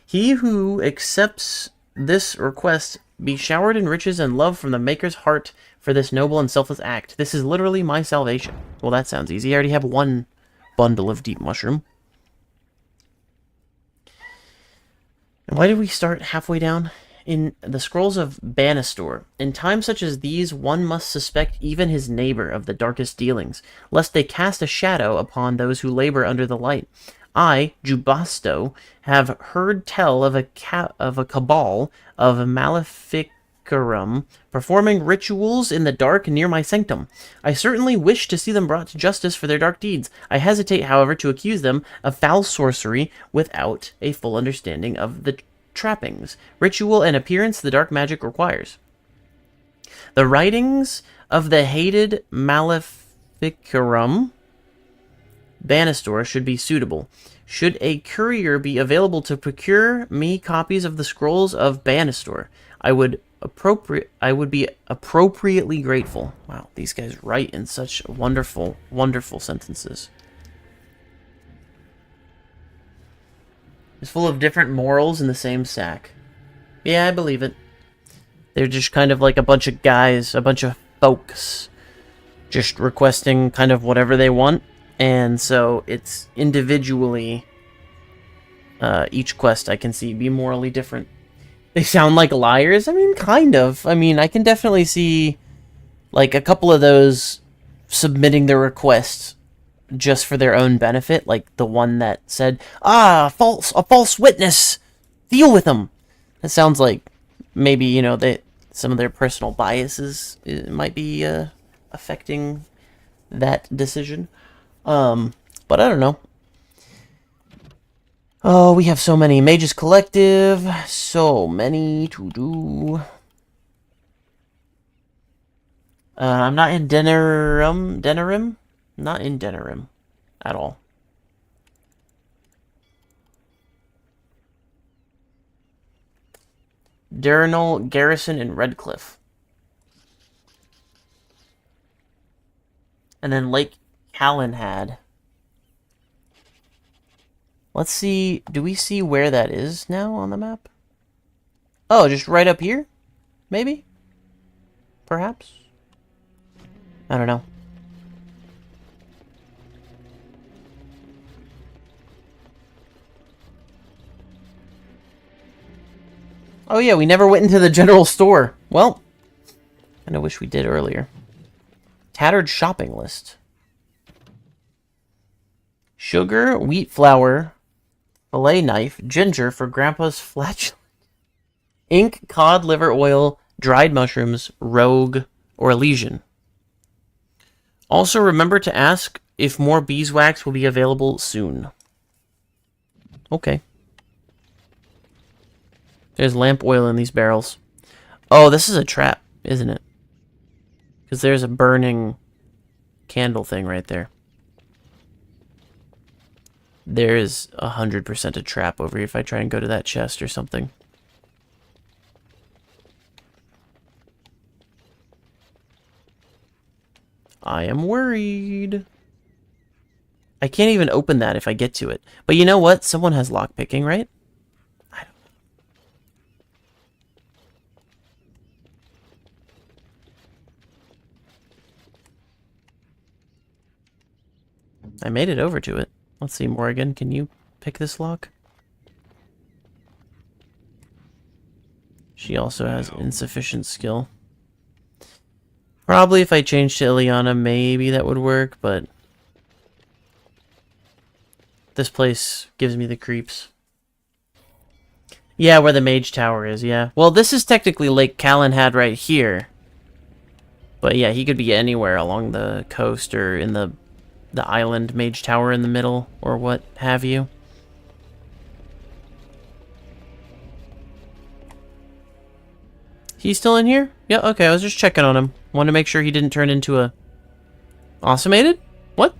He who accepts this request be showered in riches and love from the Maker's heart for this noble and selfless act. This is literally my salvation. Well, that sounds easy. I already have 1 bundle of deep mushroom. And why did we start halfway down? In the Scrolls of Banastor, in times such as these, one must suspect even his neighbor of the darkest dealings, lest they cast a shadow upon those who labor under the light. I, Jubasto, have heard tell of a cabal of Maleficarum performing rituals in the dark near my sanctum. I certainly wish to see them brought to justice for their dark deeds. I hesitate, however, to accuse them of foul sorcery without a full understanding of the trappings, ritual, and appearance the dark magic requires. The writings of the hated Maleficarum Banastor should be suitable. Should a courier be available to procure me copies of the Scrolls of Banastor, I would be appropriately grateful. Wow, these guys write in such wonderful, wonderful sentences. It's full of different morals in the same sack. Yeah, I believe it. They're just kind of like a bunch of guys, a bunch of folks, just requesting kind of whatever they want. And so it's individually, each quest I can see be morally different. They sound like liars? I mean, kind of. I mean, I can definitely see, like, a couple of those submitting their requests just for their own benefit, like the one that said, a false witness, deal with them. That sounds like maybe, you know, some of their personal biases might be affecting that decision. But I don't know. Oh, we have so many. Mages Collective, so many to do. I'm not in Denerim? Not in Denerim at all. Durnal Garrison in Redcliffe. And then Lake Callanhad. Let's see, do we see where that is now on the map? Oh, just right up here? Maybe? Perhaps? I don't know. Oh yeah, we never went into the general store. Well, I kind of wish we did earlier. Tattered shopping list. Sugar, wheat flour, fillet knife, ginger for Grandpa's flatulence. Ink, cod liver oil, dried mushrooms, rogue, or lesion. Also remember to ask if more beeswax will be available soon. Okay. There's lamp oil in these barrels. Oh, this is a trap, isn't it? Because there's a burning candle thing right there. There is 100% a trap over here if I try and go to that chest or something. I am worried. I can't even open that if I get to it. But you know what? Someone has lockpicking, right? I made it over to it. Let's see, Morrigan, can you pick this lock? She also has insufficient skill. Probably if I changed to Ileana, maybe that would work, but this place gives me the creeps. Yeah, where the mage tower is, yeah. Well, this is technically Lake Callanhad right here. But yeah, he could be anywhere along the coast or in the island mage tower in the middle, or what have you. He's still in here? Yeah, okay, I was just checking on him. Wanted to make sure he didn't turn into a... Awesomated? What?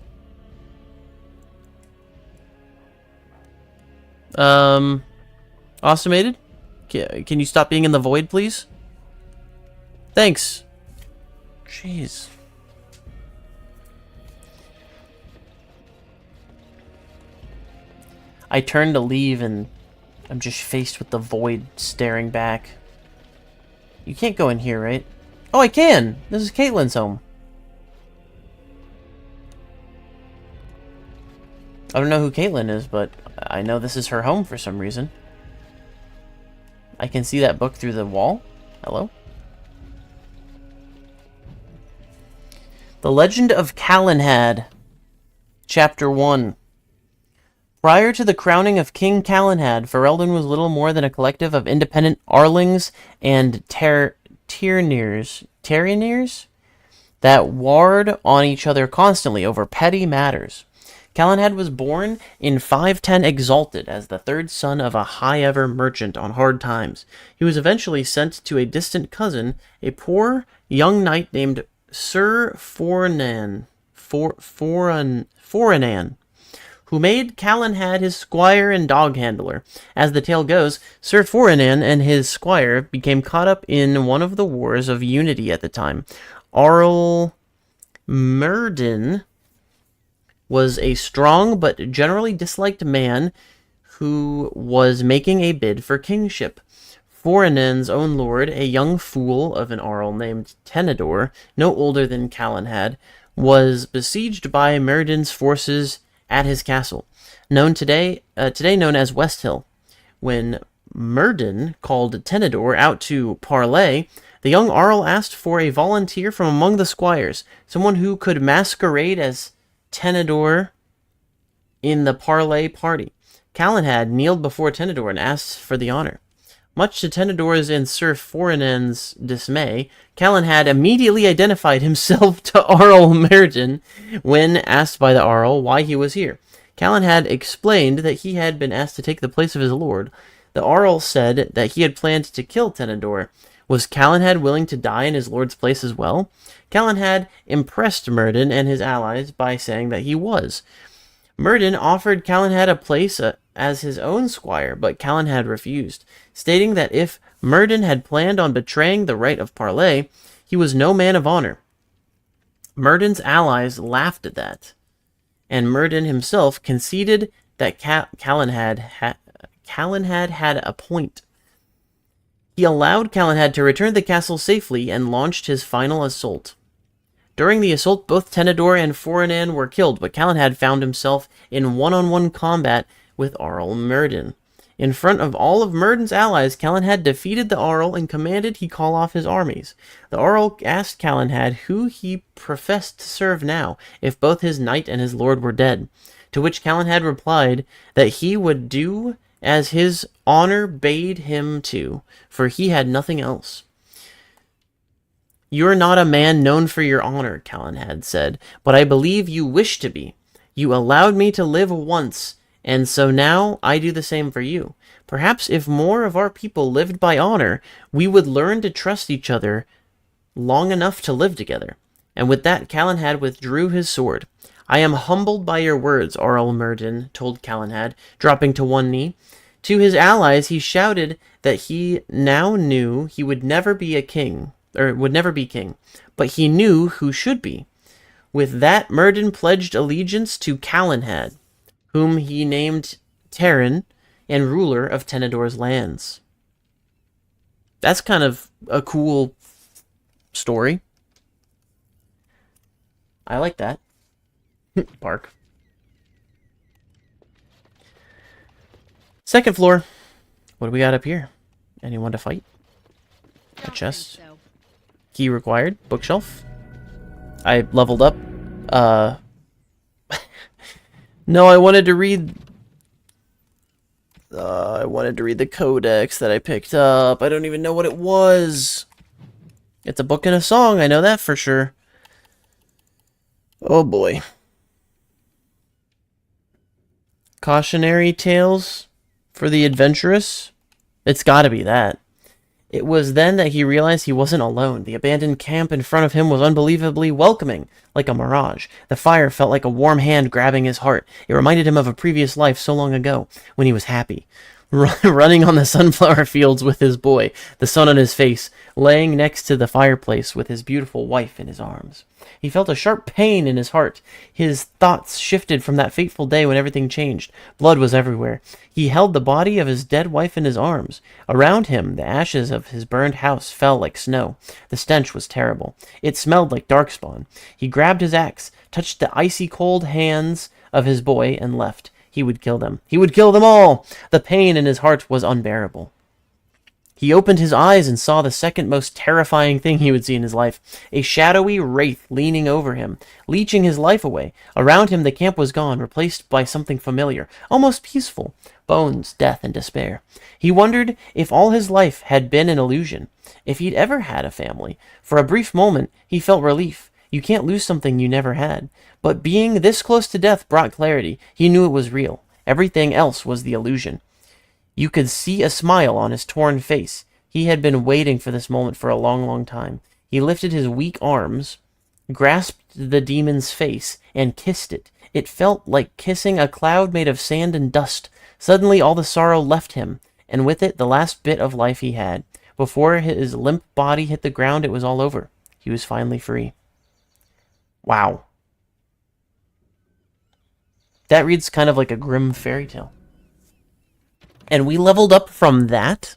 Awesomated? Can you stop being in the void, please? Thanks. Jeez. I turn to leave and I'm just faced with the void staring back. You can't go in here, right? Oh, I can! This is Caitlin's home. I don't know who Caitlin is, but I know this is her home for some reason. I can see that book through the wall. Hello? The Legend of Callanhad, Chapter 1. Prior to the crowning of King Callanhad, Ferelden was little more than a collective of independent Arlings and Tyrnirs that warred on each other constantly over petty matters. Callanhad was born in 510 Exalted as the third son of a high-ever merchant on hard times. He was eventually sent to a distant cousin, a poor young knight named Sir Foranan, who made Callanhad his squire and dog handler. As the tale goes, Sir Foranan and his squire became caught up in one of the wars of unity at the time. Arl Myrddin was a strong but generally disliked man who was making a bid for kingship. Foranan's own lord, a young fool of an Arl named Tenedor, no older than Callanhad, was besieged by Myrddin's forces at his castle, today known as West Hill. When Myrddin called Tenedor out to parley, the young Arl asked for a volunteer from among the squires, someone who could masquerade as Tenedor in the parley party. Calenhad kneeled before Tenedor and asked for the honor. Much to Tenedor's and Sir Forinen's dismay, Calenhad immediately identified himself to Arl Merton when asked by the Arl why he was here. Calenhad explained that he had been asked to take the place of his lord. The Arl said that he had planned to kill Tenedor. Was Calenhad willing to die in his lord's place as well? Calenhad impressed Merton and his allies by saying that he was. Merton offered Calenhad a place as his own squire, but Calenhad refused, stating that if Merton had planned on betraying the right of parley, he was no man of honor. Merton's allies laughed at that, and Merton himself conceded that Calenhad had a point. He allowed Calenhad to return to the castle safely and launched his final assault. During the assault, both Tenedor and Forinen were killed, but Calenhad found himself in one-on-one combat with Arl Merton. In front of all of Merton's allies, Calenhad defeated the Arl and commanded he call off his armies. The Arl asked Calenhad who he professed to serve now, if both his knight and his lord were dead, to which Calenhad replied that he would do as his honor bade him to, for he had nothing else. "You're not a man known for your honor," Calenhad said, "but I believe you wish to be. You allowed me to live once, and so now I do the same for you. Perhaps if more of our people lived by honor, we would learn to trust each other long enough to live together." And with that, Calenhad withdrew his sword. "I am humbled by your words," Arl Merton told Calenhad, dropping to one knee. To his allies, he shouted that he now knew he would never be king, but he knew who should be. With that, Merton pledged allegiance to Calenhad, whom he named Terran and ruler of Tenedor's lands. That's kind of a cool story. I like that. Bark. Second floor. What do we got up here? Anyone to fight? A chest. Key required. Bookshelf. I leveled up. No, I wanted to read the codex that I picked up. I don't even know what it was. It's a book and a song, I know that for sure. Oh boy. Cautionary tales for the adventurous? It's gotta be that. It was then that he realized he wasn't alone. The abandoned camp in front of him was unbelievably welcoming, like a mirage. The fire felt like a warm hand grabbing his heart. It reminded him of a previous life so long ago, when he was happy. Running on the sunflower fields with his boy, the sun on his face, laying next to the fireplace with his beautiful wife in his arms. He felt a sharp pain in his heart. His thoughts shifted from that fateful day when everything changed. Blood was everywhere. He held the body of his dead wife in his arms. Around him, the ashes of his burned house fell like snow. The stench was terrible. It smelled like darkspawn. He grabbed his axe, touched the icy cold hands of his boy, and left. He would kill them. He would kill them all! The pain in his heart was unbearable. He opened his eyes and saw the second most terrifying thing he would see in his life. A shadowy wraith leaning over him, leeching his life away. Around him the camp was gone, replaced by something familiar, almost peaceful. Bones, death, and despair. He wondered if all his life had been an illusion, if he'd ever had a family. For a brief moment, he felt relief. You can't lose something you never had. But being this close to death brought clarity. He knew it was real. Everything else was the illusion. You could see a smile on his torn face. He had been waiting for this moment for a long, long time. He lifted his weak arms, grasped the demon's face, and kissed it. It felt like kissing a cloud made of sand and dust. Suddenly all the sorrow left him, and with it the last bit of life he had. Before his limp body hit the ground, it was all over. He was finally free. Wow. That reads kind of like a grim fairy tale. And we leveled up from that.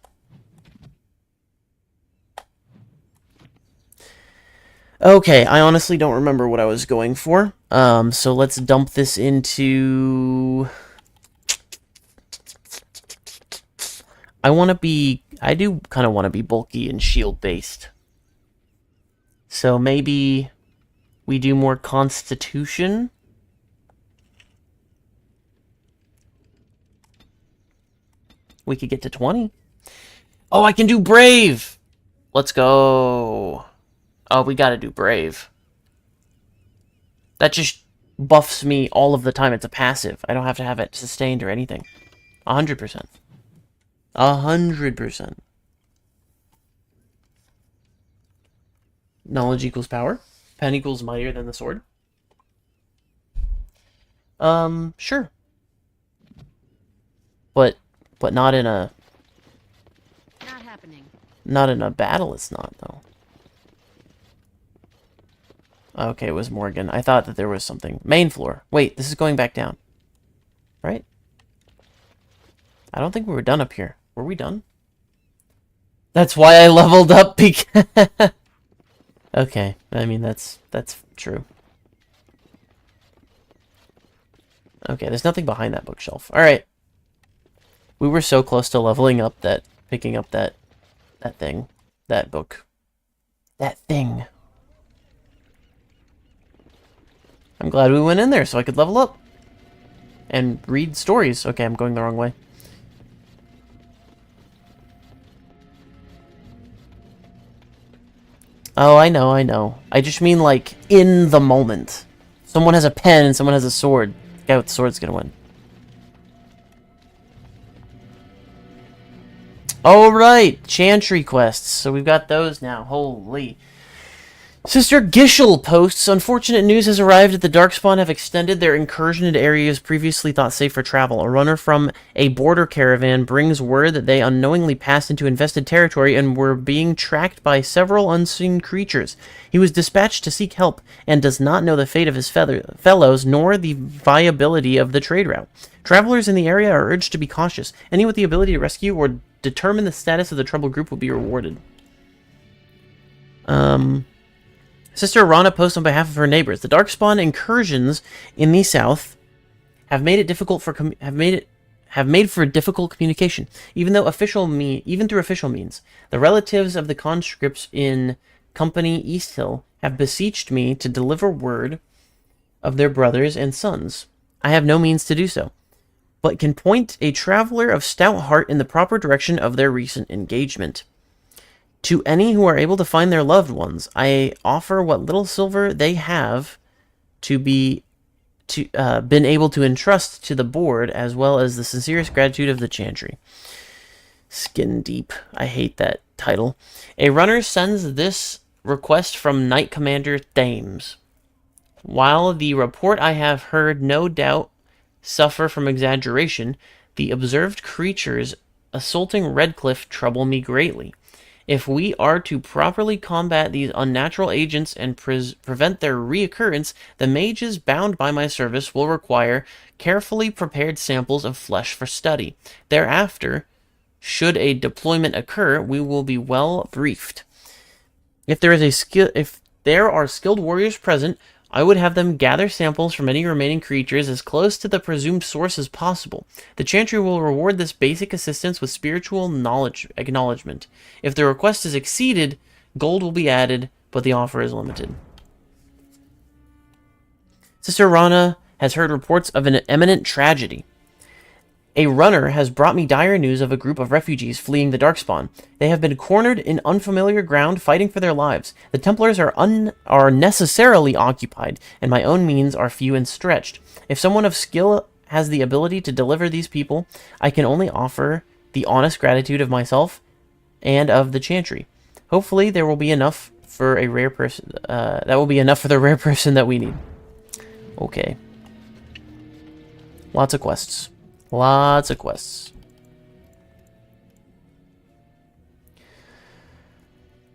Okay, I honestly don't remember what I was going for. So let's dump this into... I do kind of want to be bulky and shield-based. So maybe we do more Constitution We could get to 20. Oh, I can do Brave! Let's go. Oh, we gotta do Brave. That just buffs me all of the time. It's a passive. I don't have to have it sustained or anything. 100%. 100%. Knowledge equals power. Pen equals mightier than the sword. Sure. But not in a... Not happening. Not in a battle, it's not, though. Okay, it was Morgan. I thought that there was something. Main floor. Wait, this is going back down. Right? I don't think we were done up here. Were we done? That's why I leveled up, because... Okay, I mean, that's true. Okay, there's nothing behind that bookshelf. Alright. We were so close to leveling up that... Picking up that thing. That book. That thing. I'm glad we went in there so I could level up. And read stories. Okay, I'm going the wrong way. Oh, I know, I know. I just mean, like, in the moment. Someone has a pen and someone has a sword. The guy with the sword's gonna win. Alright, Chantry quests. So we've got those now. Holy. Sister Gishel posts, unfortunate news has arrived that the Darkspawn have extended their incursion into areas previously thought safe for travel. A runner from a border caravan brings word that they unknowingly passed into infested territory and were being tracked by several unseen creatures. He was dispatched to seek help and does not know the fate of his fellows nor the viability of the trade route. Travelers in the area are urged to be cautious. Any with the ability to rescue or determine the status of the troubled group will be rewarded. Sister Rana posts on behalf of her neighbors. The Darkspawn incursions in the south have made it difficult for difficult communication, even through official means. The relatives of the conscripts in Company East Hill have beseeched me to deliver word of their brothers and sons. I have no means to do so, but can point a traveler of stout heart in the proper direction of their recent engagement. To any who are able to find their loved ones, I offer what little silver they have been able to entrust to the board, as well as the sincerest gratitude of the Chantry. Skin deep. I hate that title. A runner sends this request from Knight Commander Thames. While the report I have heard no doubt suffer from exaggeration, the observed creatures assaulting Redcliffe trouble me greatly. If we are to properly combat these unnatural agents and prevent their reoccurrence, the mages bound by my service will require carefully prepared samples of flesh for study. Thereafter, should a deployment occur, we will be well briefed. If there are skilled warriors present, I would have them gather samples from any remaining creatures as close to the presumed source as possible. The Chantry will reward this basic assistance with spiritual acknowledgement. If the request is exceeded, gold will be added, but the offer is limited. Sister Rana has heard reports of an imminent tragedy. A runner has brought me dire news of a group of refugees fleeing the Darkspawn. They have been cornered in unfamiliar ground, fighting for their lives. The Templars are necessarily occupied, and my own means are few and stretched. If someone of skill has the ability to deliver these people, I can only offer the honest gratitude of myself and of the Chantry. Hopefully, there will be enough for a rare person. That will be enough for the rare person that we need. Okay. Lots of quests. Lots of quests.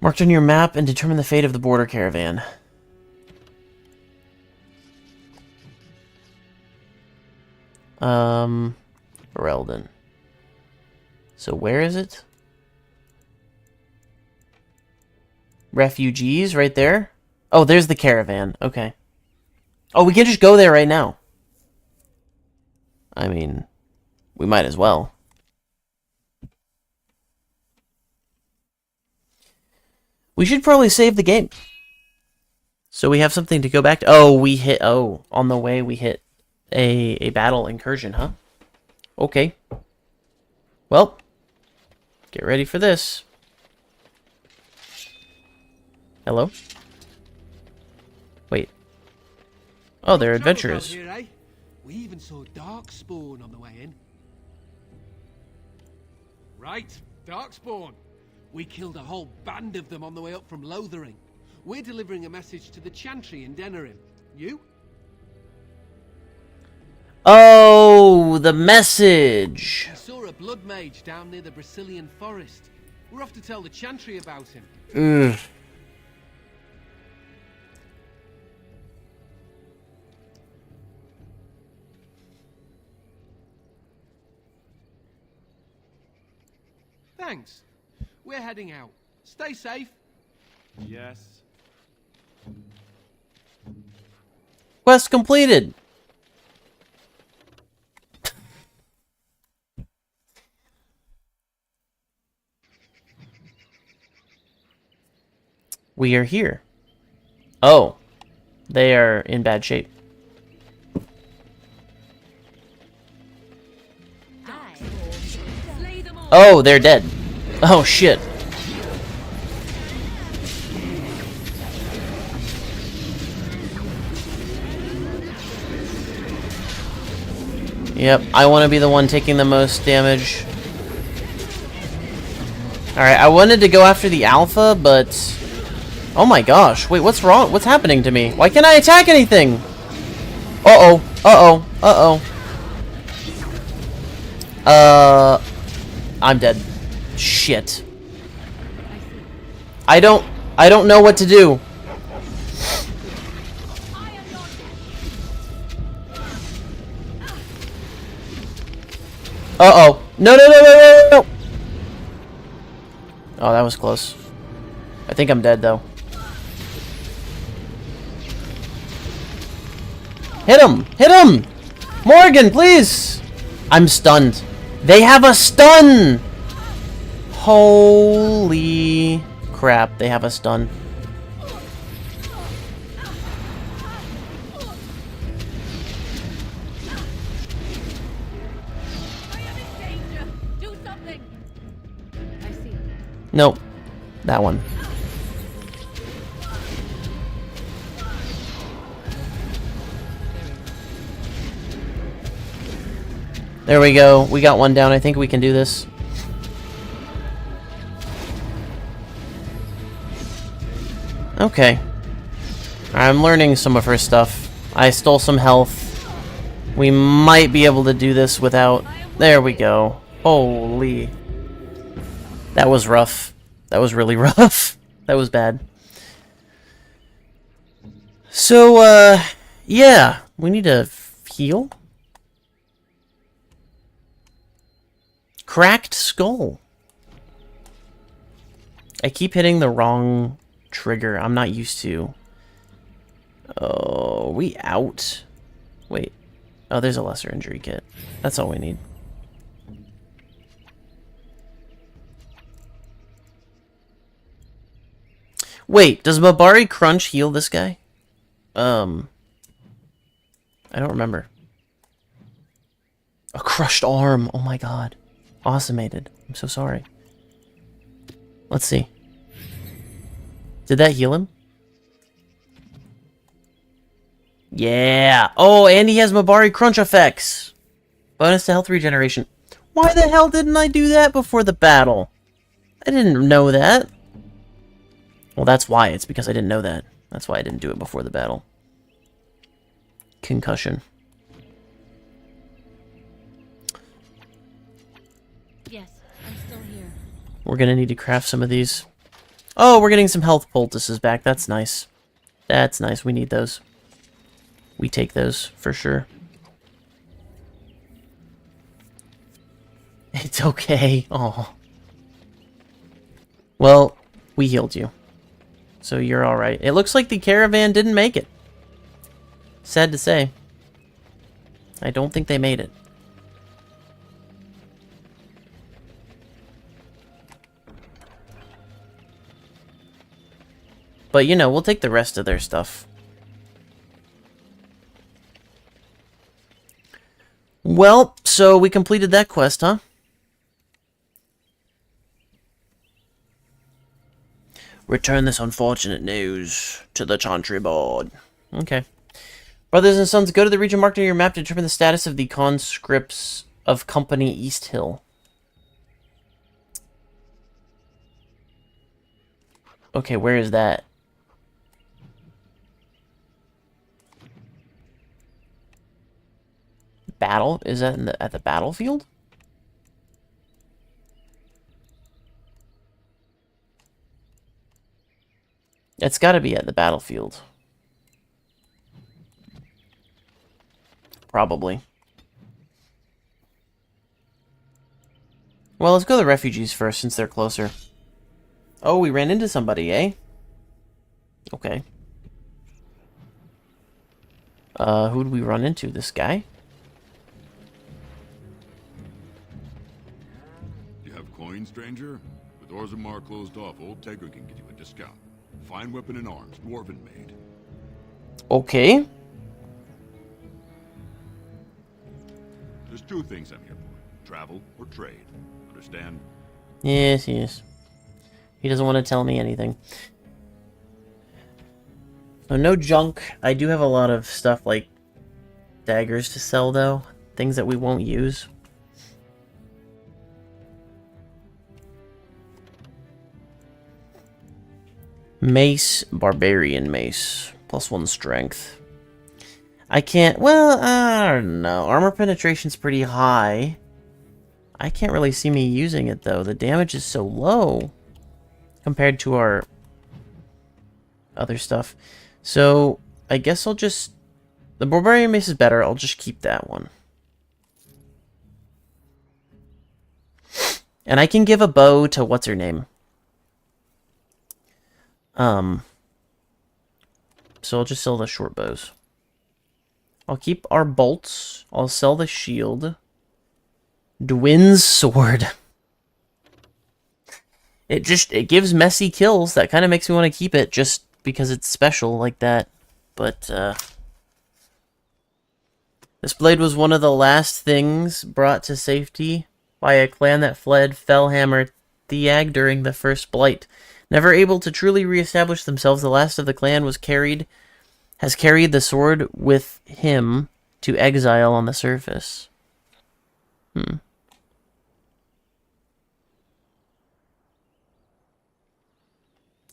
Marked on your map and determine the fate of the border caravan. Ferelden. So where is it? Refugees, right there? Oh, there's the caravan. Okay. Oh, we can just go there right now. I mean, we might as well. We should probably save the game. So we have something to go back to. Oh, on the way we hit a battle incursion, huh? Okay. Well, get ready for this. Hello? Wait. Oh, they're adventurers. Here, eh? We even saw Darkspawn on the way in. Right, Darkspawn. We killed a whole band of them on the way up from Lothering. We're delivering a message to the Chantry in Denerim. You? Oh, the message. We saw a blood mage down near the Brazilian forest. We're off to tell the Chantry about him. Ugh. Thanks. We're heading out. Stay safe. Yes. Quest completed. We are here. Oh, they are in bad shape. Oh, they're dead. Oh, shit. Yep, I want to be the one taking the most damage. Alright, I wanted to go after the alpha, but... Oh my gosh, wait, what's wrong? What's happening to me? Why can't I attack anything? Uh-oh, uh-oh, uh-oh. I'm dead. Shit. I don't know what to do. Uh-oh. No, no, no, no, no, no! Oh, that was close. I think I'm dead, though. Hit him! Hit him! Morgan, please! I'm stunned. They have a stun! Holy crap, they have a stun. Nope. That one. There we go. We got one down. I think we can do this. Okay. I'm learning some of her stuff. I stole some health. We might be able to do this without... There we go. Holy... That was rough. That was really rough. That was bad. So, yeah. We need to heal. Cracked skull. I keep hitting the wrong trigger. I'm not used to. Oh, we out? Wait. Oh, there's a lesser injury kit. That's all we need. Wait, does Mabari Crunch heal this guy? I don't remember. A crushed arm. Oh my god. Awesomated. I'm so sorry. Let's see. Did that heal him? Yeah. Oh, and he has Mabari Crunch effects. Bonus to health regeneration. Why the hell didn't I do that before the battle? I didn't know that. Well, that's why. It's because I didn't know that. That's why I didn't do it before the battle. Concussion. Yes, I'm still here. We're gonna need to craft some of these. Oh, we're getting some health poultices back. That's nice. That's nice. We need those. We take those for sure. It's okay. Oh. Well, we healed you. So you're alright. It looks like the caravan didn't make it. Sad to say. I don't think they made it. But, you know, we'll take the rest of their stuff. Well, so we completed that quest, huh? Return this unfortunate news to the Chantry board. Okay. Brothers and sons, go to the region marked on your map to determine the status of the conscripts of Company East Hill. Okay, where is that? Battle? Is that at the battlefield? It's got to be at the battlefield. Probably. Well, let's go to the refugees first, since they're closer. Oh, we ran into somebody, eh? Okay. Who did we run into? This guy? You have coin, stranger? With Orzammar closed off, old Tegra can get you a discount. Fine weapon and arms, Dwarven made. Okay. There's two things I'm here for. Travel or trade. Understand? Yes, yes. He doesn't want to tell me anything. So no junk. I do have a lot of stuff like daggers to sell, though. Things that we won't use. Mace, Barbarian Mace. +1 strength. I can't... Well, I don't know. Armor penetration's pretty high. I can't really see me using it, though. The damage is so low compared to our other stuff. So, I guess I'll just... The Barbarian Mace is better. I'll just keep that one. And I can give a bow to what's-her-name. So I'll just sell the short bows. I'll keep our bolts. I'll sell the shield. Dwin's sword. It gives messy kills. That kind of makes me want to keep it just because it's special like that. But, this blade was one of the last things brought to safety by a clan that fled Fellhammer Theag during the First Blight. Never able to truly reestablish themselves, the last of the clan has carried the sword with him to exile on the surface.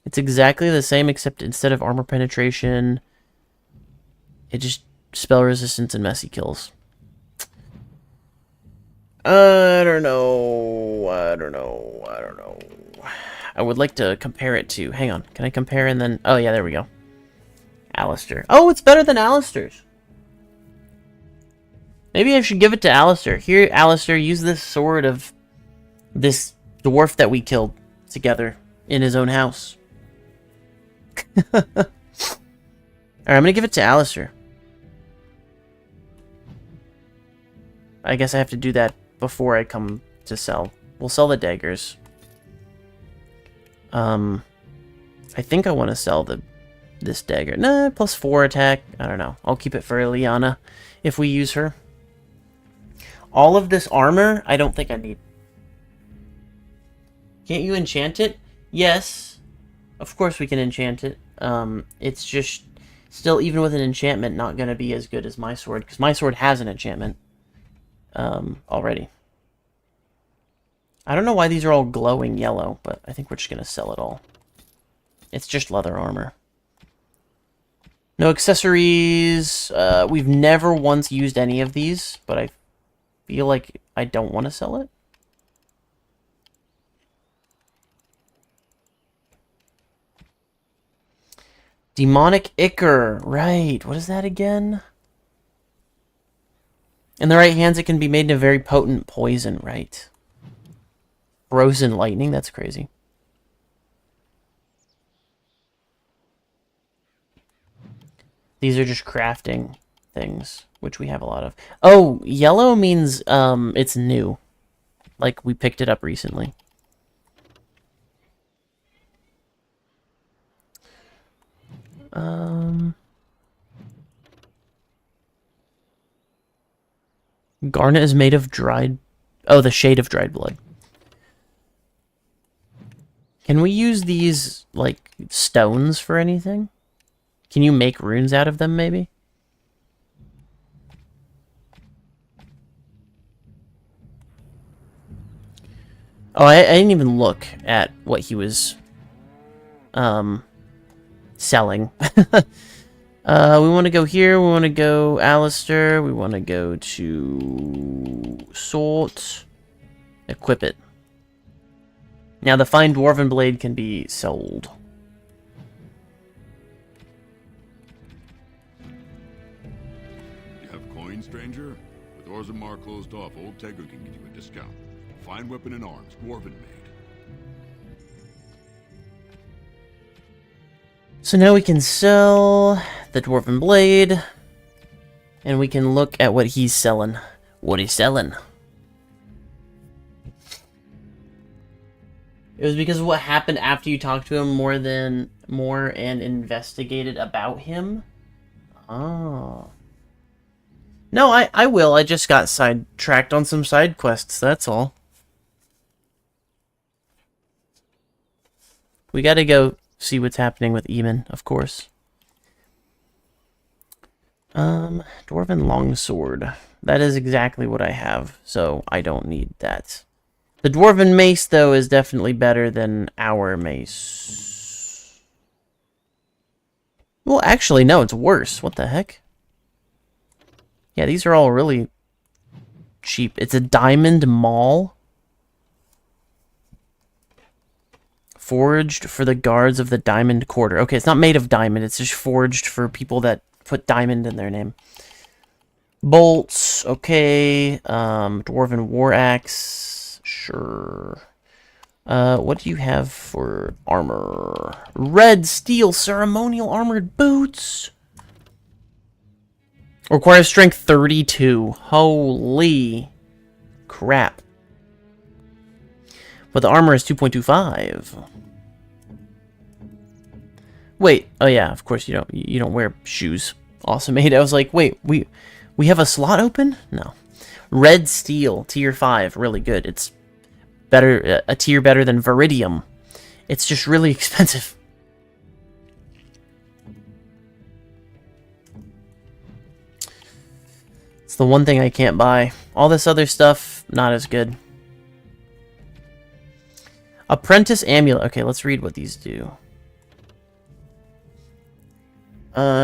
It's exactly the same, except instead of armor penetration, it just spell resistance and messy kills. I don't know. I would like to compare it to... Hang on. Can I compare and then... Oh, yeah, there we go. Alistair. Oh, it's better than Alistair's. Maybe I should give it to Alistair. Here, Alistair, use this sword of this dwarf that we killed together in his own house. Alright, I'm gonna give it to Alistair. I guess I have to do that before I come to sell. We'll sell the daggers. I think I want to sell this dagger. Nah, +4 attack. I don't know. I'll keep it for Ileana if we use her. All of this armor, I don't think I need. Can't you enchant it? Yes. Of course we can enchant it. It's just still, even with an enchantment, not going to be as good as my sword, because my sword has an enchantment already. I don't know why these are all glowing yellow, but I think we're just going to sell it all. It's just leather armor. No accessories. We've never once used any of these, but I feel like I don't want to sell it. Demonic Ichor. Right. What is that again? In the right hands, it can be made into a very potent poison, right? Frozen lightning. That's crazy. These are just crafting things, which we have a lot of. Oh, yellow means it's new. Like, we picked it up recently. Garnet is made of dried... Oh, the shade of dried blood. Can we use these, like, stones for anything? Can you make runes out of them, maybe? Oh, I didn't even look at what he was, selling. We want to go here, we want to go Alistair, we want to go to Sort, equip it. Now the fine Dwarven blade can be sold. You have coin, stranger? With Orzammar closed off, old Tegger can get you a discount. Fine weapon and arms, Dwarven made. So now we can sell the Dwarven blade, and we can look at what he's selling. What he's selling. It was because of what happened after you talked to him more and investigated about him? Oh. No, I will. I just got sidetracked on some side quests, that's all. We gotta go see what's happening with Eamon, of course. Dwarven longsword. That is exactly what I have, so I don't need that. The Dwarven mace, though, is definitely better than our mace. Well, actually, no, it's worse. What the heck? Yeah, these are all really cheap. It's a diamond maul. Forged for the guards of the Diamond Quarter. Okay, it's not made of diamond. It's just forged for people that put diamond in their name. Bolts. Okay. Dwarven war axe. Sure. What do you have for armor? Red steel ceremonial armored boots. Requires strength 32. Holy crap. But the armor is 2.25. Wait, oh yeah, of course you don't wear shoes. Awesome, mate. I was like, wait, we have a slot open? No. Red steel, tier 5, really good. It's better, a tier better than Viridium. It's just really expensive. It's the one thing I can't buy. All this other stuff, not as good. Apprentice amulet. Okay, let's read what these do.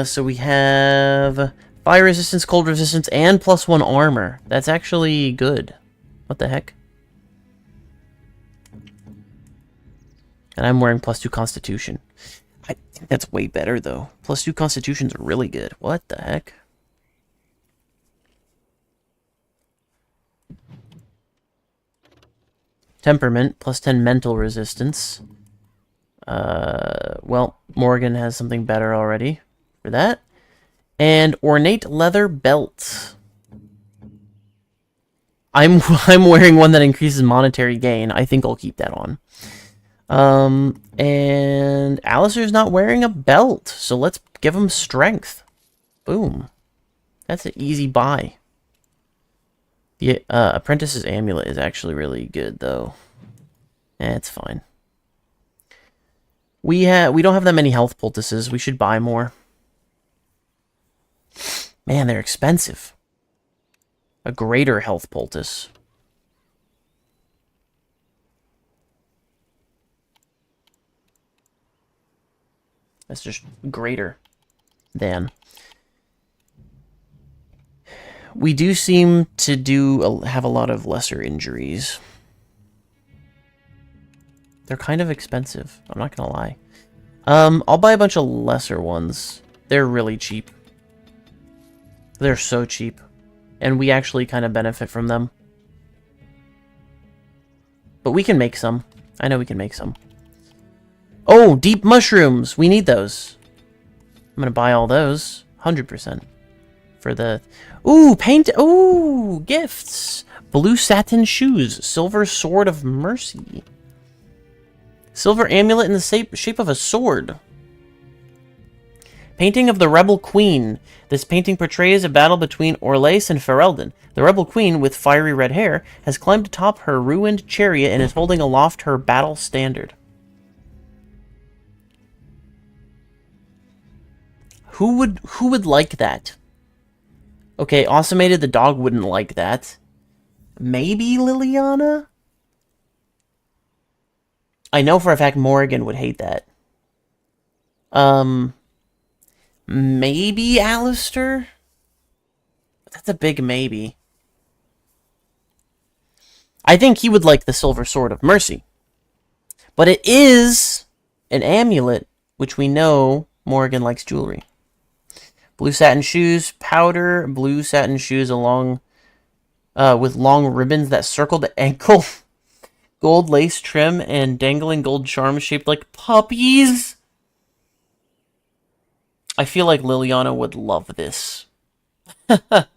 So we have fire resistance, cold resistance, and +1 armor. That's actually good. What the heck? And I'm wearing +2 constitution. I think that's way better, though. +2 constitution's really good. What the heck? Temperament, +10 mental resistance. Well, Morgan has something better already for that. And ornate leather belt. I'm wearing one that increases monetary gain. I think I'll keep that on. And Alistair's not wearing a belt, so let's give him strength. Boom. That's an easy buy. The Apprentice's amulet is actually really good, though. It's fine. We don't have that many health poultices. We should buy more. Man, they're expensive. A greater health poultice. That's just greater than. We do seem to have a lot of lesser injuries. They're kind of expensive, I'm not gonna lie. I'll buy a bunch of lesser ones. They're really cheap. They're so cheap. And we actually kind of benefit from them. But we can make some. I know we can make some. Oh, deep mushrooms! We need those. I'm gonna buy all those. 100%. For the... Ooh, paint... Ooh, gifts! Blue satin shoes. Silver sword of mercy. Silver amulet in the shape of a sword. Painting of the Rebel Queen. This painting portrays a battle between Orlace and Ferelden. The Rebel Queen, with fiery red hair, has climbed atop her ruined chariot and is holding aloft her battle standard. Who would like that? Okay, Awesomated the dog wouldn't like that. Maybe Liliana? I know for a fact Morrigan would hate that. Maybe Alistair? That's a big maybe. I think he would like the Silver Sword of Mercy. But it is an amulet, which we know Morrigan likes jewelry. Blue satin shoes, powder, blue satin shoes along with long ribbons that circle the ankle. Gold lace trim and dangling gold charms shaped like puppies. I feel like Liliana would love this. But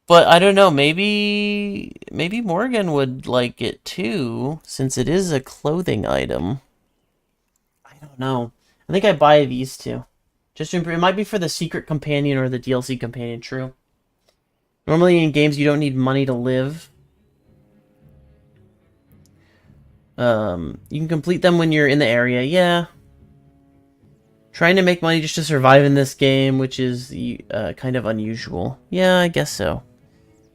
I don't know, maybe Morgan would like it too, since it is a clothing item. I don't know. I think I buy these two. Just to improve. It might be for the secret companion or the DLC companion, true. Normally in games you don't need money to live. You can complete them when you're in the area, yeah. Trying to make money just to survive in this game, which is kind of unusual. Yeah, I guess so.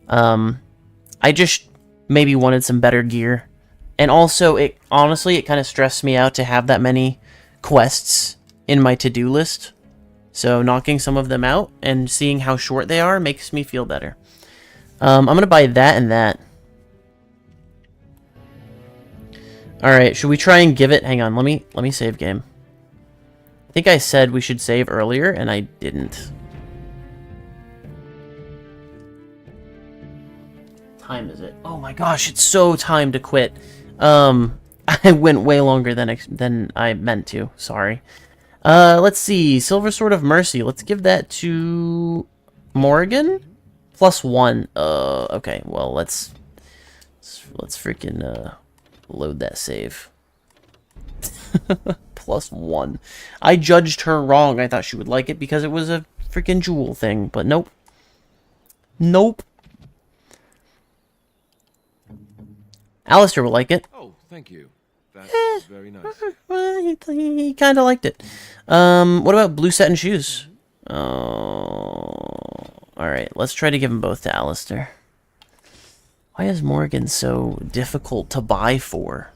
I just maybe wanted some better gear. And also, honestly, it kind of stressed me out to have that many quests in my to-do list. So knocking some of them out and seeing how short they are makes me feel better. I'm going to buy that and that. Alright, should we try and give it... Hang on, let me save game. I think I said we should save earlier, and I didn't. Time is it? Oh my gosh, it's so time to quit. I went way longer than I meant to. Sorry. Let's see. Silver Sword of Mercy. Let's give that to Morrigan. +1. Okay. Well, let's freaking load that save. +1. I judged her wrong. I thought she would like it because it was a freaking jewel thing, but nope. Nope. Alistair will like it. Oh, thank you. That's very nice. Well, he kind of liked it. What about blue satin shoes? Alright, let's try to give them both to Alistair. Why is Morgan so difficult to buy for?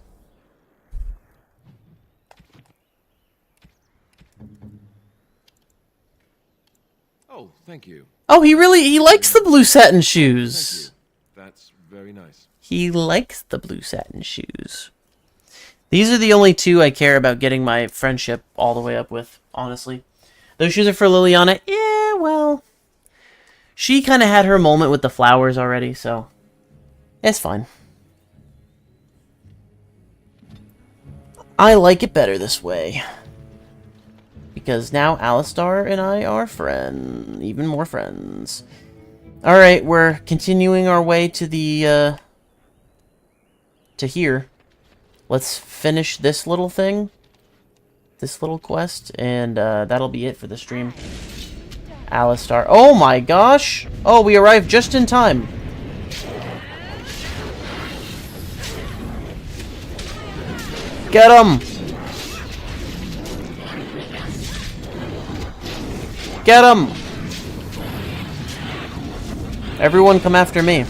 Oh, thank you. Oh, he likes the blue satin shoes. That's very nice. He likes the blue satin shoes. These are the only two I care about getting my friendship all the way up with, honestly. Those shoes are for Liliana. Yeah, well, she kind of had her moment with the flowers already, so it's fine. I like it better this way. Because now Alistar and I are friends. Even more friends. Alright, we're continuing our way to the, to here. Let's finish this little thing. This little quest. And, that'll be it for the stream. Alistar. Oh my gosh! Oh, we arrived just in time. Get him! Get him! Everyone come after me.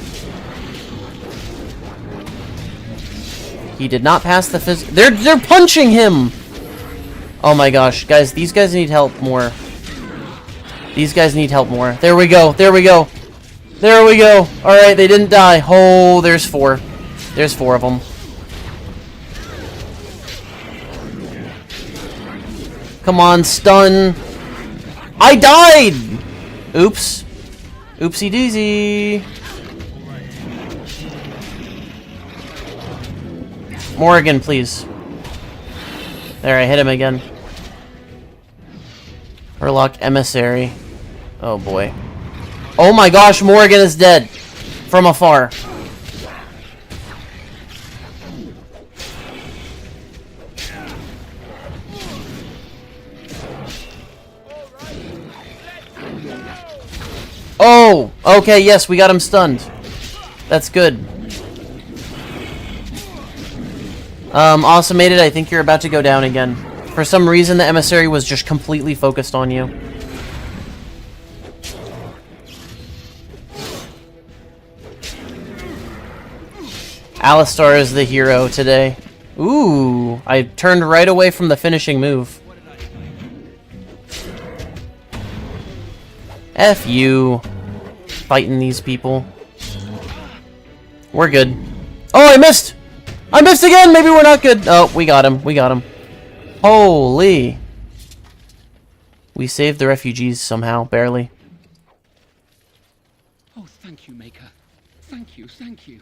He did not pass the They're punching him! Oh my gosh, guys, these guys need help more. These guys need help more. There we go, there we go. There we go. Alright, they didn't die. Oh, there's 4. There's 4 of them. Come on, stun. I died! Oops. Oopsie daisy. Morrigan, please. There, I hit him again. Herlock Emissary. Oh boy. Oh my gosh, Morrigan is dead. From afar. Oh! Okay, yes, we got him stunned. That's good. Awesomated, I think you're about to go down again. For some reason, the emissary was just completely focused on you. Alistar is the hero today. Ooh, I turned right away from the finishing move. F you. Fighting these people. We're good. Oh, I missed! I missed again! Maybe we're not good. Oh, we got him. We got him. Holy. We saved the refugees somehow, barely. Oh, thank you, Maker. Thank you, thank you.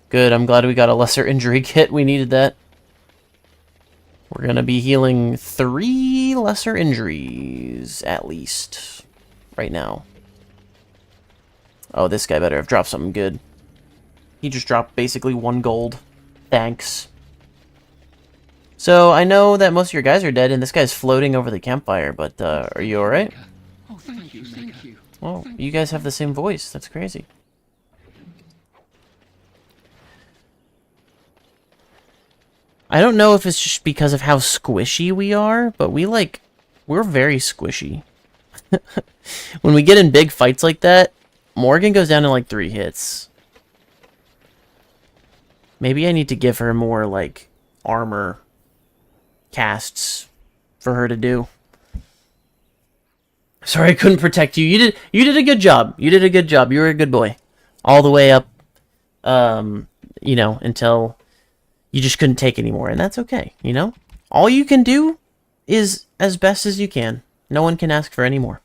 Good, I'm glad we got a lesser injury kit. We needed that. We're gonna be healing 3 lesser injuries, at least, right now. Oh, this guy better have dropped something good. He just dropped basically 1 gold. Thanks. So, I know that most of your guys are dead, and this guy's floating over the campfire, but, are you alright? Oh, thank you, thank you. Well, you guys have the same voice. That's crazy. I don't know if it's just because of how squishy we are, but we're very squishy. When we get in big fights like that, Morgan goes down in like 3 hits. Maybe I need to give her more, like, armor casts for her to do. Sorry I couldn't protect you. You did a good job. You did a good job. You were a good boy. All the way up, you know, until you just couldn't take anymore, and that's okay, you know? All you can do is as best as you can. No one can ask for any more.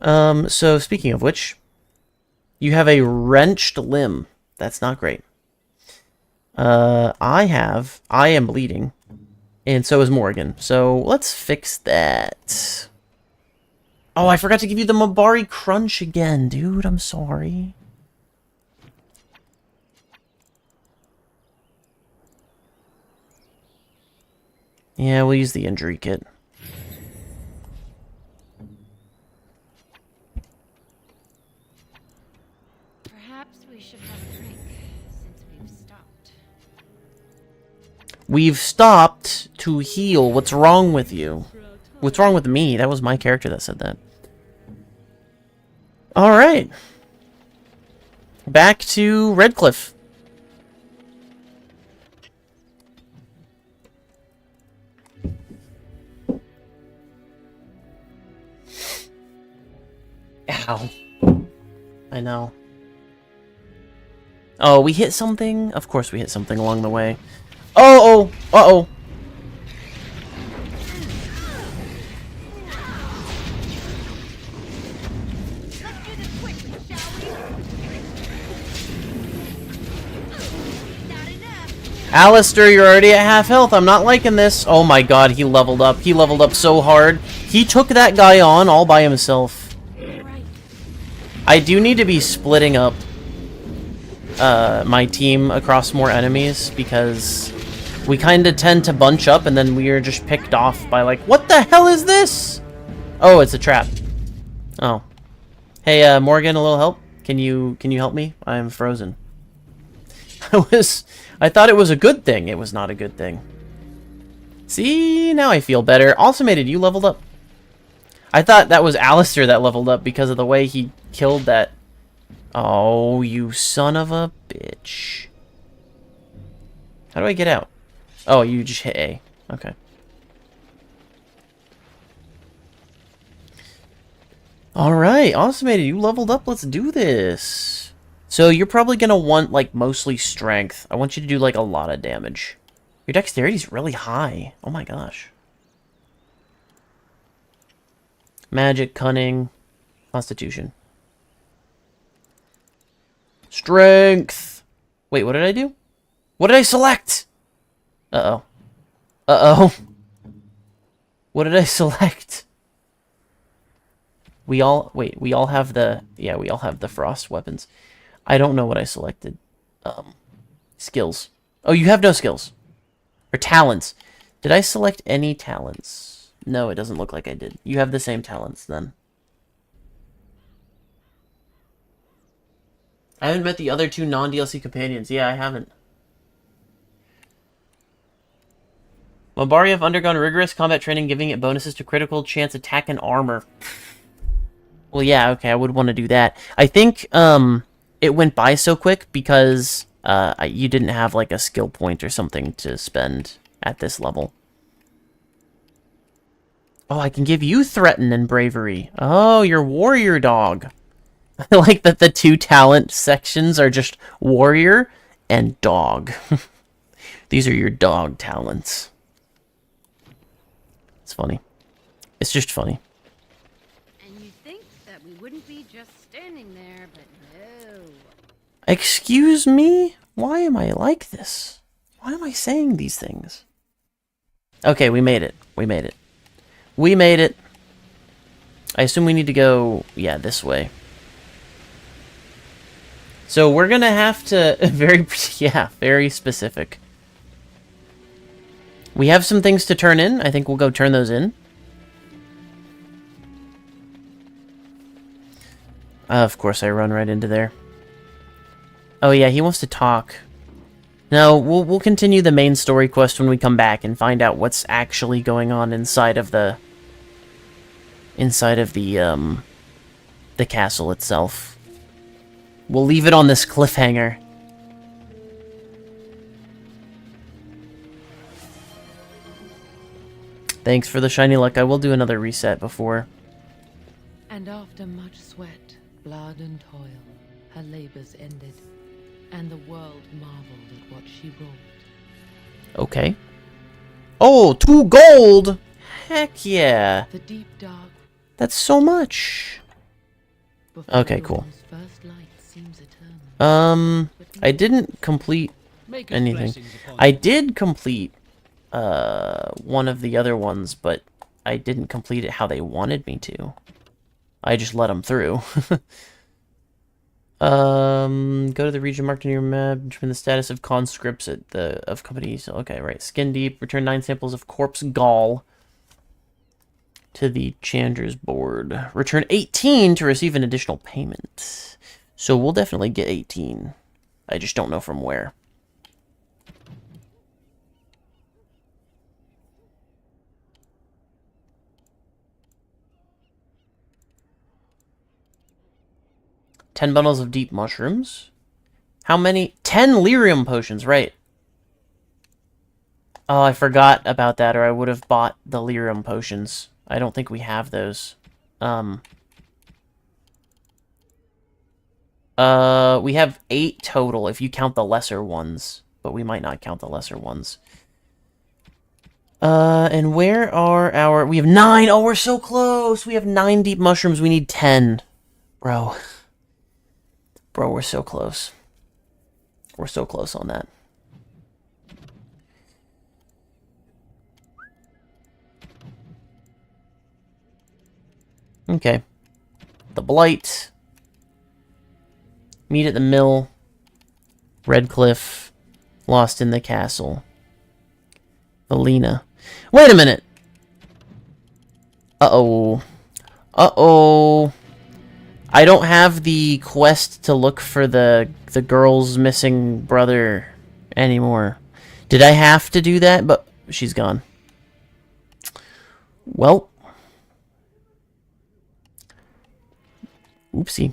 So speaking of which, you have a wrenched limb. That's not great. I am bleeding, and so is Morgan. So let's fix that. Oh, I forgot to give you the Mabari Crunch again, dude. I'm sorry. Yeah, we'll use the injury kit. Perhaps we should have a drink, since we've stopped. We've stopped to heal. What's wrong with you? What's wrong with me? That was my character that said that. Alright. Back to Redcliffe. Ow. I know. Oh, we hit something? Of course we hit something along the way. Oh, oh, uh-oh. Alistair, you're already at half health. I'm not liking this. Oh my god, he leveled up. He leveled up so hard. He took that guy on all by himself. I do need to be splitting up my team across more enemies, because we kind of tend to bunch up and then we are just picked off by like, what the hell is this? Oh, it's a trap. Oh. Hey, Morgan, a little help? Can you help me? I'm frozen. I thought it was a good thing. It was not a good thing. See, now I feel better. Ultimated, you leveled up. I thought that was Alistair that leveled up because of the way he killed that. Oh, you son of a bitch. How do I get out? Oh, you just hit A. Okay. Alright, Automated, you leveled up. Let's do this. So you're probably going to want, like, mostly strength. I want you to do, like, a lot of damage. Your dexterity's really high. Oh my gosh. Magic, cunning, constitution. Strength! Wait, what did I do? What did I select? Uh-oh. Uh-oh. What did I select? We all have the... Yeah, we all have the frost weapons. I don't know what I selected. Skills. Oh, you have no skills. Or talents. Did I select any talents? No, it doesn't look like I did. You have the same talents, then. I haven't met the other 2 non-DLC companions. Yeah, I haven't. Mobari have undergone rigorous combat training, giving it bonuses to critical chance attack and armor. Well, yeah, okay, I would want to do that. I think it went by so quick because you didn't have like a skill point or something to spend at this level. Oh, I can give you Threaten and Bravery. Oh, you're Warrior Dog. I like that the 2 talent sections are just Warrior and Dog. These are your dog talents. It's funny. It's just funny. And you think that we wouldn't be just standing there, but no. Excuse me? Why am I like this? Why am I saying these things? Okay, we made it. We made it. We made it. I assume we need to go, yeah, this way. So we're gonna have to, very specific. We have some things to turn in. I think we'll go turn those in. Of course, I run right into there. Oh yeah, he wants to talk. No, we'll continue the main story quest when we come back and find out what's actually going on inside of the castle itself. We'll leave it on this cliffhanger. Thanks for the shiny luck. I will do another reset before. And after much sweat, blood and toil, her labors ended, and the world marveled at what she wrought. Okay. Oh, 2 gold! Heck yeah. The deep dark. That's so much. Okay, cool. I didn't complete anything. I did complete one of the other ones, but I didn't complete it how they wanted me to. I just let them through. Go to the region marked on your map, determine the status of conscripts of companies. Okay, right. Skin deep. Return 9 samples of corpse gall to the Chandra's board. Return 18 to receive an additional payment. So we'll definitely get 18. I just don't know from where. $10 bundles of deep mushrooms. How many? 10 lyrium potions, right. Oh, I forgot about that, or I would have bought the lyrium potions. I don't think we have those. We have 8 total if you count the lesser ones, but we might not count the lesser ones. And where are our... We have 9! Oh, we're so close! We have 9 deep mushrooms. We need 10. Bro. Bro, we're so close. We're so close on that. Okay. The Blight. Meet at the mill. Redcliffe. Lost in the castle. Valina. Wait a minute! Uh-oh. Uh-oh. I don't have the quest to look for the girl's missing brother anymore. Did I have to do that? But she's gone. Well. Oopsie.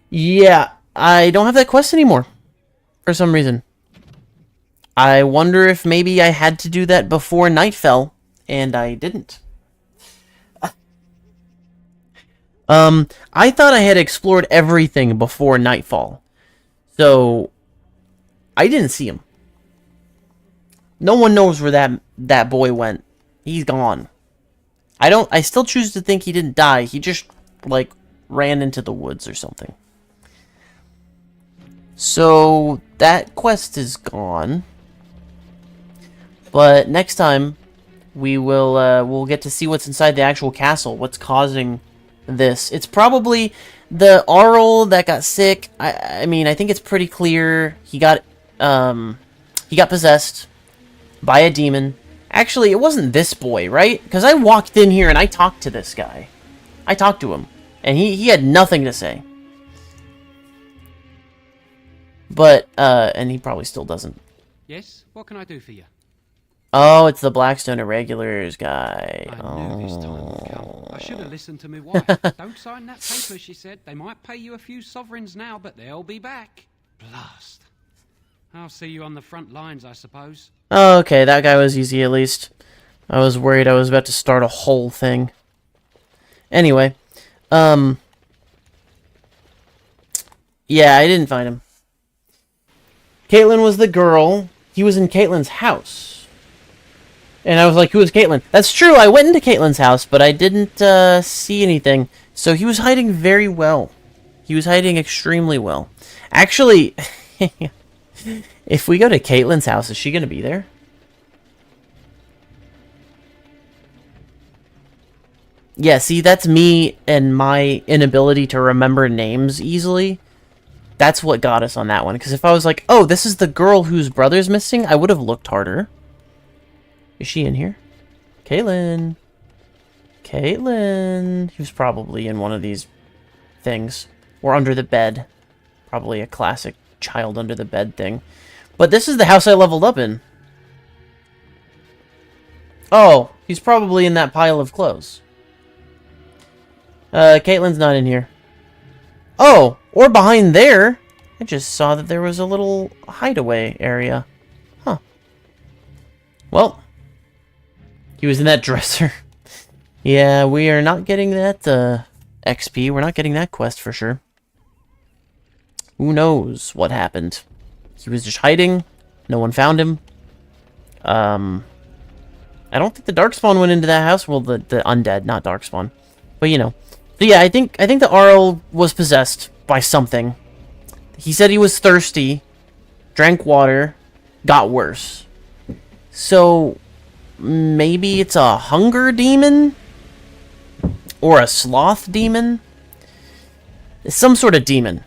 Yeah, I don't have that quest anymore. For some reason. I wonder if maybe I had to do that before night fell, and I didn't. I thought I had explored everything before nightfall. So, I didn't see him. No one knows where that boy went. He's gone. I still choose to think he didn't die. He just, like, ran into the woods or something. So, that quest is gone. But next time, we'll get to see what's inside the actual castle. What's causing this. It's probably the Arl that got sick. I mean, I think it's pretty clear he got possessed by a demon. Actually, it wasn't this boy, right? Because I walked in here and I talked to this guy. I talked to him, and he had nothing to say. But, and he probably still doesn't. Yes? What can I do for you? Oh, it's the Blackstone Irregulars guy. I knew this time would come. I should have listened to my wife. Don't sign that paper, she said. They might pay you a few sovereigns now, but they'll be back. Blast. I'll see you on the front lines, I suppose. Oh, okay, that guy was easy at least. I was worried I was about to start a whole thing. Anyway, yeah, I didn't find him. Caitlin was the girl. He was in Caitlin's house. And I was like, who is Caitlin? That's true, I went into Caitlin's house, but I didn't see anything. So he was hiding very well. He was hiding extremely well. Actually, if we go to Caitlin's house, is she going to be there? Yeah, see, that's me and my inability to remember names easily. That's what got us on that one. Because if I was like, oh, this is the girl whose brother's missing, I would have looked harder. Is she in here? Caitlin. Caitlin. He was probably in one of these things. Or under the bed. Probably a classic child under the bed thing. But this is the house I leveled up in. Oh, he's probably in that pile of clothes. Caitlin's not in here. Oh, or behind there. I just saw that there was a little hideaway area. Huh. Well, he was in that dresser. Yeah, we are not getting that XP. We're not getting that quest for sure. Who knows what happened? He was just hiding. No one found him. I don't think the Darkspawn went into that house. Well, the undead, not Darkspawn. But you know. So yeah, I think the Arl was possessed by something. He said he was thirsty, drank water, got worse. So maybe it's a hunger demon? Or a sloth demon? It's some sort of demon.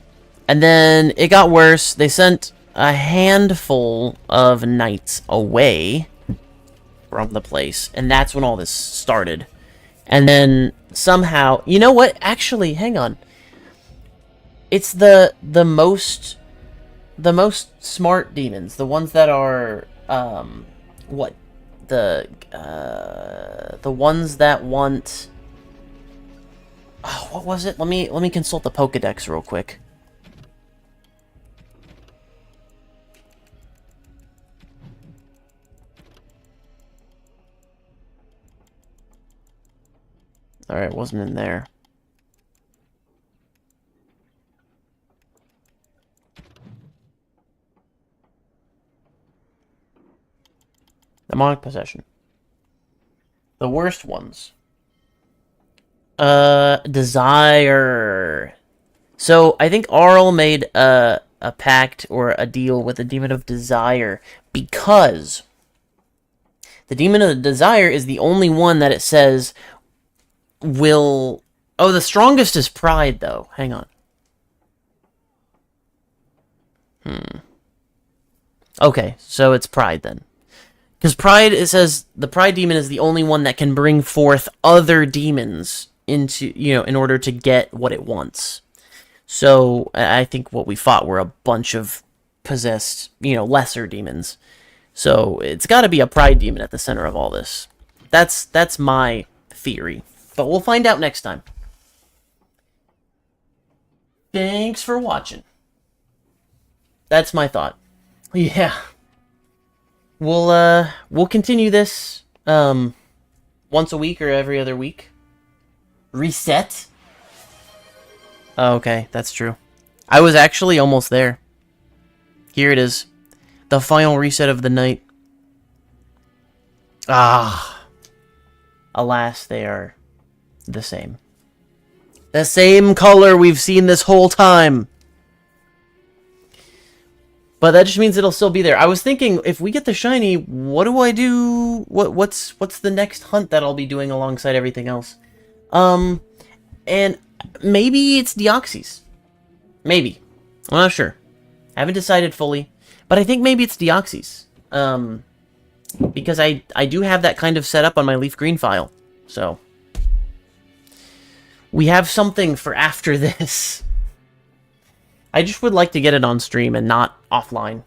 And then it got worse. They sent a handful of knights away from the place. And that's when all this started. And then somehow... You know what? Actually, hang on. It's the most smart demons. The ones that are... what? The ones that want... Oh, what was it? Let me consult the Pokédex real quick. Alright, it wasn't in there. Demonic possession. The worst ones. Desire. So, I think Arl made a pact or a deal with the Demon of Desire because the Demon of Desire is the only one that it says will... Oh, the strongest is Pride, though. Hang on. Okay, so it's Pride, then. Because Pride, it says the Pride Demon is the only one that can bring forth other demons into, in order to get what it wants. So, I think what we fought were a bunch of possessed, lesser demons. So, it's got to be a Pride Demon at the center of all this. That's my theory. But we'll find out next time. Thanks for watching. That's my thought. Yeah. We'll continue this once a week or every other week. Reset. Oh, okay, that's true. I was actually almost there. Here it is. The final reset of the night. Ah. Alas, they are the same. The same color we've seen this whole time. But that just means it'll still be there. I was thinking, if we get the shiny, what do I do? What's the next hunt that I'll be doing alongside everything else? And maybe it's Deoxys. Maybe. I'm not sure. I haven't decided fully. But I think maybe it's Deoxys. Because I do have that kind of set up on my Leaf Green file. So. We have something for after this. I just would like to get it on stream and not offline.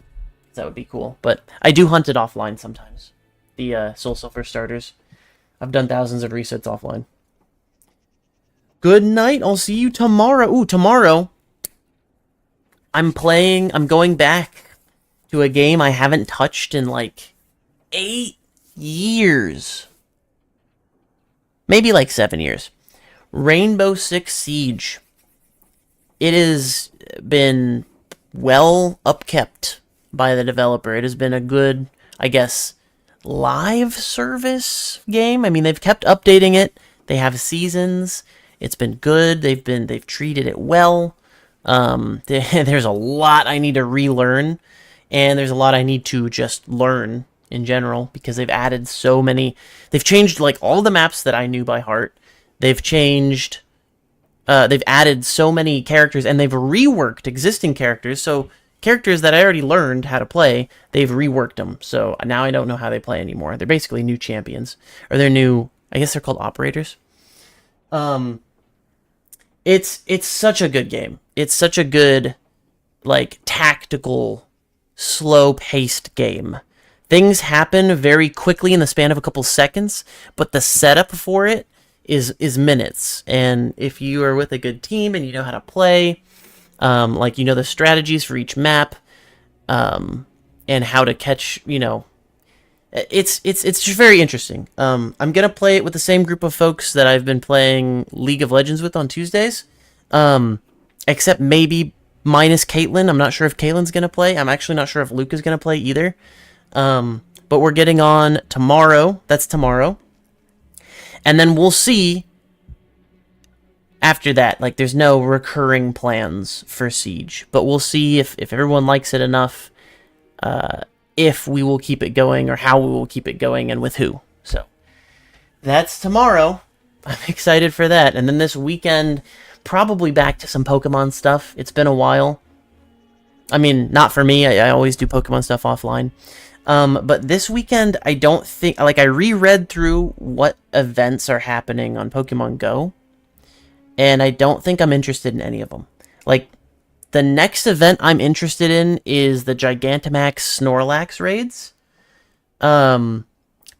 That would be cool. But I do hunt it offline sometimes. The Soul Silver starters. I've done thousands of resets offline. Good night. I'll see you tomorrow. Ooh, tomorrow I'm going back to a game I haven't touched in like 8 years. Maybe like 7 years. Rainbow Six Siege. It has been well upkept by the developer. It has been a good, I guess, live service game. I mean, they've kept updating it. They have seasons. It's been good. They've treated it well. There's a lot I need to relearn, and there's a lot I need to just learn in general, because they've added so many. They've changed like all the maps that I knew by heart. They've changed. They've added so many characters, and they've reworked existing characters. So characters that I already learned how to play, they've reworked them. So now I don't know how they play anymore. They're basically new champions, or they're new. I guess they're called operators. It's such a good game. It's such a good, like, tactical, slow-paced game. Things happen very quickly in the span of a couple seconds, but the setup for it is minutes. And if you are with a good team and you know how to play, like, you know the strategies for each map, and how to catch, you know, it's just very interesting. I'm gonna play it with the same group of folks that I've been playing League of Legends with on Tuesdays, except maybe minus Caitlyn. I'm not sure if Caitlyn's gonna play. I'm actually not sure if Luke is gonna play either. But we're getting on tomorrow. That's tomorrow. And then we'll see after that. Like, there's no recurring plans for Siege. But we'll see if everyone likes it enough, if we will keep it going, or how we will keep it going, and with who. So, that's tomorrow. I'm excited for that. And then this weekend, probably back to some Pokemon stuff. It's been a while. I mean, not for me. I always do Pokemon stuff offline. But this weekend, I don't think... Like, I reread through what events are happening on Pokemon Go, and I don't think I'm interested in any of them. Like, the next event I'm interested in is the Gigantamax Snorlax raids,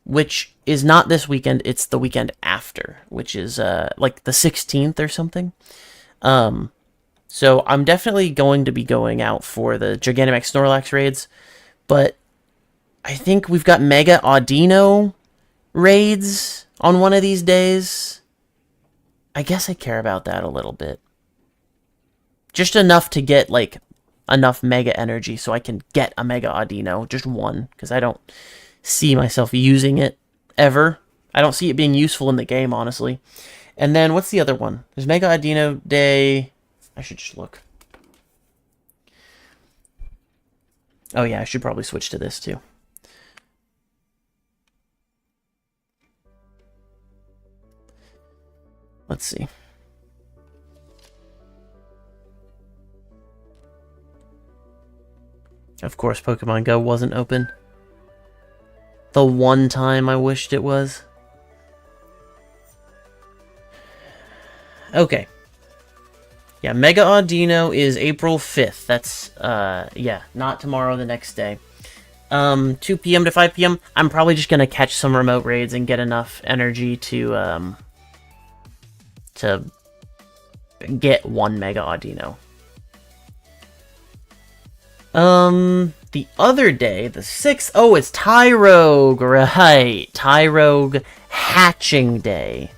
which is not this weekend, it's the weekend after, which is, like, the 16th or something. So I'm definitely going to be going out for the Gigantamax Snorlax raids, but I think we've got Mega Audino raids on one of these days. I guess I care about that a little bit. Just enough to get, like, enough Mega Energy so I can get a Mega Audino. Just one, because I don't see myself using it ever. I don't see it being useful in the game, honestly. And then, what's the other one? There's Mega Audino Day. I should just look. Oh yeah, I should probably switch to this too. Let's see. Of course, Pokemon Go wasn't open. The one time I wished it was. Okay. Yeah, Mega Audino is April 5th. That's, yeah, not tomorrow, the next day. 2 p.m. to 5 p.m. I'm probably just gonna catch some remote raids and get enough energy to get one Mega Audino. The other day, the 6th... Oh, it's Tyrogue, right. Tyrogue hatching day.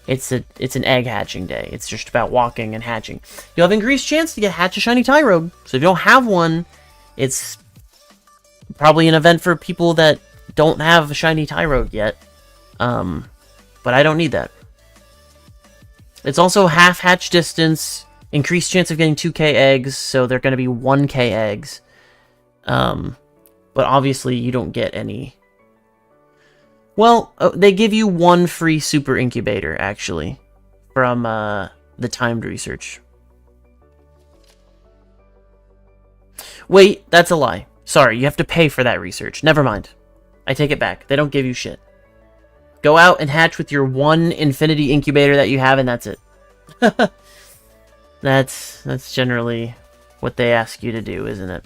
It's an egg hatching day. It's just about walking and hatching. You'll have increased chance to hatch a shiny Tyrogue. So if you don't have one, it's probably an event for people that don't have a shiny Tyrogue yet. But I don't need that. It's also half hatch distance, increased chance of getting 2k eggs, so they're going to be 1k eggs. But obviously you don't get any... Well, they give you one free super incubator, actually, from the timed research. Wait, that's a lie. Sorry, you have to pay for that research. Never mind. I take it back. They don't give you shit. Go out and hatch with your one infinity incubator that you have, and that's it. That's generally what they ask you to do, isn't it?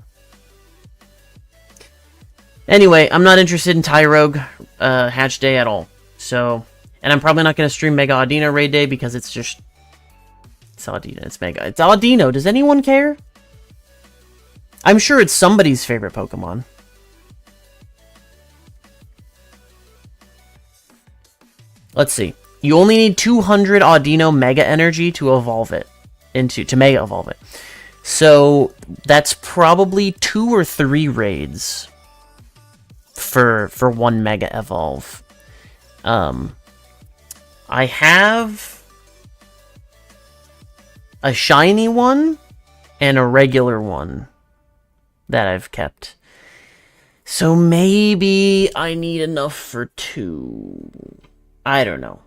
Anyway, I'm not interested in Tyrogue Hatch Day at all. So, and I'm probably not going to stream Mega Audino Raid Day because it's just... It's Audino, it's Mega. It's Audino, does anyone care? I'm sure it's somebody's favorite Pokemon. Let's see. You only need 200 Audino Mega Energy to evolve it. To Mega Evolve it. So, that's probably 2 or 3 raids for one Mega Evolve. I have a shiny one and a regular one that I've kept. So maybe I need enough for 2. I don't know.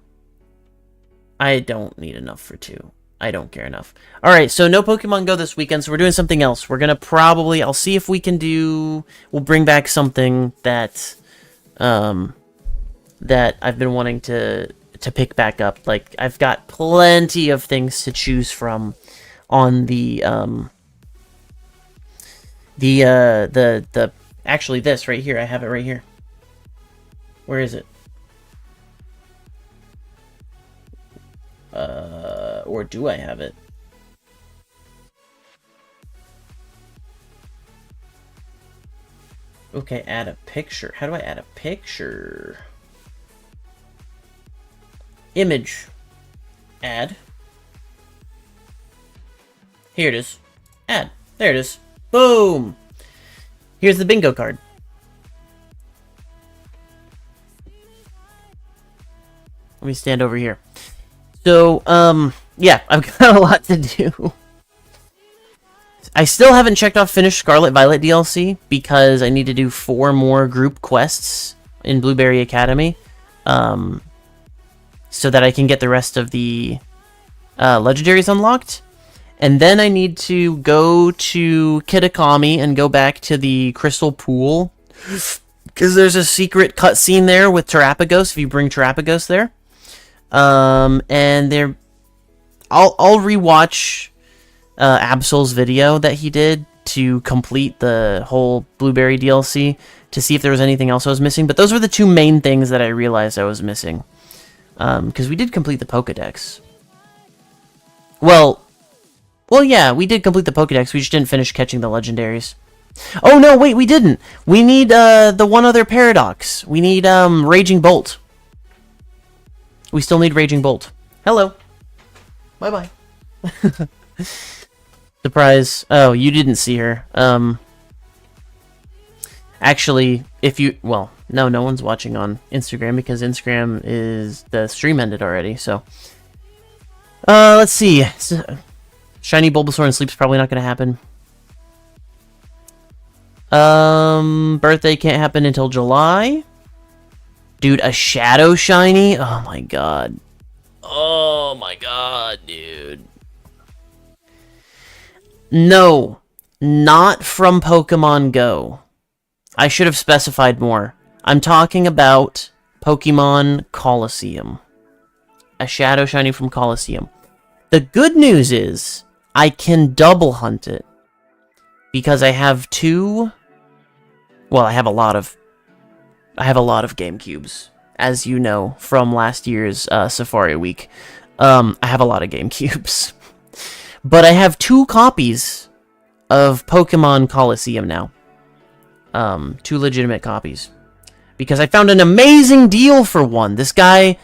I don't need enough for 2. I don't care enough. Alright, so no Pokemon Go this weekend, so we're doing something else. We're gonna probably... I'll see if we can do... We'll bring back something that... that I've been wanting to pick back up. Like, I've got plenty of things to choose from on the actually this right here. I have it right here. Where is it? Or do I have it? Okay, add a picture. How do I add a picture? Image. Add. Here it is. Add. There it is. Boom! Here's the bingo card. Let me stand over here. So, yeah, I've got a lot to do. I still haven't checked off finished Scarlet Violet DLC because I need to do 4 more group quests in Blueberry Academy. So that I can get the rest of the legendaries unlocked. And then I need to go to Kitakami and go back to the Crystal Pool. Because there's a secret cutscene there with Terapagos if you bring Terapagos there. And there... I'll rewatch Absol's video that he did to complete the whole Blueberry DLC to see if there was anything else I was missing. But those were the 2 main things that I realized I was missing. Because we did complete the Pokedex. Well, yeah, we did complete the Pokedex. We just didn't finish catching the legendaries. Oh, no, wait, we didn't. We need, the one other Paradox. We need, Raging Bolt. We still need Raging Bolt. Hello. Bye-bye. Surprise. Oh, you didn't see her. Actually, if you... Well, no one's watching on Instagram because Instagram is... The stream ended already, so... let's see. Shiny Bulbasaur and Sleep's probably not going to happen. Birthday can't happen until July. Dude, a Shadow Shiny? Oh my god. Oh my god, dude. No. Not from Pokemon Go. I should have specified more. I'm talking about Pokemon Colosseum. A Shadow Shiny from Colosseum. The good news is, I can double hunt it. Because I have 2... Well, I have a lot of GameCubes. As you know, from last year's Safari Week. I have a lot of GameCubes. But I have 2 copies of Pokemon Colosseum now. 2 legitimate copies. Because I found an amazing deal for one. This guy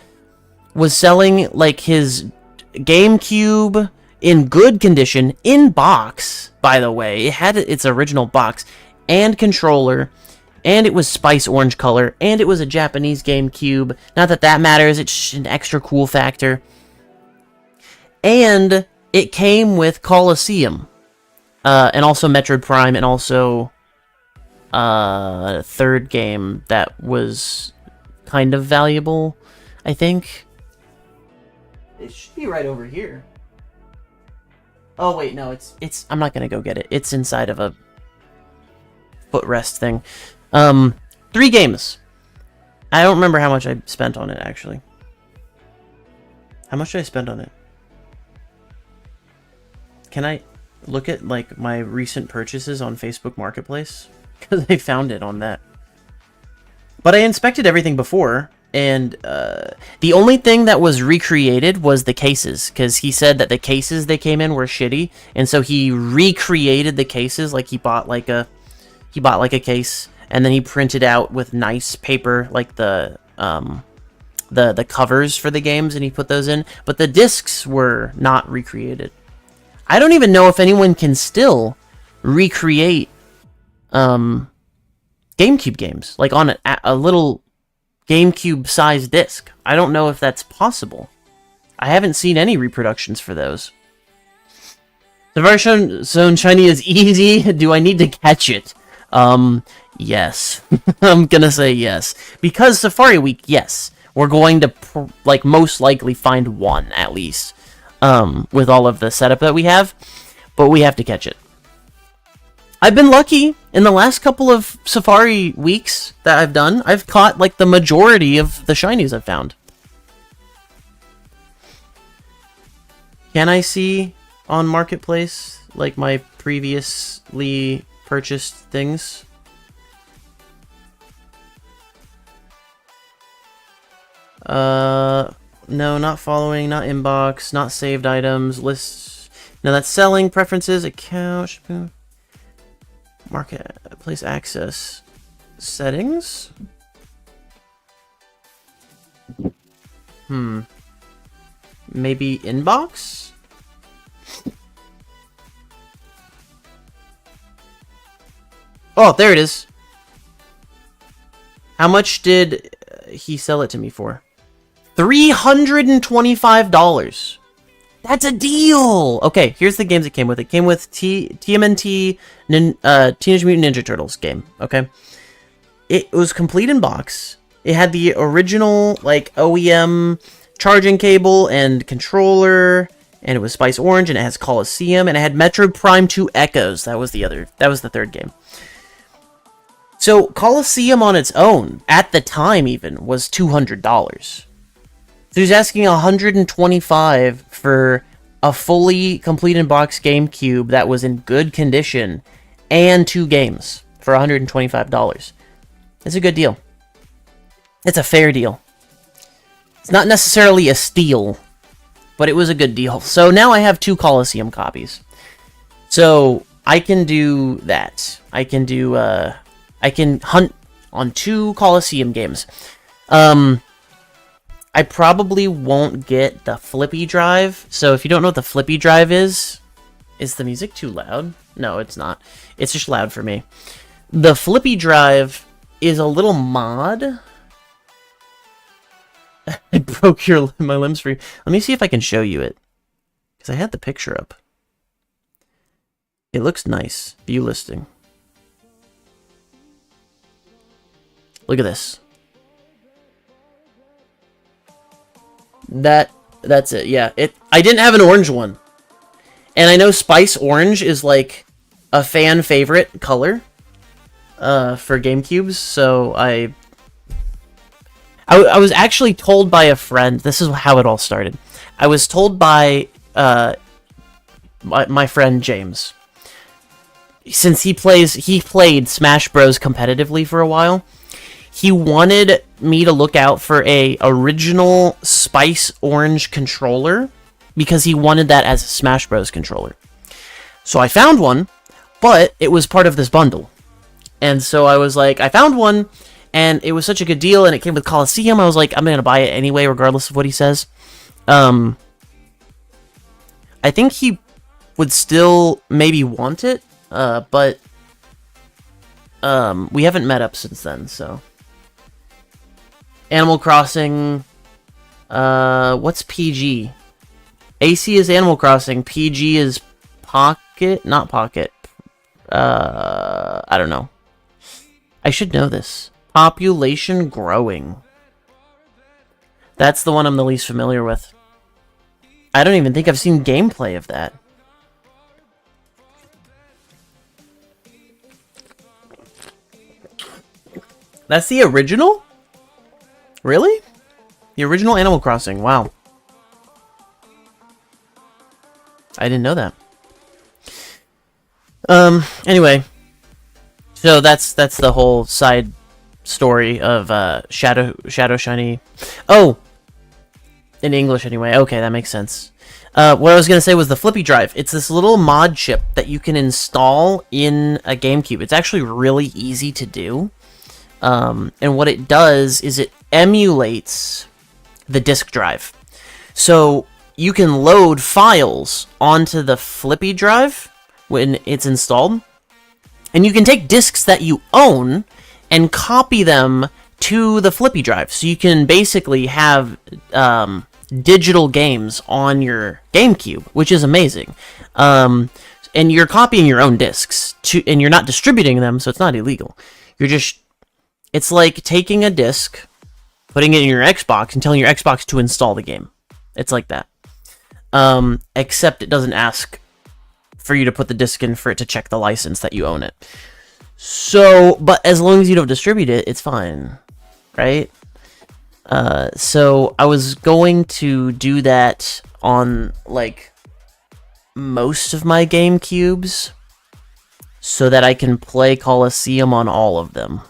was selling, like, his GameCube in good condition, in box, by the way. It had its original box, and controller, and it was spice orange color, and it was a Japanese GameCube. Not that that matters, it's just an extra cool factor. And it came with Colosseum, and also Metroid Prime, and also a third game that was kind of valuable, I think. It should be right over here. Oh wait, no, it's I'm not gonna go get it. It's inside of a footrest thing. 3 games. I don't remember how much I spent on it, actually. How much did I spend on it? Can I... look at like my recent purchases on Facebook Marketplace because I found it on that. But I inspected everything before, and the only thing that was recreated was the cases, because he said that the cases they came in were shitty, and so he recreated the cases. Like he bought like a case, and then he printed out with nice paper like the covers for the games, and he put those in. But the discs were not recreated. I don't even know if anyone can still recreate GameCube games, like on a little GameCube-sized disc. I don't know if that's possible. I haven't seen any reproductions for those. Safari Zone Shiny is easy. Do I need to catch it? Yes. I'm gonna say yes. Because Safari Week, yes. We're going to, most likely find one, at least. With all of the setup that we have. But we have to catch it. I've been lucky in the last couple of Safari Weeks that I've done. I've caught, like, the majority of the shinies I've found. Can I see on Marketplace, like, my previously purchased things? No, not following, not inbox, not saved items, lists. No, that's selling, preferences, account, Marketplace access, settings. Maybe inbox? Oh, there it is. How much did he sell it to me for? $325. That's a deal! Okay, here's the games it came with. It came with TMNT Teenage Mutant Ninja Turtles game, okay? It was complete in box. It had the original, like, OEM charging cable and controller, and it was Spice Orange, and it has Coliseum, and it had Metroid Prime 2 Echoes. That was the third game. So, Coliseum on its own, at the time even, was $200. So he's asking $125 for a fully complete in box GameCube that was in good condition and 2 games for $125. It's a good deal. It's a fair deal. It's not necessarily a steal, but it was a good deal. So now I have 2 Coliseum copies. So I can do that. I can hunt on 2 Coliseum games. I probably won't get the flippy drive. So if you don't know what the flippy drive is the music too loud? No, it's not. It's just loud for me. The flippy drive is a little mod. I broke my limbs free. Let me see if I can show you it. Because I had the picture up. It looks nice. View listing. Look at this. That's it. Yeah, I didn't have an orange one, and I know Spice Orange is like a fan favorite color for GameCubes. So I was actually told by a friend. This is how it all started. I was told by my friend James, since he played Smash Bros competitively for a while. He wanted me to look out for a original Spice Orange controller because he wanted that as a Smash Bros controller. So I found one, but it was part of this bundle. And so I was like, I found one, and it was such a good deal, and it came with Coliseum. I was like, I'm going to buy it anyway, regardless of what he says. I think he would still maybe want it, but we haven't met up since then, so... Animal Crossing. What's PG? AC is Animal Crossing. PG is Pocket? Not Pocket. I don't know. I should know this. Population Growing. That's the one I'm the least familiar with. I don't even think I've seen gameplay of that. That's the original? Really? The original Animal Crossing. Wow. I didn't know that. Anyway, so that's the whole side story of Shadow Shiny. Oh, in English anyway. Okay, that makes sense. What I was gonna say was the Flippy Drive. It's this little mod chip that you can install in a GameCube. It's actually really easy to do. And what it does is it emulates the disk drive. So you can load files onto the Flippy Drive when it's installed. And you can take disks that you own and copy them to the Flippy Drive. So you can basically have digital games on your GameCube, which is amazing. And you're copying your own discs, and you're not distributing them, so it's not illegal. It's like taking a disc, putting it in your Xbox, and telling your Xbox to install the game. It's like that. Except it doesn't ask for you to put the disc in for it to check the license that you own it. So, but as long as you don't distribute it, it's fine, right? So I was going to do that on, like, most of my GameCubes, so that I can play Coliseum on all of them.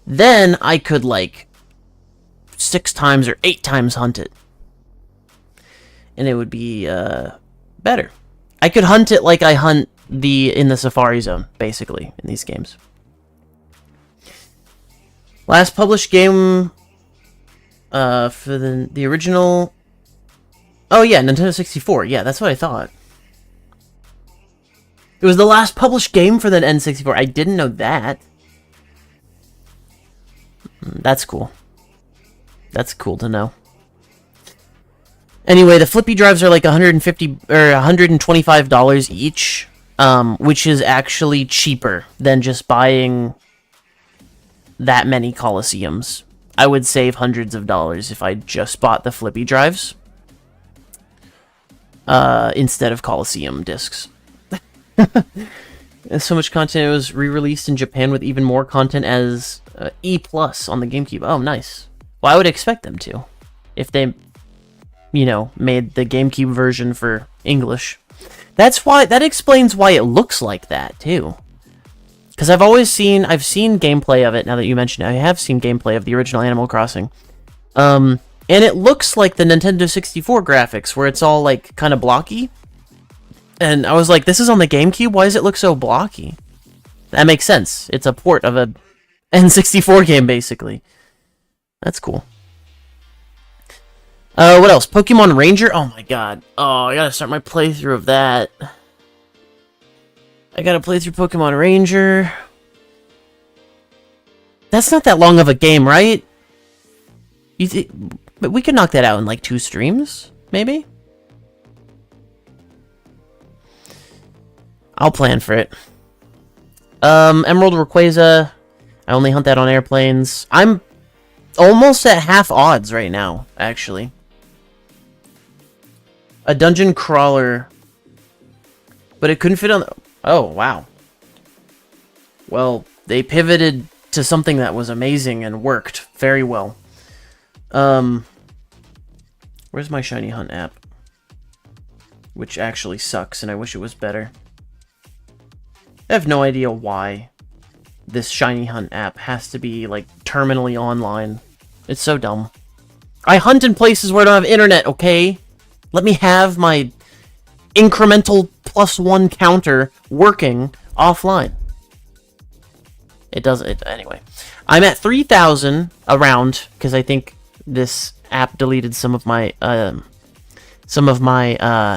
Then I could, like, 6 times or 8 times hunt it. And it would be, better. I could hunt it like I hunt in the Safari Zone, basically, in these games. Last published game, for the original... Oh yeah, Nintendo 64. Yeah, that's what I thought. It was the last published game for the N64. I didn't know that. That's cool. That's cool to know. Anyway, the Flippy Drives are like $150 or $125 each, which is actually cheaper than just buying that many Coliseums. I would save hundreds of dollars if I just bought the Flippy Drives instead of Coliseum discs. There's so much content. It was re-released in Japan with even more content as E+ on the GameCube. Oh, nice. Well, I would expect them to, if they, you know, made the GameCube version for English. That explains why it looks like that too. Because I've seen gameplay of it. Now that you mention it, I have seen gameplay of the original Animal Crossing, and it looks like the Nintendo 64 graphics, where it's all like kind of blocky. And I was like, this is on the GameCube? Why does it look so blocky? That makes sense. It's a port of a N64 game, basically. That's cool. What else? Pokemon Ranger? Oh my god. Oh, I gotta start my playthrough of that. I gotta play through Pokemon Ranger. That's not that long of a game, right? But we could knock that out in like 2 streams, maybe? I'll plan for it. Emerald Rayquaza. I only hunt that on airplanes. I'm almost at half odds right now, actually. A dungeon crawler. But it couldn't fit on the... Oh, wow. Well, they pivoted to something that was amazing and worked very well. Where's my Shiny Hunt app? Which actually sucks, and I wish it was better. I have no idea why this Shiny Hunt app has to be, like, terminally online. It's so dumb. I hunt in places where I don't have internet, okay? Let me have my incremental +1 counter working offline. It doesn't... Anyway. I'm at 3,000 around, because I think this app deleted some of my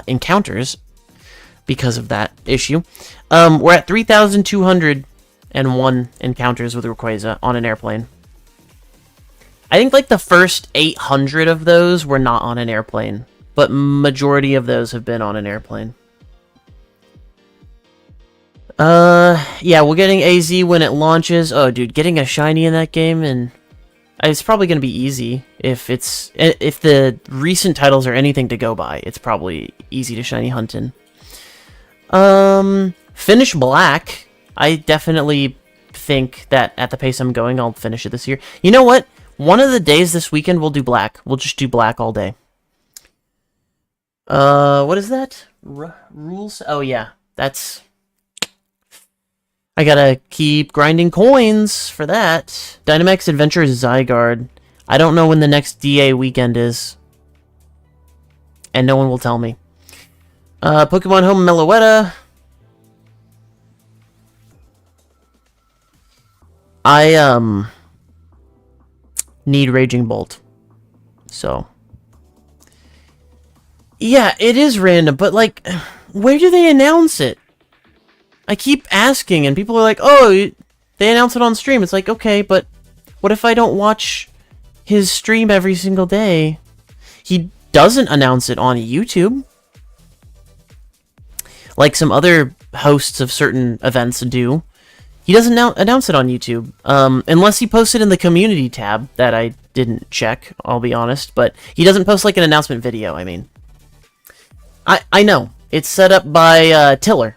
encounters because of that issue. We're at 3,201 encounters with Rayquaza on an airplane. I think like the first 800 of those were not on an airplane, but majority of those have been on an airplane. Yeah, we're getting AZ when it launches. Oh, dude, getting a shiny in that game, and it's probably going to be easy if the recent titles are anything to go by. It's probably easy to shiny hunt in. Finish Black. I definitely think that at the pace I'm going, I'll finish it this year. You know what? One of the days this weekend we'll do Black. We'll just do Black all day. What is that? Rules? Oh, yeah. That's... I gotta keep grinding coins for that. Dynamax Adventures Zygarde. I don't know when the next DA weekend is. And no one will tell me. Pokemon Home Meloetta. I, need Raging Bolt. So... Yeah, it is random, but, like, where do they announce it? I keep asking, and people are like, oh, they announce it on stream. It's like, okay, but what if I don't watch his stream every single day? He doesn't announce it on YouTube. Like some other hosts of certain events do. He doesn't announce it on YouTube. Unless he posts it in the community tab, that I didn't check, I'll be honest. But he doesn't post, like, an announcement video, I mean. I know. It's set up by Tiller.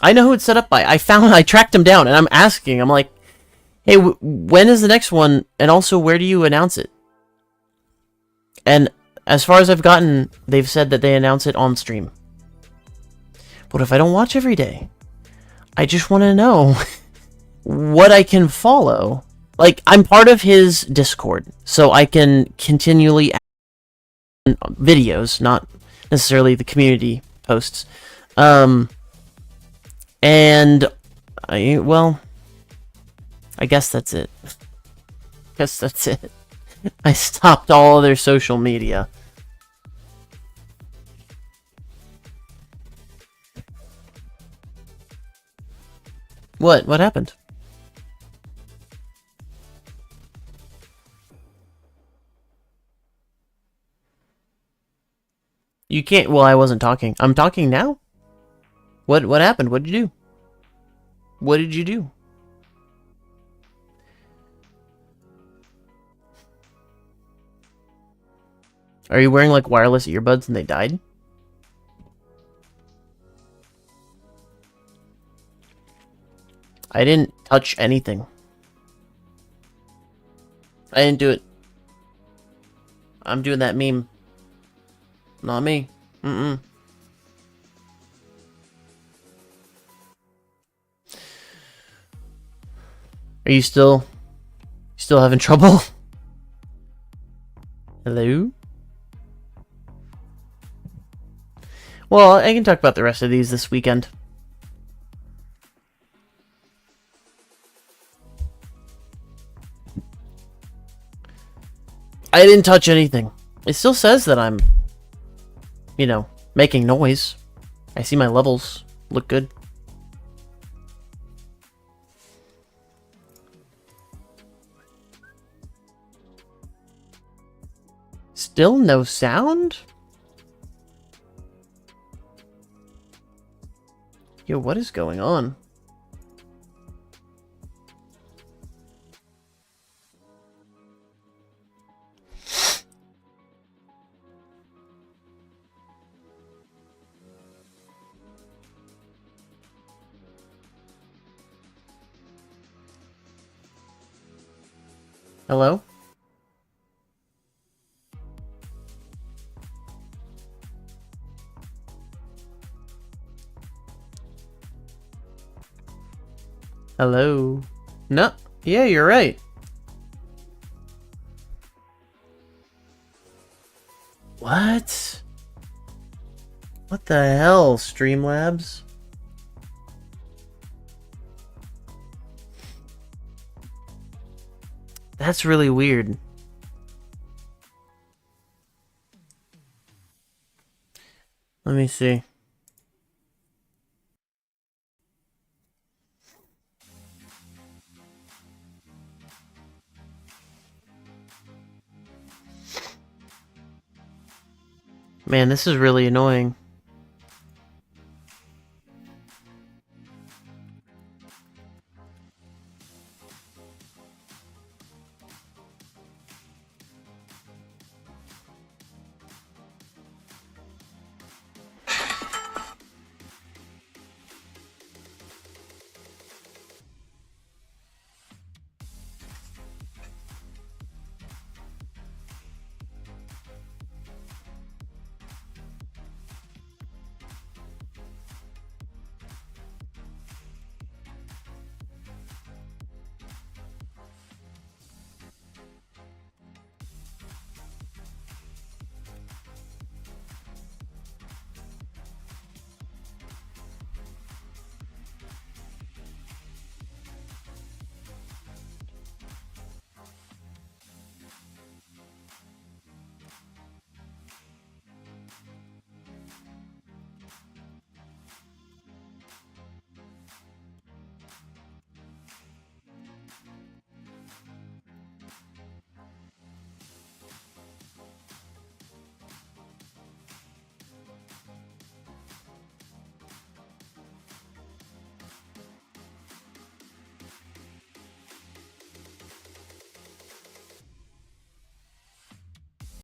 I know who it's set up by. I tracked him down, and I'm asking. I'm like, hey, when is the next one? And also, where do you announce it? And as far as I've gotten, they've said that they announce it on stream. But if I don't watch every day, I just want to know what I can follow. Like, I'm part of his Discord, so I can continually videos, not necessarily the community posts. And well, I guess that's it. I stopped all their social media. What happened? You can't... Well, I wasn't talking. I'm talking now? What happened? What did you do? What did you do? Are you wearing, like, wireless earbuds and they died? I didn't touch anything. I didn't do it. I'm doing that meme. Not me. Mm-mm. Are you still having trouble? Hello? Well, I can talk about the rest of these this weekend. I didn't touch anything. It still says that I'm, you know, making noise. I see my levels look good. Still no sound? Yo, what is going on? Hello? Hello? No. Yeah, you're right. What? What the hell, Streamlabs? That's really weird. Let me see. Man, this is really annoying.